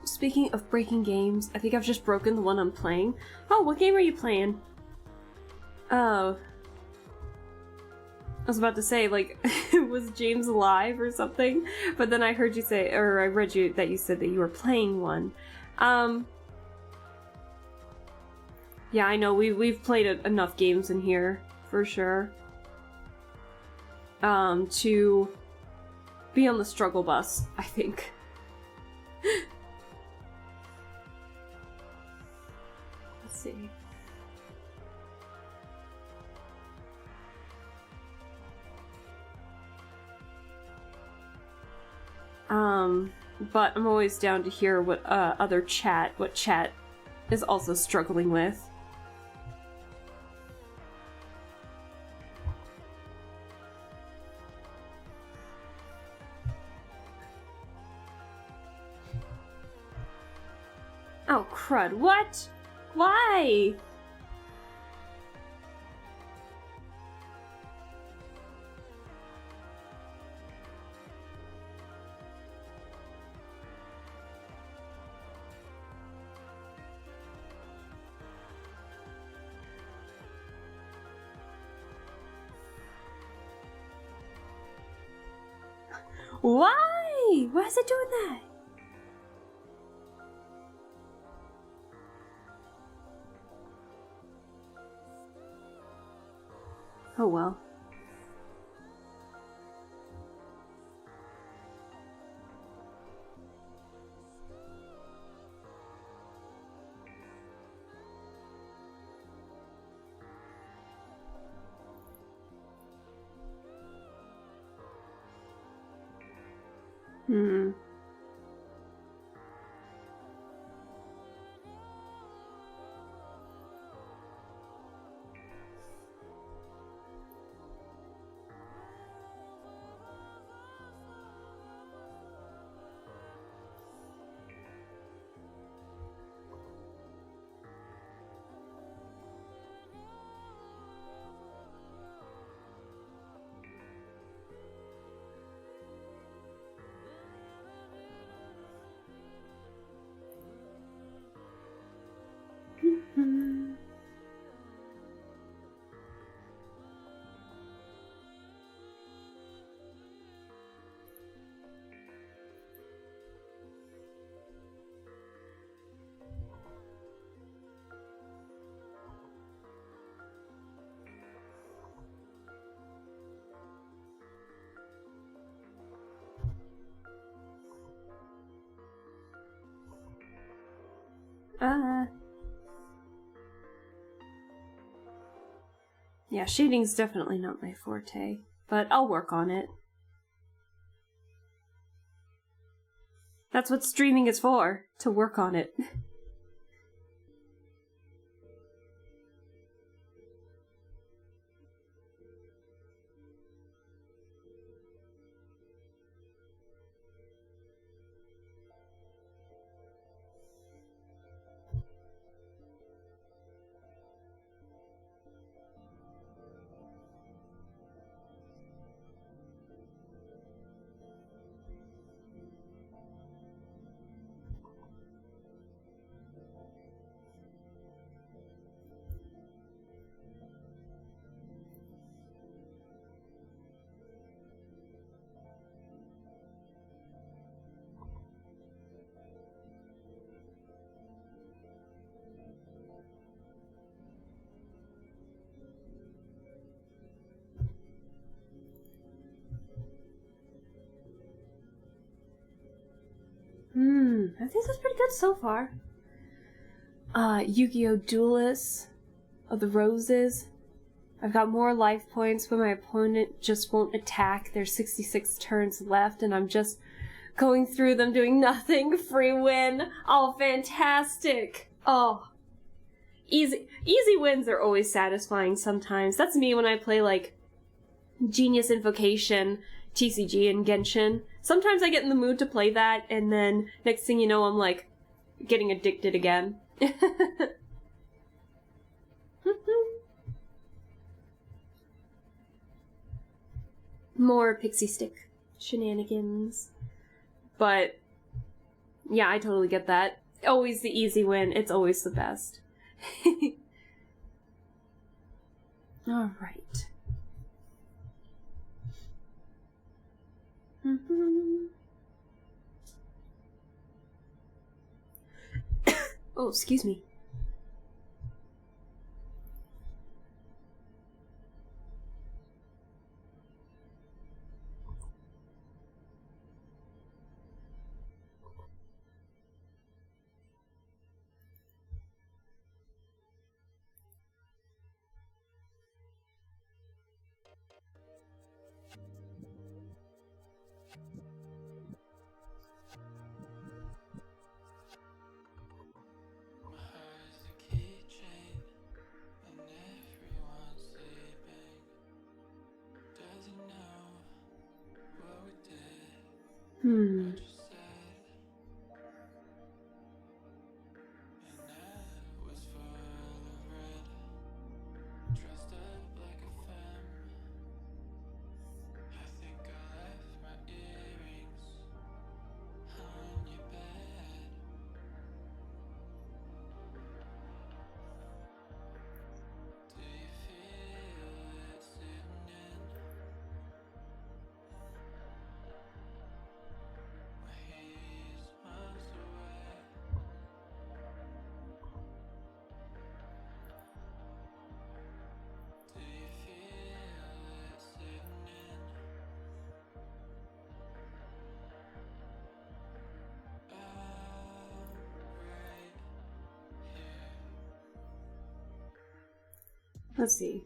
Speaking of breaking games, I think I've just broken the one I'm playing. Oh, what game are you playing? Oh. I was about to say, like, was James alive or something? But then I heard you say, or I read you that you said that you were playing one. Yeah, I know, we've played enough games in here, for sure. To be on the struggle bus, I think. Let's see. But I'm always down to hear what what chat is also struggling with. Oh, crud, what? Why? Why? Why is it doing that? Oh well. Hmm. Yeah, shading's definitely not my forte, but I'll work on it. That's what streaming is for, to work on it. I think that's pretty good so far. Yu-Gi-Oh! Duelist of the Roses. I've got more life points, but my opponent just won't attack. There's 66 turns left, and I'm just going through them doing nothing. Free win. Oh, fantastic. Oh. Easy wins are always satisfying sometimes. That's me when I play, like, Genius Invocation, TCG, and Genshin. Sometimes I get in the mood to play that, and then next thing you know, I'm, like, getting addicted again. More pixie stick shenanigans. But, yeah, I totally get that. Always the easy win. It's always the best. Alright. Oh, excuse me. Let's see.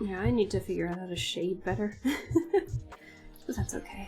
Yeah, I need to figure out how to shade better. But that's okay.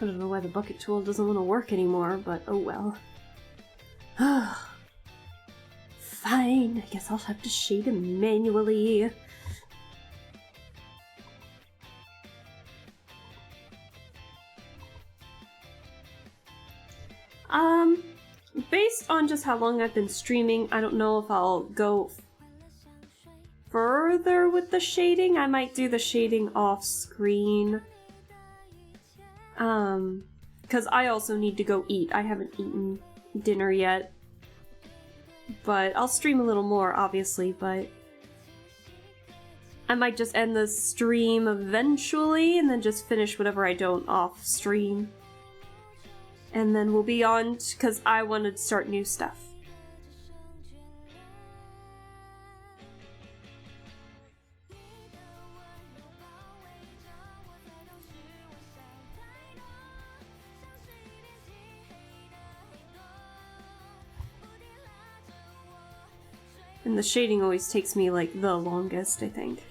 I don't know why the bucket tool doesn't want to work anymore, but oh well. Fine, I guess I'll have to shade him manually. Based on just how long I've been streaming, I don't know if I'll go further with the shading. I might do the shading off screen. Because I also need to go eat. I haven't eaten dinner yet. But I'll stream a little more, obviously, but I might just end the stream eventually and then just finish whatever I don't off stream. And then we'll be on, because I want to start new stuff. And the shading always takes me, like, the longest, I think.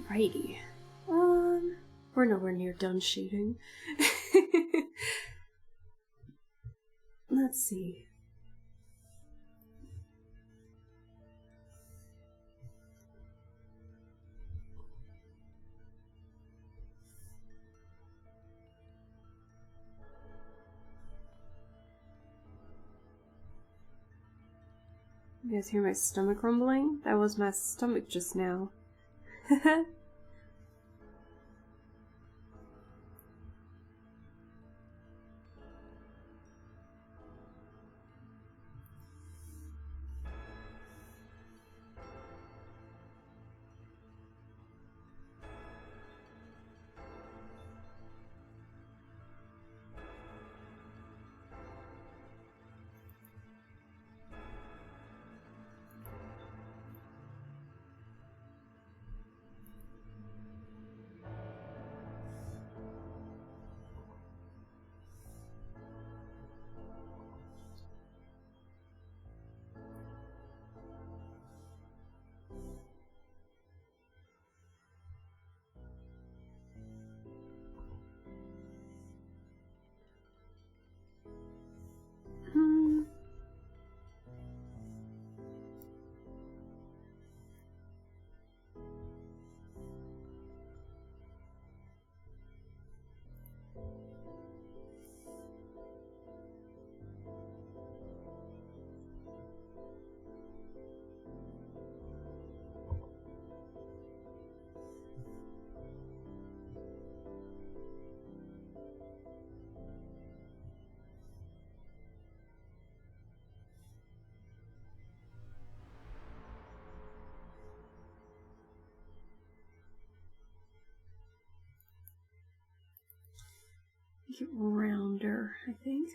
Alrighty. We're nowhere near done shading. Let's see. You guys hear my stomach rumbling? That was my stomach just now. Make it rounder, I think.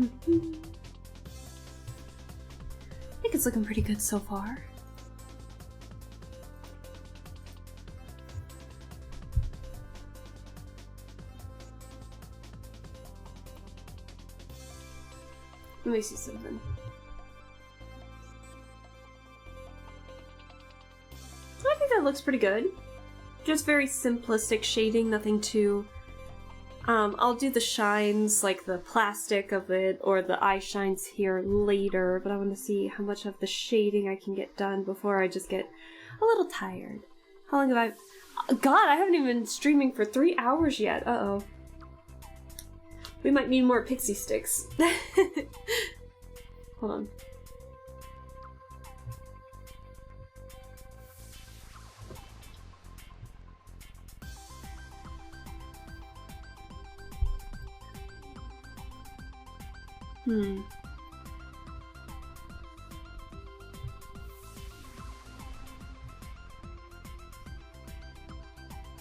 I think it's looking pretty good so far. Let me see something. I think that looks pretty good. Just very simplistic shading, nothing too... I'll do the shines, like the plastic of it, or the eye shines here later, but I want to see how much of the shading I can get done before I just get a little tired. How long have I... God, I haven't even been streaming for 3 hours yet. Uh-oh. We might need more pixie sticks. Hold on.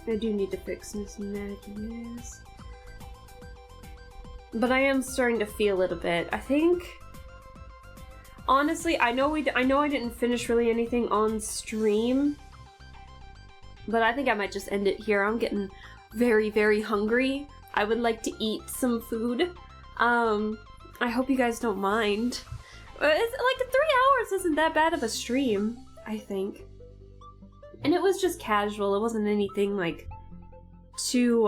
I do need to fix Miss Maggie's. But I am starting to feel it a bit. I think... Honestly, I know I didn't finish really anything on stream. But I think I might just end it here. I'm getting very, very hungry. I would like to eat some food. I hope you guys don't mind. It's like 3 hours isn't that bad of a stream, I think. And it was just casual. It wasn't anything like too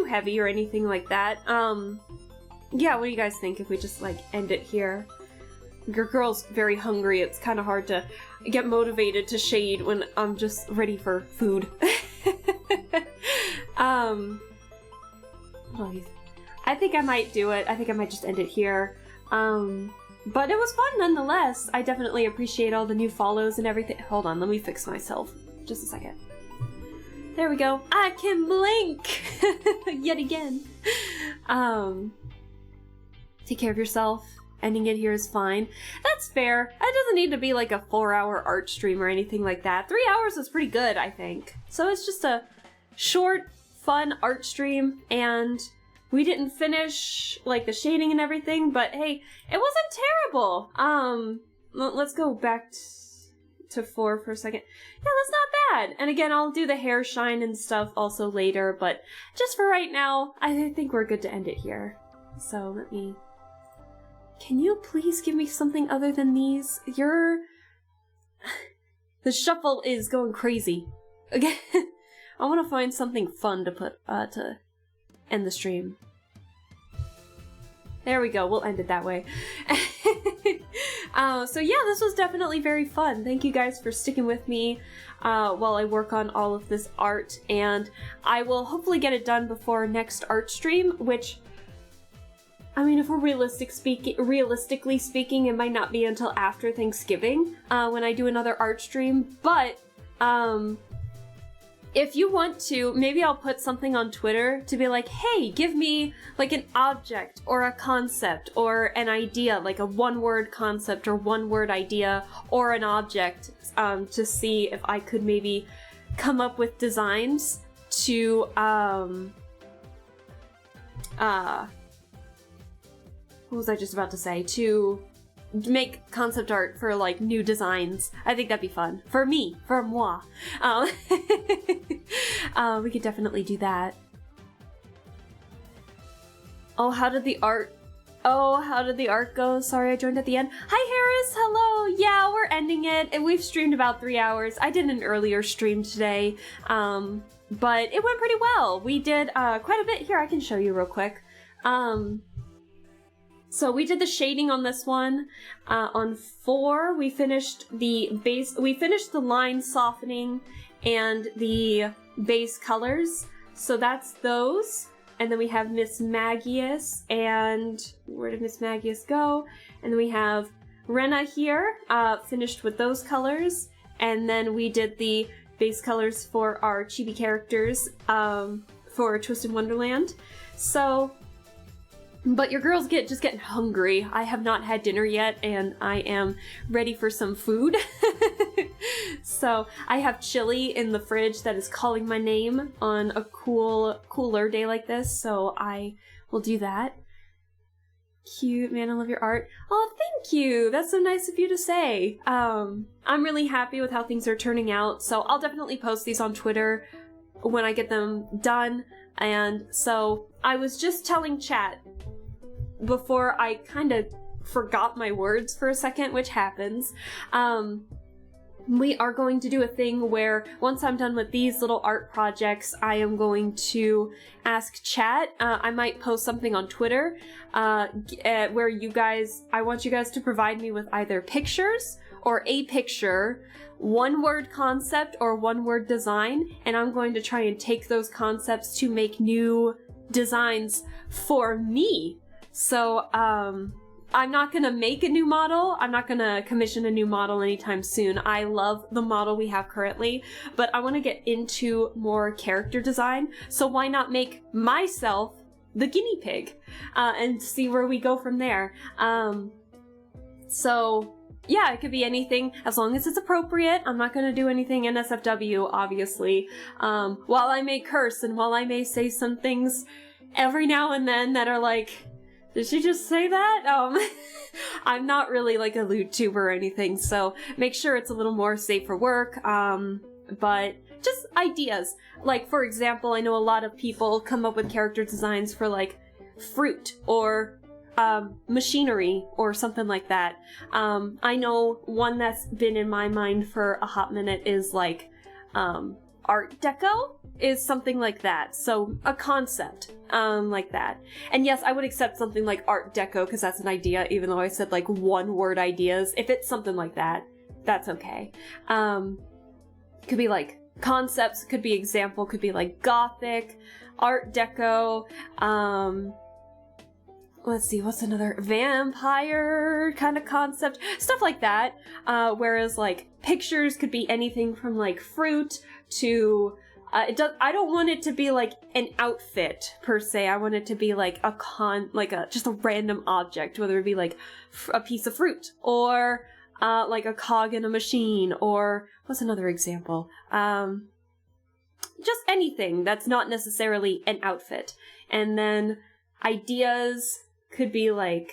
heavy or anything like that. Yeah, what do you guys think if we just like end it here? Your girl's very hungry. It's kind of hard to get motivated to shade when I'm just ready for food. I think I might do it. I think I might just end it here. But it was fun nonetheless. I definitely appreciate all the new follows and everything. Hold on, let me fix myself. Just a second. There we go. I can blink! Yet again. Take care of yourself. Ending it here is fine. That's fair. It doesn't need to be like a 4-hour art stream or anything like that. 3 hours is pretty good, I think. So it's just a short, fun art stream, and we didn't finish like the shading and everything, but hey, it wasn't terrible. Let's go back to 4 for a second. Yeah, that's not bad. And again, I'll do the hair shine and stuff also later, but just for right now, I think we're good to end it here. So let me... Can you please give me something other than these? The shuffle is going crazy. Again, I want to find something fun to put, to end the stream. There we go, we'll end it that way. So yeah, this was definitely very fun. Thank you guys for sticking with me while I work on all of this art, and I will hopefully get it done before next art stream, which, I mean, if we're realistically speaking, it might not be until after Thanksgiving when I do another art stream, but if you want to, maybe I'll put something on Twitter to be like, hey, give me like an object or a concept or an idea, like a one-word concept or one-word idea or an object, to see if I could maybe come up with designs to, what was I just about to say? To make concept art for like new designs. I think that'd be fun. For me. For moi. We could definitely do that. Oh, how did the art go? Sorry, I joined at the end. Hi, Harris. Hello. Yeah, we're ending it. And we've streamed about 3 hours. I did an earlier stream today. But it went pretty well. We did quite a bit. Here, I can show you real quick. So we did the shading on this one. On 4, we finished the base. We finished the line softening and the base colors. So that's those. And then we have Miss Magius, and where did Miss Magius go? And then we have Rena here, finished with those colors. And then we did the base colors for our chibi characters for Twisted Wonderland. So, but your girl's just getting hungry. I have not had dinner yet, and I am ready for some food. So I have chili in the fridge that is calling my name on a cooler day like this, so I we'll do that. Cute, man, I love your art. Oh, thank you. That's so nice of you to say. I'm really happy with how things are turning out, so I'll definitely post these on Twitter when I get them done. And so I was just telling chat before I kind of forgot my words for a second, which happens. We are going to do a thing where once I'm done with these little art projects, I am going to ask chat. I might post something on Twitter where I want you guys to provide me with either pictures or a picture, one-word concept or one-word design, and I'm going to try and take those concepts to make new designs for me. So, I'm not gonna make a new model. I'm not gonna commission a new model anytime soon. I love the model we have currently, but I want to get into more character design. So why not make myself the guinea pig and see where we go from there? So yeah, it could be anything as long as it's appropriate. I'm not gonna do anything NSFW, obviously. While I may curse and while I may say some things every now and then that are like, did she just say that? I'm not really like a lewd tuber or anything, so make sure it's a little more safe for work, but just ideas. Like, for example, I know a lot of people come up with character designs for, like, fruit or machinery or something like that. I know one that's been in my mind for a hot minute is, like, Art Deco is something like that. So a concept like that. And yes, I would accept something like Art Deco because that's an idea, even though I said like one word ideas. If it's something like that, that's okay. Could be like concepts, could be example, could be like Gothic, Art Deco, let's see, what's another vampire kind of concept? Stuff like that. Whereas like pictures could be anything from like fruit to I don't want it to be like an outfit per se. I want it to be like just a random object, whether it be like a piece of fruit or like a cog in a machine, or what's another example? Just anything that's not necessarily an outfit. And then ideas could be like,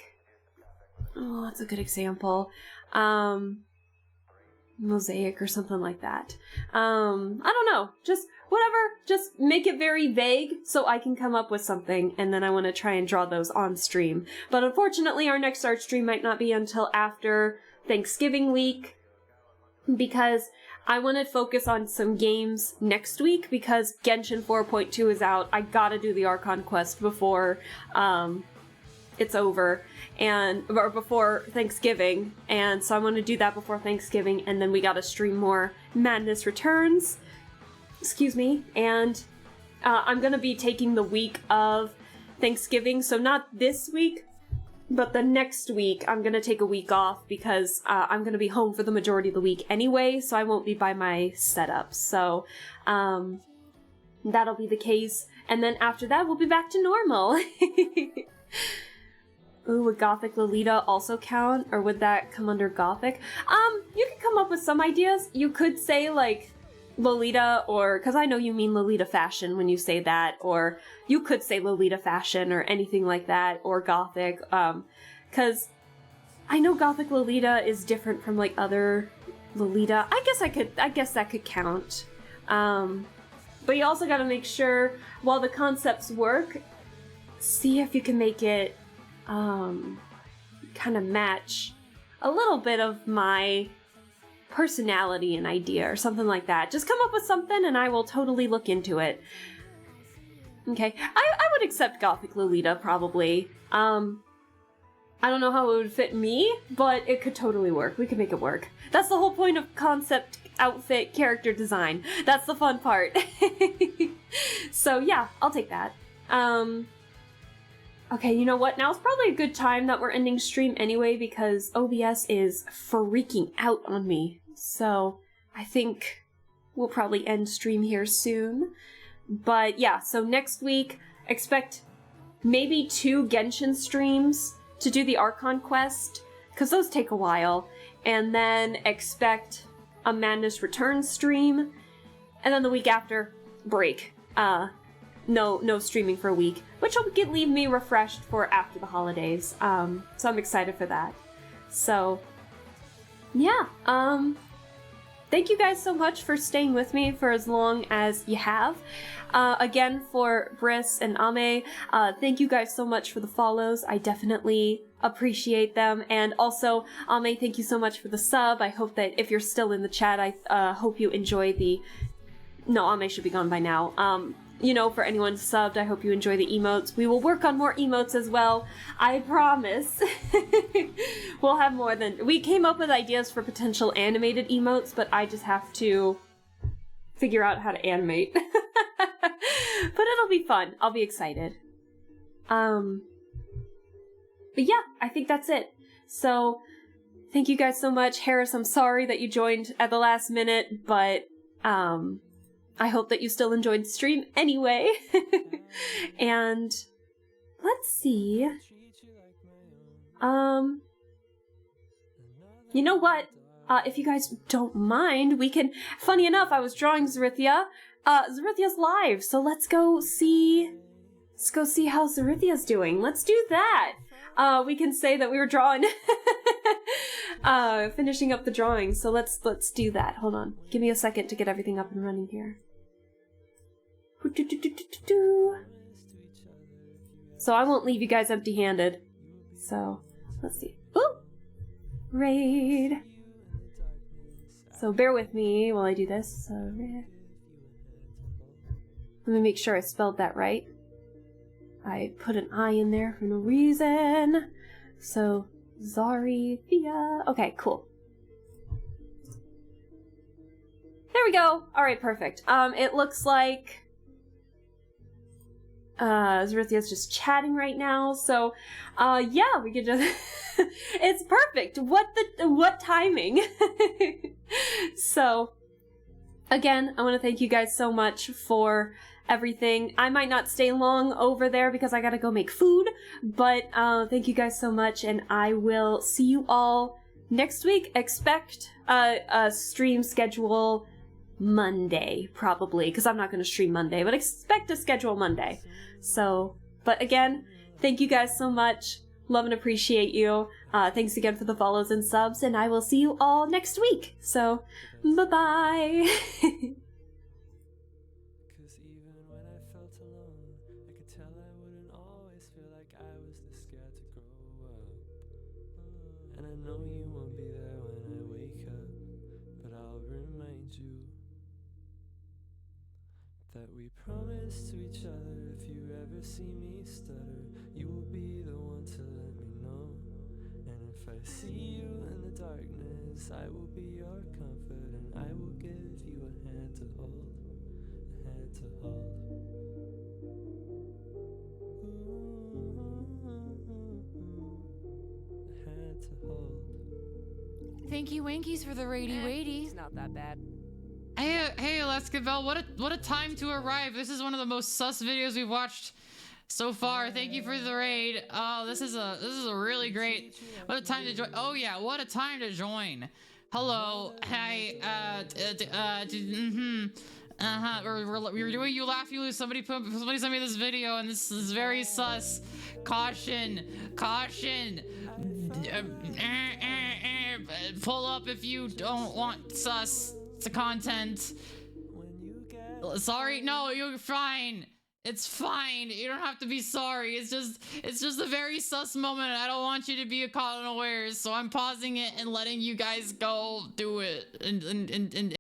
oh, that's a good example. Mosaic or something like that. I don't know. Just whatever. Just make it very vague so I can come up with something, and then I want to try and draw those on stream. But unfortunately, our next art stream might not be until after Thanksgiving week, because I want to focus on some games next week, because Genshin 4.2 is out. I gotta do the Archon quest before it's over, or before Thanksgiving, and so I want to do that before Thanksgiving, and then we gotta stream more Madness Returns. Excuse me. And I'm gonna be taking the week of Thanksgiving, so not this week, but the next week I'm gonna take a week off, because I'm gonna be home for the majority of the week anyway, so I won't be by my setup. So that'll be the case, and then after that we'll be back to normal. Ooh, would Gothic Lolita also count, or would that come under Gothic? You could come up with some ideas. You could say like Lolita, or, because I know you mean Lolita fashion when you say that, or you could say Lolita fashion or anything like that, or Gothic, because I know Gothic Lolita is different from like other Lolita. I guess that could count. But you also gotta make sure, while the concepts work, see if you can make it kind of match a little bit of my personality and idea or something like that. Just come up with something and I will totally look into it. Okay, I would accept Gothic Lolita, probably. I don't know how it would fit me, but it could totally work. We could make it work. That's the whole point of concept, outfit, character design. That's the fun part. So yeah, I'll take that. Okay, you know what? Now it's probably a good time that we're ending stream anyway, because OBS is freaking out on me. So I think we'll probably end stream here soon. But yeah, so next week, expect maybe 2 Genshin streams to do the Archon quest, because those take a while. And then expect a Madness Returns stream. And then the week after, break. no streaming for a week, which will leave me refreshed for after the holidays. So I'm excited for that. So yeah, thank you guys so much for staying with me for as long as you have. Again, for Briss and Ame, thank you guys so much for the follows. I definitely appreciate them. And also, Ame, thank you so much for the sub. I hope that if you're still in the chat, I hope you enjoy the... No, Ame should be gone by now. You know, for anyone subbed, I hope you enjoy the emotes. We will work on more emotes as well. I promise. We'll have more than... We came up with ideas for potential animated emotes, but I just have to figure out how to animate. But it'll be fun. I'll be excited. But yeah, I think that's it. So, thank you guys so much. Harris, I'm sorry that you joined at the last minute, but, I hope that you still enjoyed the stream anyway. And let's see. You know what? If you guys don't mind, we can... Funny enough, I was drawing Zarithia. Zarithia's live, so let's go see how Zarithia's doing. Let's do that. We can say that we were drawing, finishing up the drawing. So let's do that. Hold on. Give me a second to get everything up and running here. So I won't leave you guys empty-handed. So let's see. Ooh! Raid. So bear with me while I do this. So, let me make sure I spelled that right. I put an I in there for no reason. So, Zarithia. Okay, cool. There we go. Alright, perfect. It looks like Zarithia's just chatting right now, so yeah, we could just it's perfect. What timing? So again, I want to thank you guys so much for everything. I might not stay long over there because I gotta go make food, but thank you guys so much, and I will see you all next week. Expect a stream schedule Monday, probably, because I'm not going to stream Monday, but expect a schedule Monday. So, but again, thank you guys so much. Love and appreciate you. Thanks again for the follows and subs, and I will see you all next week. So, bye-bye. That we promise to each other, if you ever see me stutter, you will be the one to let me know. And if I see you in the darkness, I will be your comfort, and I will give you a hand to hold, a hand to hold. A hand to hold. Thank you, Wankies, for the raidy weighty. It's not that bad. Hey, Lescabel, what a time to arrive. This is one of the most sus videos we've watched so far. Thank you for the raid. Oh, this is a really great. What a time to join. Oh yeah, what a time to join. Hello. Hi. We're doing You Laugh, You Lose. Somebody sent me this video, and this is very sus. Caution. Pull up if you don't want sus content. Sorry, no, you're fine. It's fine. You don't have to be sorry. It's just a very sus moment. I don't want you to be caught unawares, so I'm pausing it and letting you guys go do it and